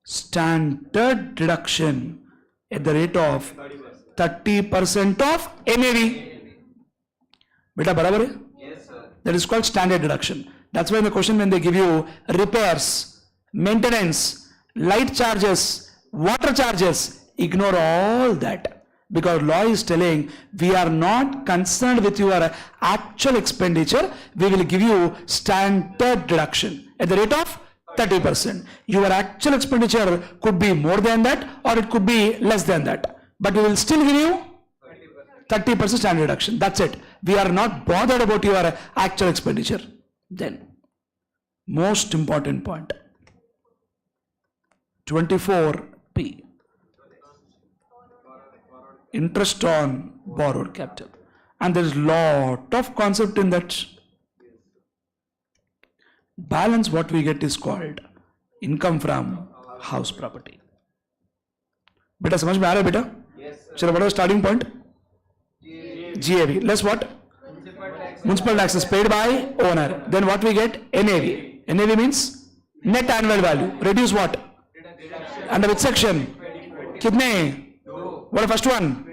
standard deduction at the rate of 30% of NAV. Beta barabar hai? Yes, sir. That is called standard deduction. That's why in the question when they give you repairs, maintenance, light charges, water charges, ignore all that. Because law is telling we are not concerned with your actual expenditure, we will give you standard deduction at the rate of 30%. Your actual expenditure could be more than that or it could be less than that. But we will still give you 30% standard deduction. That's it. We are not bothered about your actual expenditure. Then, most important point. 24P. Interest on borrowed capital. And there is lot of concept in that. Balance what we get is called income from house property. Beta समझ में आ रहा है बेटा? चलो what was starting point? GAV. Less what? Municipal taxes paid by owner. Then what we get? NAV. NAV means net annual value. Reduce what? Under which section? कितने? What the first one?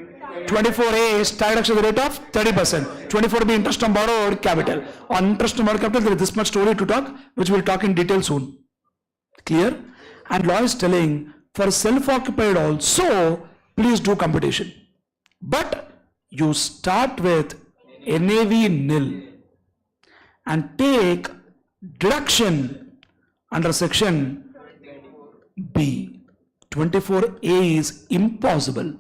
24A is standard deduction at the rate of 30%. 24B interest on borrowed capital. On interest on borrowed capital, there is this much story to talk, which we'll talk in detail soon. Clear? And law is telling for self-occupied also, please do computation. But you start with NAV nil and take deduction under section B. 24A is impossible.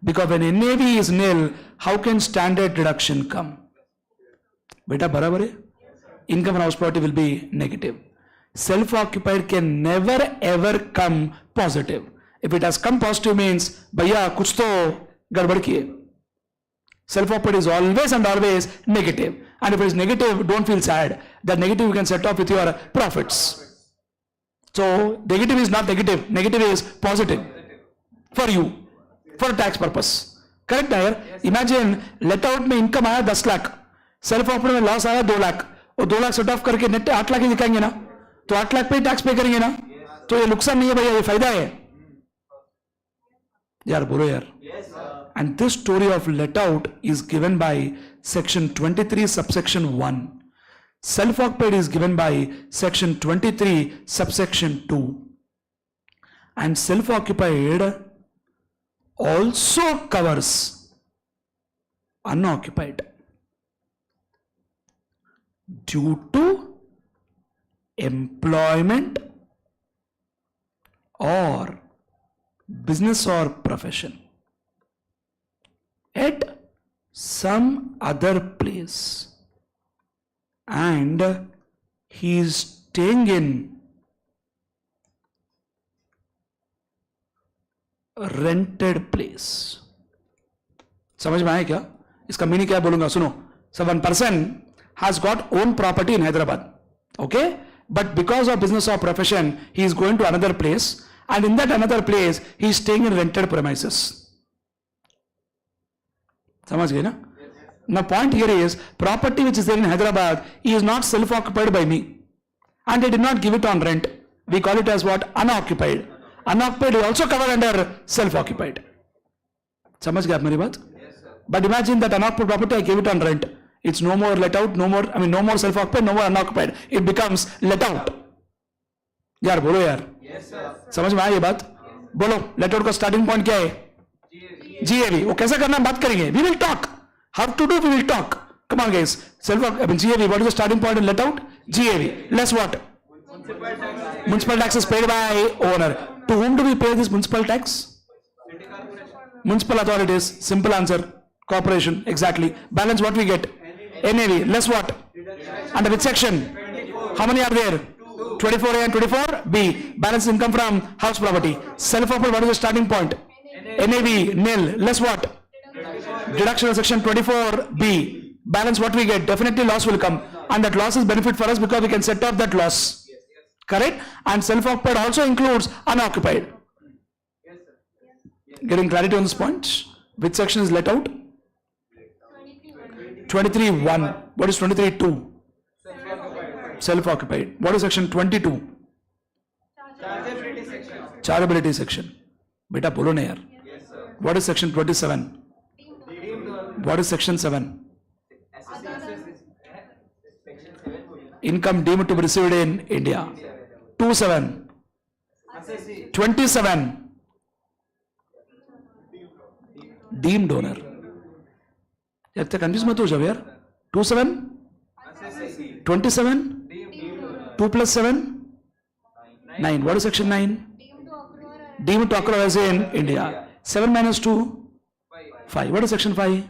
Because when NAV is nil, how can standard deduction come? Beta barabar hai? Income from house property will be negative. Self-occupied can never ever come positive. If it has come positive means, bhaiya kuch to gadbad kiye. Self-occupied is always and always negative. And if it is negative, don't feel sad. That negative you can set off with your profits. So negative is not negative. Negative is positive for you. For tax purpose. Correct है यार? Imagine let out में income आया 10 lakh, self occupied में loss आया 2 लाख, और 2 lakh set off करके net 8 lakh ही दिखाएंगे ना, तो 8 लाख पे ही tax pay करेंगे ना, तो ये नुकसान नहीं है भैया, ये फायदा है यार, बोलो यार. And this story of let out is given by section 23 subsection 1. Self occupied is given by section 23 subsection 2. And self occupied also covers unoccupied due to employment or business or profession at some other place, and he is staying in rented place. समझ में आया क्या? इसका meaning क्या बोलूंगा, सुनो. So one person has got own property in Hyderabad, okay, but because of business or profession he is going to another place, and in that another place he is staying in rented premises. समझ गए ना? Now point here is property which is there in Hyderabad is not self-occupied by me, and they did not give it on rent. We call it as what? Unoccupied. Unoccupied is also covered under self-occupied. समझ गए आप मेरी बात? But imagine that unoccupied property I gave it on rent. It's no more let out, no more self-occupied, no more unoccupied. It becomes let out. यार बोलो यार. समझ में आया ये बात? बोलो let out का starting point क्या है? GAV. वो कैसा करना बात करेंगे? We will talk. How to do? We will talk. Come on guys. GAV. What is the starting point in let out? GAV. Less what? Municipal taxes paid by owner. To whom do we pay this municipal tax? Municipal authorities. Simple answer. Corporation. Exactly. Balance what we get? NAV. Less what? Under which section? How many are there? 24A and 24B. Balance income from house property. Self-occupied. What is the starting point? NAV. Nil. Less what? Deduction of section 24B. Balance what we get? Definitely loss will come. And that loss is benefit for us because we can set off that loss. Correct? And self-occupied also includes unoccupied. Getting clarity on this point? Which section is let out? 23(1). What is 23(2)? Self-occupied. What is section 22? Chargeability section. Beta bolo na yaar. What is section 27? What is section 7? Income deemed to be received in India. 27. 27. Deemed donor. यार तो confuse मत हो जाओ यार. 27, 27, 2 plus 7, 9. What is section 9? Deemed to occur as in India. 7 minus 2, 5. What is section 5?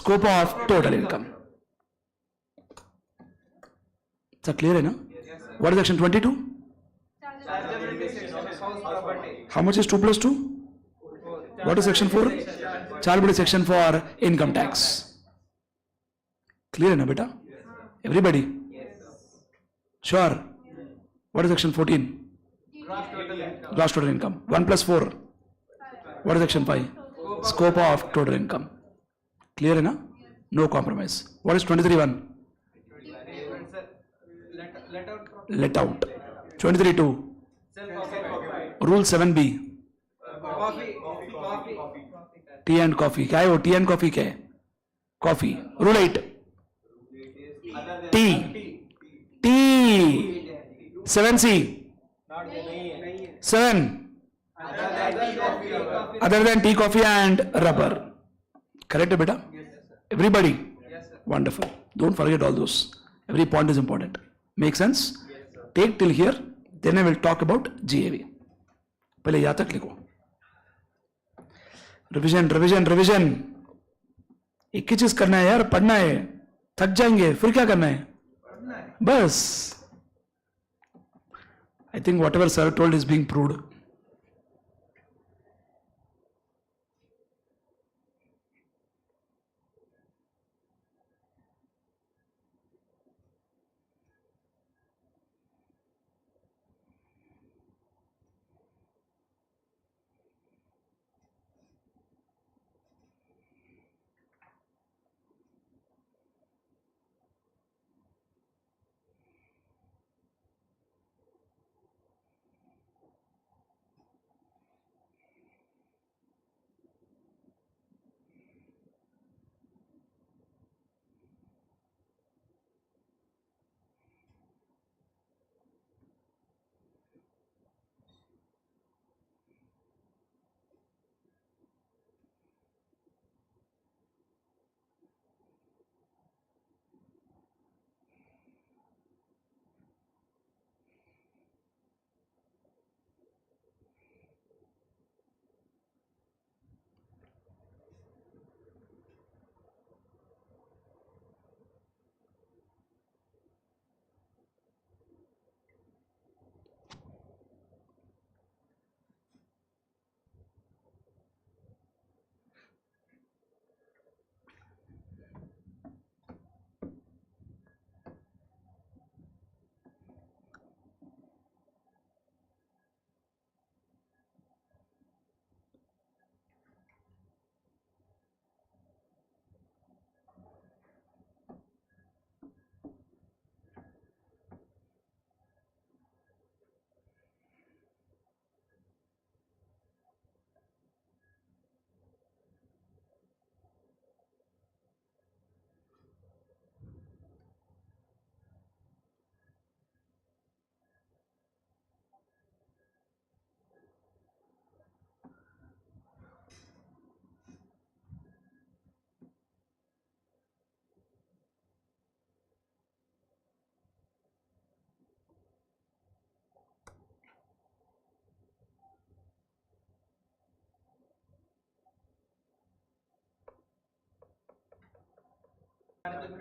Scope of total income. Is that clear, है ना? What is section 22? How much is 2 plus 2? What is section 4? Chargeability section for income tax. Clear, है ना बेटा? Everybody? Sure. What is section 14? Gross total income. 1 plus 4. What is section 5? Scope of total income. Clear, है ना? No compromise. What is 23(1)? Let out. 23(2). Rule 7B. Tea and coffee. क्या है वो? Tea and coffee क्या है? Coffee. Rule 8. Tea. Tea. 7C. 7. Other than tea, coffee and rubber. Correct, beta? Everybody? Wonderful. Don't forget all those. Every point is important. Make sense? Take till here. Then I will talk about GAV. पहले यहाँ तक लिखो. Revision revision revision. एक ही चीज करना है यार, पढ़ना है. थक जाएंगे फिर क्या करना है? बस. I think whatever sir told is being proved.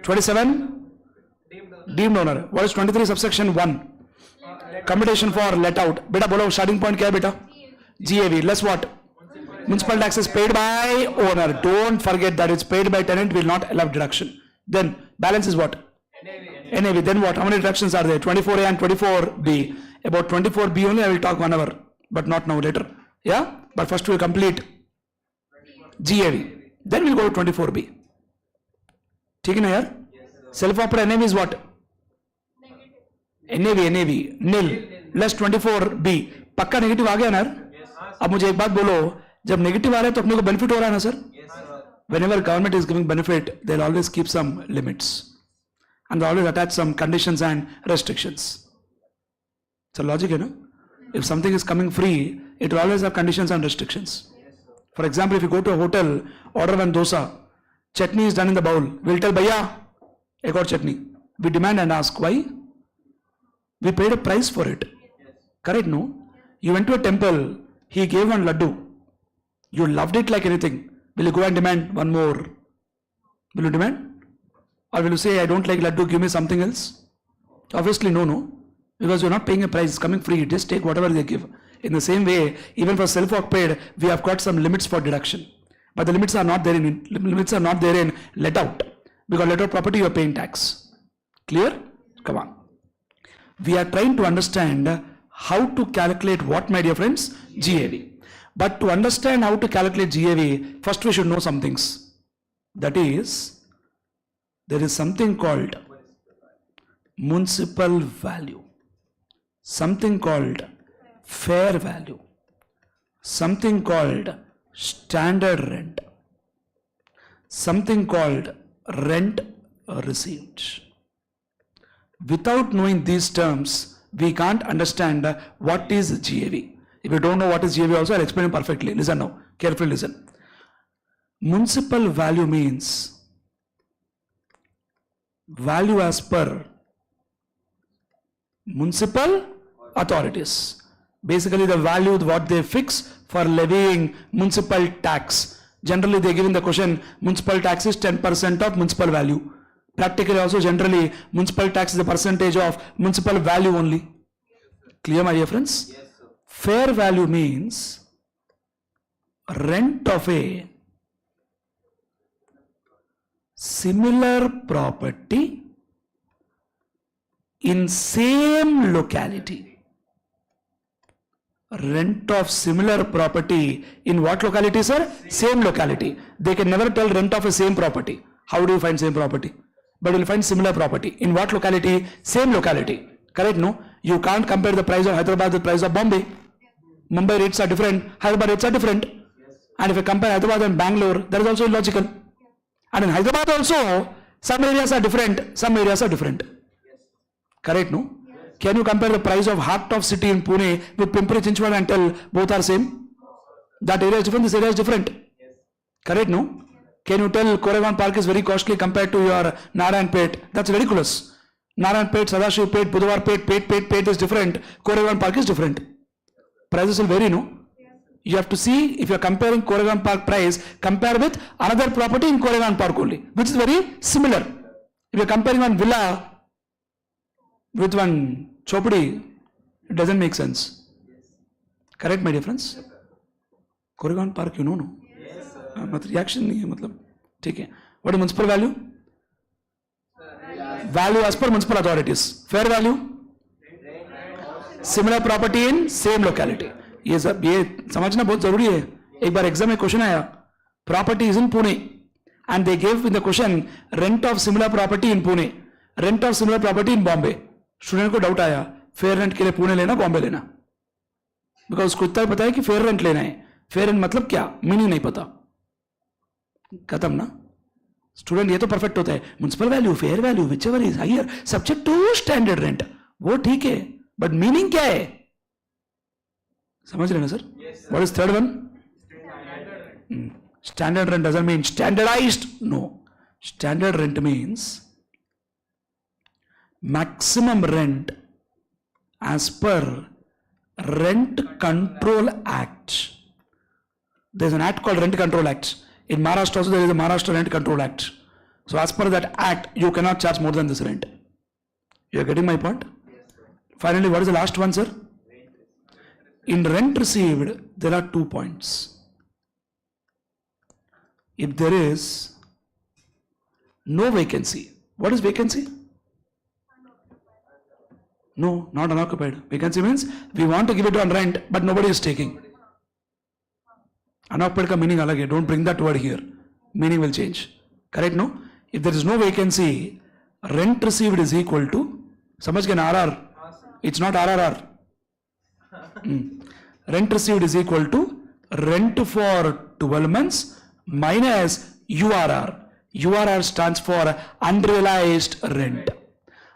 (27) deemed donor. What is 23 subsection 1? Computation for let out. Beta bolo starting point क्या है बेटा? GAV. Less what? Municipal taxes paid by owner. Don't forget that it's paid by tenant, will not allow deduction. Then balance is what? NAV. Then what? How many deductions are there? 24A and 24B. About 24B only I will talk 1 hour, but not now, later. Yeah? But first we will complete GAV. Then we'll go to 24B. ठीक है ना यार? Self occupied NAV is what? NAV nil less 24B, पक्का negative आ गया ना यार? अब मुझे एक बात बोलो, जब नेगेटिव आ रहा है तो अपने को बेनिफिट हो रहा है ना sir? Whenever government is giving benefit, they'll always keep some limits and they always attach some conditions and restrictions. So logic है ना? If something is coming free, it will always have conditions and restrictions. For example, if you go to a hotel, order one dosa, chutney is done in the bowl, we'll tell भैया एक और chutney. We demand and ask why? We paid a price for it. Correct, no? You went to a temple, he gave one laddu. You loved it like anything. Will you go and demand one more? Will you demand? Or will you say, I don't like laddu, give me something else? Obviously, no. Because you're not paying a price, it's coming free. Just take whatever they give. In the same way, even for self-occupied, we have got some limits for deduction. But the limits are not there in let out. Because let out property, you're paying tax. Clear? Come on. We are trying to understand how to calculate what, my dear friends? GAV. But to understand how to calculate GAV, first we should know some things. That is, there is something called municipal value, something called fair value, something called standard rent, something called rent received. Without knowing these terms, we can't understand what is GAV. If you don't know what is GAV also, I'll explain it perfectly. Listen now, carefully listen. Municipal value means value as per municipal authorities. Basically the value what they fix for levying municipal tax. Generally they give in the question, municipal tax is 10% of municipal value. Practically also generally municipal tax is the percentage of municipal value only. Clear, my dear friends? Yes, sir. Fair value means rent of a similar property in same locality. Rent of similar property in what locality, sir? Same locality. They can never tell rent of a same property. How do you find same property? But you will find similar property. In what locality? Same locality. Correct, no? You can't compare the price of Hyderabad with the price of Bombay. Mumbai rates are different, Hyderabad rates are different. And if you compare Hyderabad and Bangalore, that is also illogical. And in Hyderabad also, some areas are different, some areas are different. Correct, no? Can you compare the price of heart of city in Pune with Pimpri Chinchwad and tell both are same? That area is different, this area is different. Correct, no? Can you tell Koregaon Park is very costly compared to your Narayanpet? That's ridiculous. Narayanpet, Sadashivpet, Budhavarpet, is different. Koregaon Park is different. Prices will vary, no? You have to see, if you are comparing Koregaon Park price, compare with another property in Koregaon Park only, which is very similar. If you are comparing one villa with one chopadi, it doesn't make sense. Correct, my dear friends? Koregaon Park, you know, no? मतलब reaction नहीं है, मतलब ठीक है. What is municipal value? Value as per municipal authorities. Fair value? Similar property in same locality. ये सब ये समझना बहुत जरूरी है. एक बार एग्जाम में क्वेश्चन आया, property is in Pune and they gave in the question rent of similar property in Pune, rent of similar property in Bombay. Student को डाउट आया, फेयर रेंट के लिए पुणे लेना बॉम्बे लेना, बिकॉज उसको इतना पता है कि फेयर रेंट लेना है. फेयर रेंट मतलब क्या, मीनिंग नहीं पता, खत्म ना. स्टूडेंट ये तो परफेक्ट होता है, municipal value, fair value, whichever is higher subject to standard rent, वो ठीक है, बट मीनिंग क्या है, समझ रहे ना sir? What is third one? Standard rent doesn't mean standardized, no. Standard rent means maximum rent as per Rent Control Act. There is an act called Rent Control Act. In Maharashtra also there is a Maharashtra Rent Control Act. So as per that act, you cannot charge more than this rent. You are getting my point? Finally, what is the last one, sir? In rent received, there are 2 points. If there is no vacancy, what is vacancy? No, not unoccupied. Vacancy means we want to give it on rent, but nobody is taking. Unoccupied ka meaning alag hai. Don't bring that word here. Meaning will change. Correct, no? If there is no vacancy, rent received is equal to, समझ गए ना, RR? It's not RRR. Rent received is equal to rent for 12 months minus URR. URR stands for unrealized rent.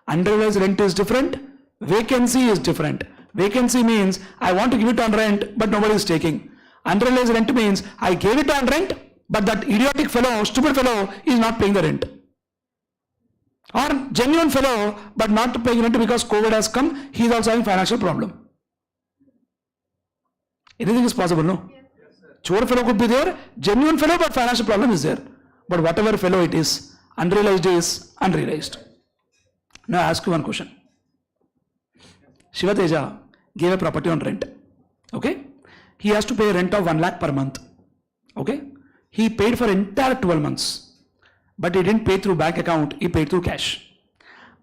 Unrealized rent is different. Vacancy is different. Vacancy means I want to give it on rent, but nobody is taking. Unrealized rent means I gave it on rent, but that idiotic fellow, stupid fellow is not paying the rent. Or genuine fellow, but not paying rent because COVID has come, he is also having financial problem. Anything is possible, no? Chore fellow could be there, genuine fellow, but financial problem is there. But whatever fellow it is, unrealized is unrealized. Now I ask you one question. Shiva Teja gave a property on rent. Okay? He has to pay a rent of 1 lakh per month. Okay? He paid for entire 12 months. But he didn't pay through bank account, he paid through cash.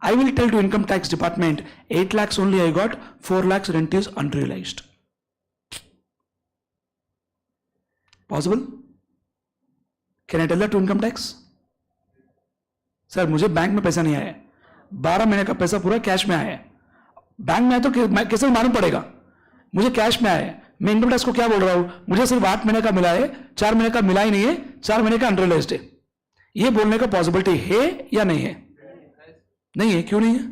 I will tell to income tax department, 8 lakhs only I got, 4 lakhs rent is unrealized. Possible? Can I tell that to income tax? Sir मुझे bank में पैसा नहीं आया है, 12 महीने का पैसा पूरा कैश में आया है. बैंक में आया तो कैसे मालूम पड़ेगा? मुझे कैश में आया है. मैं इनकम टैक्स को क्या बोल रहा हूं? मुझे सिर्फ 8 महीने का मिला है, 4 महीने का मिला ही नहीं है, 4 महीने का अनरियलाइज्ड है. ये बोलने का पॉसिबिलिटी है या नहीं है? नहीं है. क्यों नहीं है?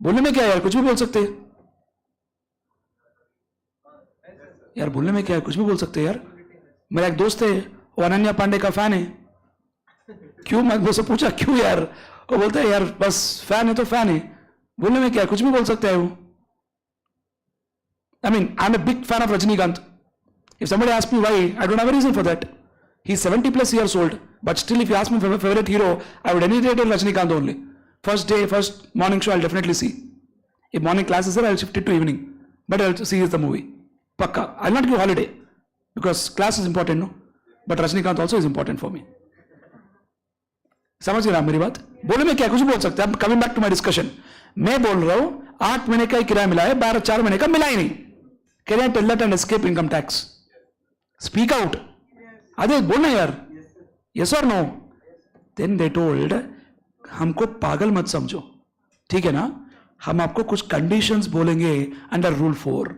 बोलने में क्या है यार, कुछ भी बोल सकते हैं यार. बोलने में क्या है, कुछ भी बोल सकते हैं यार. मेरा एक दोस्त है, वो अनन्या पांडे का फैन है. क्यों? मैं उससे पूछा क्यों यार, वो बोलता है यार बस फैन है तो फैन है. बोलने में क्या है, कुछ भी बोल सकता है वो. I mean, I'm a big fan of Rajinikanth. If somebody asks me why, I don't have a reason for that. He's 70 plus years old, but still if you ask me for my favorite hero, I would any day tell Rajinikanth only. First day, first morning show, I'll definitely see. If morning class is there, I'll shift it to evening. But I'll see the movie. Pakka. I'll not give holiday. Because class is important, no? But Rajinikanth also is important for me. समझ गए आप मेरी बात? बोले में क्या, कुछ बोल सकते हैं. Coming back to my discussion. मैं बोल रहा हूं 8 महीने का ही किराया मिला है, 4 महीने का मिला ही नहीं. Can I tell that and escape income tax? Speak out. अरे बोलना यार. Yes or no? Then they told, हमको पागल मत समझो, ठीक है ना? हम आपको कुछ कंडीशंस बोलेंगे under rule 4.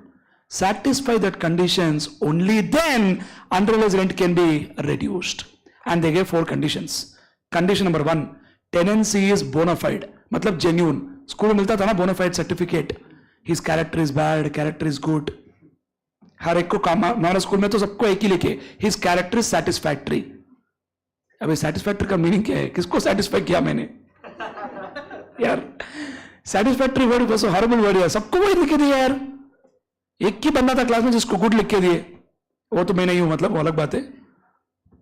Satisfy that conditions, only then unrealized rent can be reduced. And they gave 4 conditions. Condition number 1, tenancy is bona fide, मतलब genuine. स्कूल में मिलता था ना bona fide certificate. His character is bad, character is good. हर एक को काम, हमारे school में तो सबको एक ही लिखे, his character is satisfactory. अबे satisfactory का मीनिंग क्या है? किसको satisfy किया मैंने यार? satisfactory वर्ड बस हॉरिबल वर्ड है. सबको वही लिखे दिया यार. एक ही बंदा था क्लास में जिसको गुड लिख के दिए, वो तो मैं नहीं हूं, मतलब वो अलग बात है.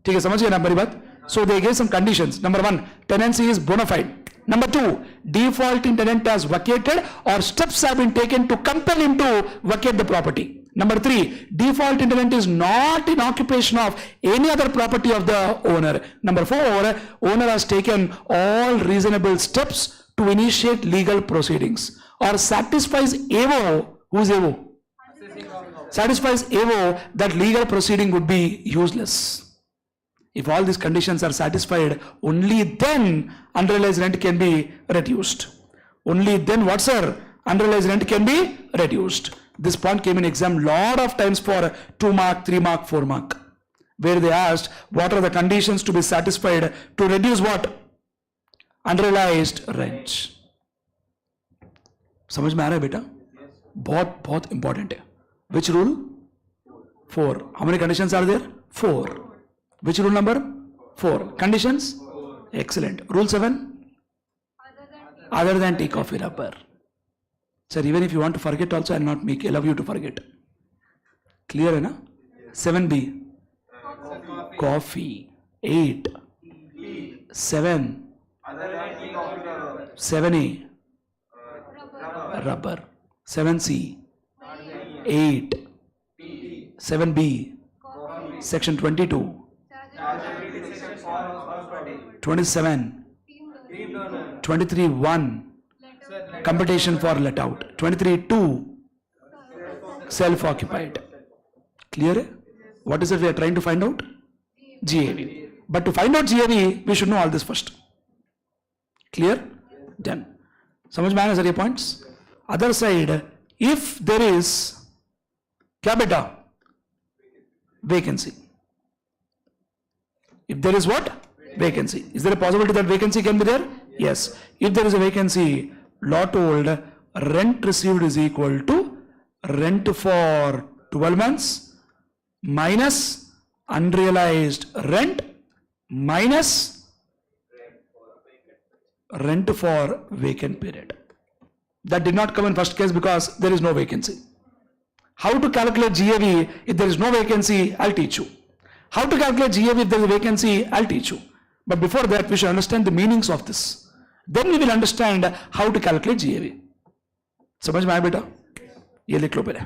ठीक है, समझिए ना मेरी बात. So they gave some conditions. Number 1, tenancy is bona fide. Number 2, defaulting tenant has vacated or steps have been taken to compel him to vacate the property. Number 3, defaulting tenant is not in occupation of any other property of the owner. Number 4, owner has taken all reasonable steps to initiate legal proceedings or satisfies AVO. Who is AVO? Satisfies AVO that legal proceeding would be useless. If all these conditions are satisfied, only then unrealized rent can be reduced. Only then what, sir? Unrealized rent can be reduced. This point came in exam lot of times for 2 mark, 3 mark, 4 mark, where they asked what are the conditions to be satisfied to reduce what? Unrealized rent. समझ में आ रहा है बेटा? बहुत बहुत important है. Which rule? 4. How many conditions are there? 4. Which rule number? 4. Conditions? Excellent. Rule 7? Other than tea, coffee, rubber. Sir, even if you want to forget also, I'll not allow you to forget. Clear है ना? 7B. Coffee. 8. 7. 7A. Rubber. 7C. 8. 7B. Section 22. 27, 23(1), computation for let out, 23(2), self-occupied. Clear? What is it we are trying to find out? GAV. But to find out GAV, we should know all this first. Clear? Done. समझ में आया sir ये points? Other side, if there is क्या बेटा? Vacancy. If there is what? Vacancy. Is there a possibility that vacancy can be there? Yes. If there is a vacancy, law told rent received is equal to rent for 12 months minus unrealized rent minus rent for vacant period. That did not come in first case because there is no vacancy. How to calculate GAV if there is no vacancy, I'll teach you. How to calculate GAV if there is a vacancy, I'll teach you. But before that, we should understand the meanings of this. Then we will understand how to calculate GAV. समझ में आया बेटा? ये लिख लो पहले.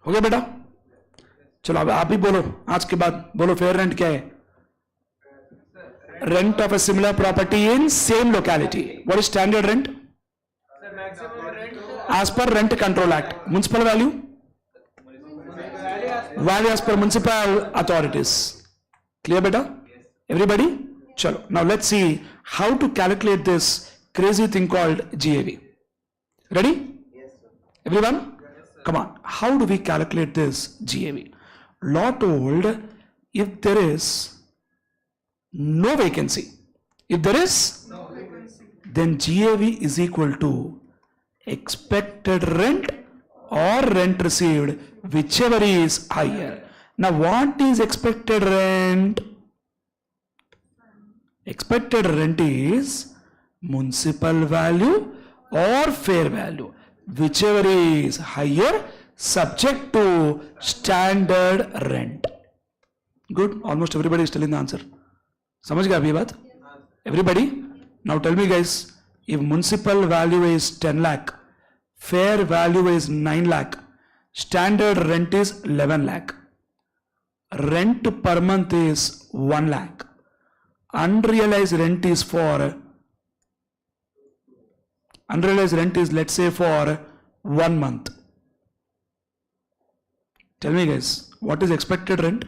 हो गया बेटा? चलो अब आप ही बोलो. आज के बाद बोलो फेयर रेंट क्या है? Rent of a similar property in same locality. What is standard rent? Sir, maximum rent As per Rent Control Act. Municipal value? Value as per municipal authorities. Clear beta? Everybody? Chalo. Now let's see how to calculate this crazy thing called GAV. Ready? Yes, sir. Everyone? Come on. How do we calculate this GAV? Law told if there is no vacancy. If there is no vacancy, then GAV is equal to expected rent or rent received, whichever is higher. Now what is expected rent? Expected rent is municipal value or fair value, whichever is higher, subject to standard rent. Good. Almost everybody is telling the answer. समझ गया अभी बात? Everybody? Now tell me guys, if municipal value is 10 lakh, fair value is 9 lakh, standard rent is 11 lakh, rent per month is 1 lakh, unrealized rent is let's say for 1 month. Tell me guys, what is expected rent?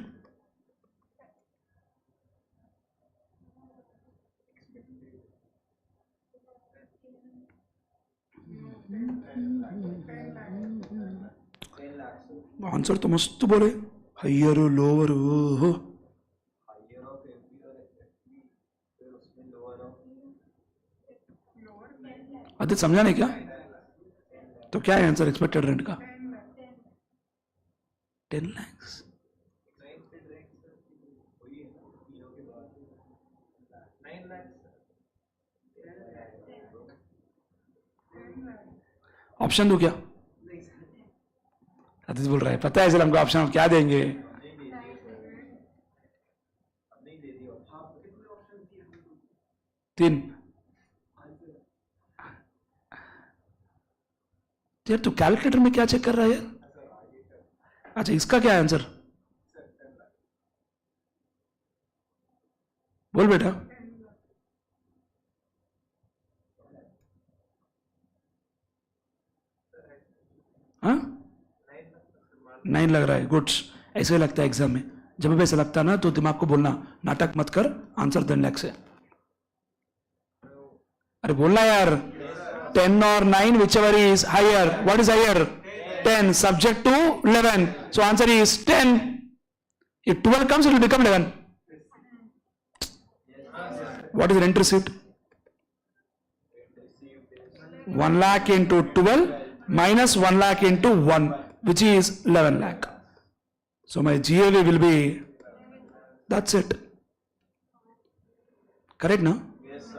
10 lakhs. Answer तो मस्त बोले, higher lower, Higher of FD और FD, फिर उसमें lower of Aditya समझा नहीं क्या? तो क्या है आंसर एक्सपेक्टेड रेंट का? 10 lakhs. expected rent sir, वही है ना, तीनों के बाद 9 lakhs ऑप्शन दो क्या? आदित्य बोल रहा है पता है सर हमको ऑप्शन, हम क्या देंगे? नहीं दे दी ऑप्शन. 3. यार तू कैलकुलेटर में क्या चेक कर रहा है यार? अच्छा इसका क्या है आंसर? बोल बेटा. हाँ 9 लग रहा है. गुड्स. ऐसे ही लगता है एग्जाम में. जब भी ऐसा लगता है ना तो दिमाग को बोलना नाटक मत कर, आंसर 10 लाख से. अरे बोलना यार. 10 or 9 whichever is higher. What is higher? 10 subject to 11. So answer is 10. If 12 comes it will become 11. What is rent received? 1 lakh into 12 minus 1 lakh into 1 which is 11 lakh. So my GAV will be, that's it. Correct now?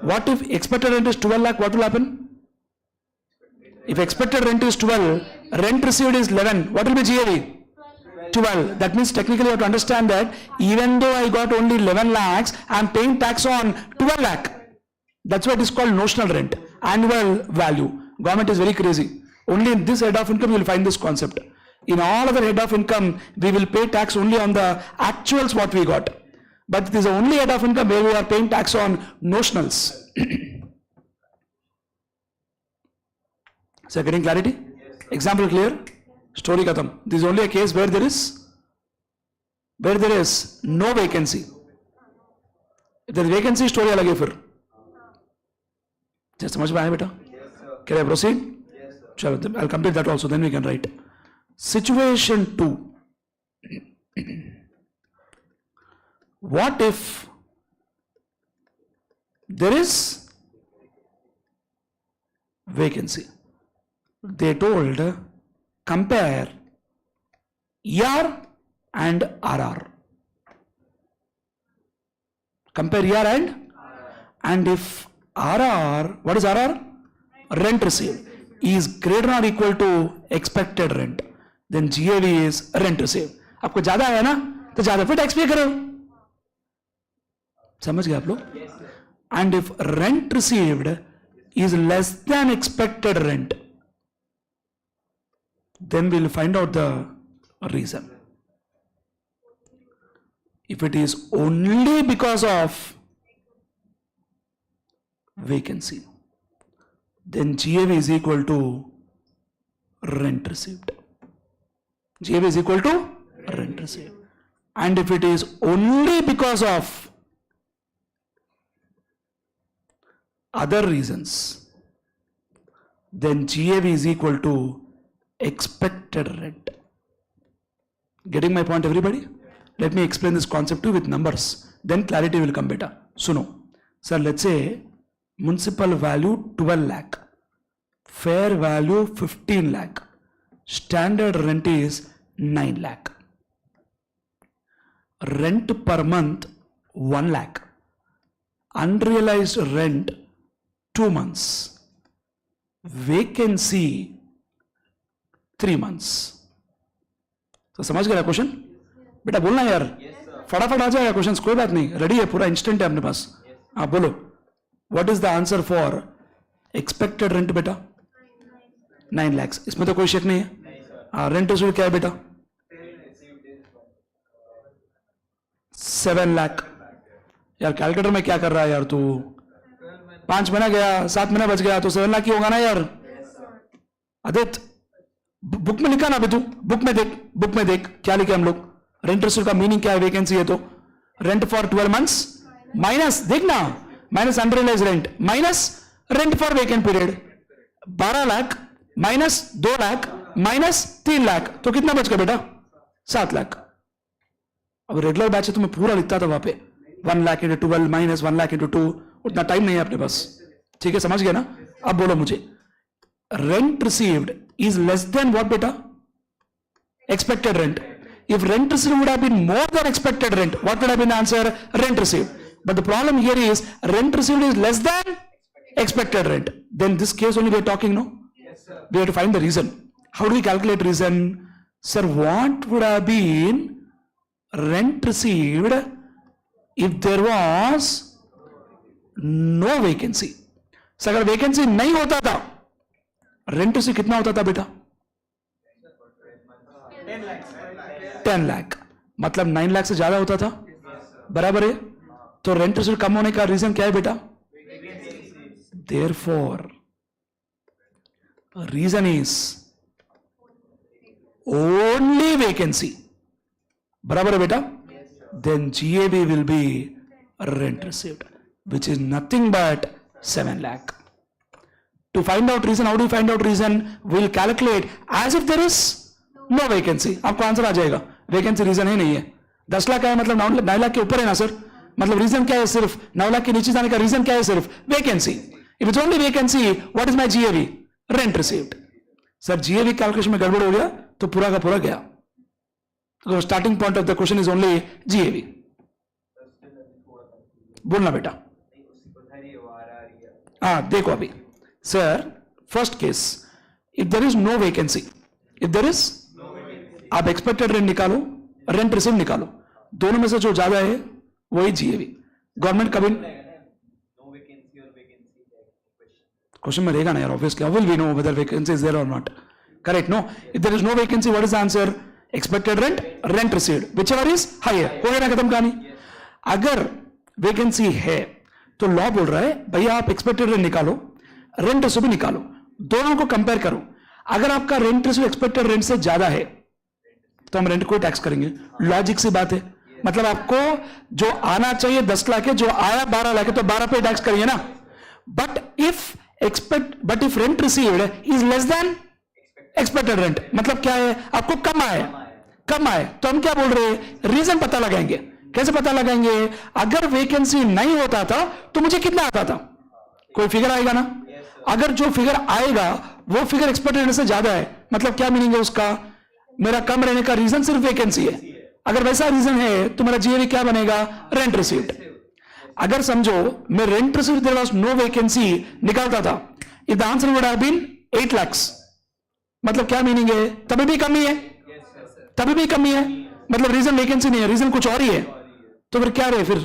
What if expected rent is 12 lakh? What will happen? If expected rent is 12, rent received is 11, what will be GAV? 12. That means technically you have to understand that even though I got only 11 lakhs, I am paying tax on 12 lakh. That's why it is called notional rent, annual value. Government is very crazy. Only in this head of income you will find this concept. In all other head of income, we will pay tax only on the actuals what we got. But it is the only head of income where we are paying tax on notionals. So getting clarity? Example clear? Story khatam. This is only a case where there is no vacancy. If there is vacancy, story alag hai fir. Just समझ में आया बेटा? Can I proceed? चलो, I'll complete that also. Then we can write. Situation 2. What if there is vacancy? They told compare ER and RR. Compare ER and if RR, what is RR? Rent received is greater or equal to expected rent, then GAV is rent received. आपको ज्यादा है ना तो ज्यादा फिर tax पे करो. समझ गए आप लोग? And if rent received is less than expected rent, then we'll find out the reason. If it is only because of vacancy, then GAV is equal to rent received. GAV is equal to rent received. And if it is only because of other reasons, then GAV is equal to expected rent. Getting my point, everybody? Let me explain this concept to you with numbers. Then clarity will come better. Suno. Sir, let's say municipal value 12 lakh. Fair value 15 lakh. Standard rent is 9 lakh. Rent per month 1 lakh. Unrealized rent 2 months. Vacancy 3 months. तो समझ गया question? बेटा बोलना यार. फटाफट आ जाएगा question, कोई बात नहीं, रेडी है, पूरा इंस्टेंट है अपने पास. आप बोलो. What is the answer for expected rent बेटा? 9 lakhs. इसमें तो कोई शक नहीं है. रेंट रिसीव्ड क्या है बेटा? 7 लाख. यार कैलकुलेटर में क्या कर रहा है यार तू? 5 महीना गया, 7 महीना बच गया तो 7 लाख ही होगा ना यार. आदित्य बुक में लिखा ना अभी तू, बुक में देख क्या लिखे हम लोग. रेंट रिसीव्ड का मीनिंग क्या है? वैकेंसी है तो रेंट फॉर 12 months माइनस, देखना, minus unrealise rent minus rent for vacant period. 12 lakh minus 2 lakh minus 3 lakh, तो कितना बच गया बेटा? 7 लाख। अब रेगुलर बैच है तो मैं पूरा लिखता था वहां पे 1 lakh into 12 minus 1 lakh into 2, उतना टाइम नहीं है अपने पास। ठीक है, समझ गया ना? अब बोलो मुझे, rent received is less than what बेटा? Expected rent. If rent received would have been more than expected rent, what would have been the answer? Rent received. But the problem here is rent received is less than expected rent. Then this case only we are talking, no? Yes, sir. We have to find the reason. How do we calculate reason? Sir, what would have been rent received if there was no vacancy? So अगर vacancy नहीं होता था, rent received कितना होता था बेटा? 10 लाख, मतलब 9 लाख से ज्यादा होता था, बराबर है? तो रेंट रिसीव कम होने का रीजन क्या है बेटा? Therefore reason is only vacancy, बराबर है बेटा? Then GAV will be rent received which is nothing but 7 lakh. To find out reason, how do you find out reason? We'll calculate as if there is no vacancy. आपको answer आ जाएगा, vacancy reason है नहीं है। 10 लाख है मतलब 9 लाख के ऊपर है ना सर, मतलब रीजन क्या है? सिर्फ 9 लाख के नीचे जाने का रीजन क्या है? सिर्फ vacancy. If it's only vacancy, what is my GAV? Rent received. Sir GAV calculation में गड़बड़ हो गया तो पूरा का पूरा गया। तो starting point of the question is only GAV. बोलना बेटा। हाँ देखो अभी sir, first case, if there is no vacancy, if there is, आप एक्सपेक्टेड रेंट निकालो, रेंट रिसीव निकालो, दोनों में से जो ज्यादा है वही जीएवी। गवर्नमेंट कभी क्वेश्चन में रहेगा ना यार, obviously will we know whether vacancy is there और not, correct? No, if there is no vacancy what is the answer? Expected rent, rent received, whichever is higher. हो गया ना, खत्म कहानी। अगर वैकेंसी है तो लॉ बोल रहा है भैया आप एक्सपेक्टेड रेंट निकालो, रेंट रिसीव भी निकालो, दोनों को कंपेयर करो। अगर आपका रेंट रिसीव एक्सपेक्टेड रेंट से ज्यादा है तो हम रेंट को टैक्स करेंगे, लॉजिक सी बात है। मतलब आपको जो आना चाहिए 10 लाख है, जो आया 12 लाख है, तो 12 पे टैक्स करिए ना। But if rent received is less than expected rent, मतलब क्या है? आपको कम आए तो हम क्या बोल रहे हैं? रीजन पता लगाएंगे। कैसे पता लगाएंगे? अगर वैकेंसी नहीं होता था तो मुझे कितना आता था? कोई फिगर आएगा ना। अगर जो फिगर आएगा वो फिगर एक्सपेक्टेड रेंट से ज्यादा है, मतलब क्या मीनिंग है उसका? मेरा कम रहने का रीजन सिर्फ वैकेंसी है। अगर वैसा रीजन है तो मेरा जीएवी क्या बनेगा? Rent received. अगर समझो मैं rent received there was no vacancy निकालता था, if the answer would have been 8 lakhs, मतलब क्या मीनिंग है? तभी भी कमी है, तभी भी कमी है, मतलब रीजन वैकेंसी नहीं है, रीजन कुछ और ही है। तो फिर क्या रहे? फिर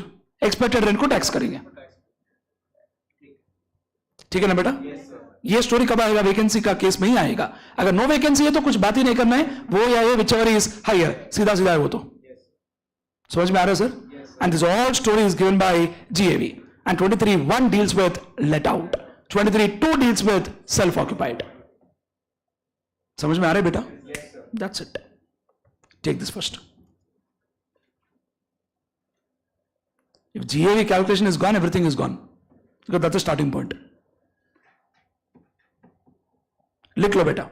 एक्सपेक्टेड रेंट को टैक्स करेंगे। ठीक है ना बेटा? ये स्टोरी कब आएगा? वैकेंसी का केस में ही आएगा। अगर नो वैकेंसी है तो कुछ बात ही नहीं करना है, वो या ये व्हिचएवर इज हायर, सीधा सीधा है वो। तो समझ में आ रहा है sir? And this all story is given by GAV. And 23(1) deals with let out, 23(2) deals with self occupied. समझ में आ रहा है बेटा? That's it. Take this first. If GAV calculation is gone, everything is gone. Because that's the starting point. लिख लो बेटा।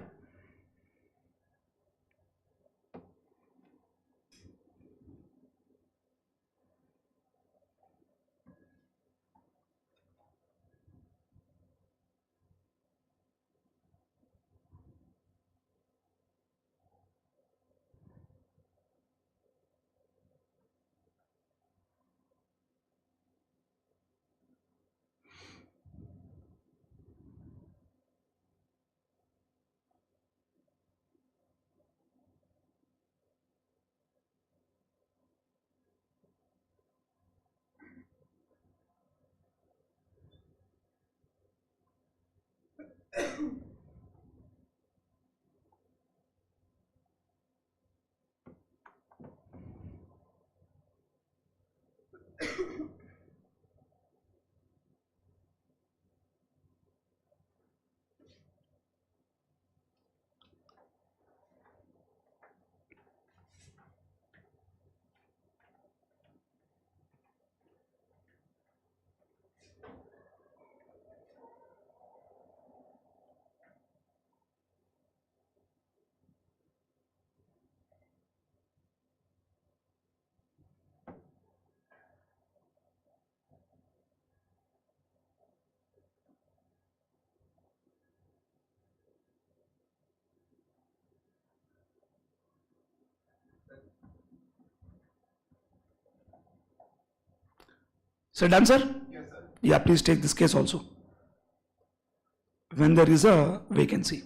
So done, sir? Yes, sir. Yeah, please take this case also. When there is a vacancy.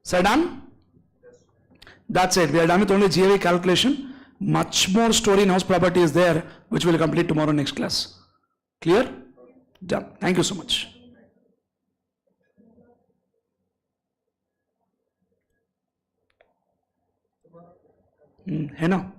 So done? That's it. We are done with only GAV calculation. Much more story in house property is there, which we'll complete tomorrow next class. Clear? Done. Thank you so much. है ना?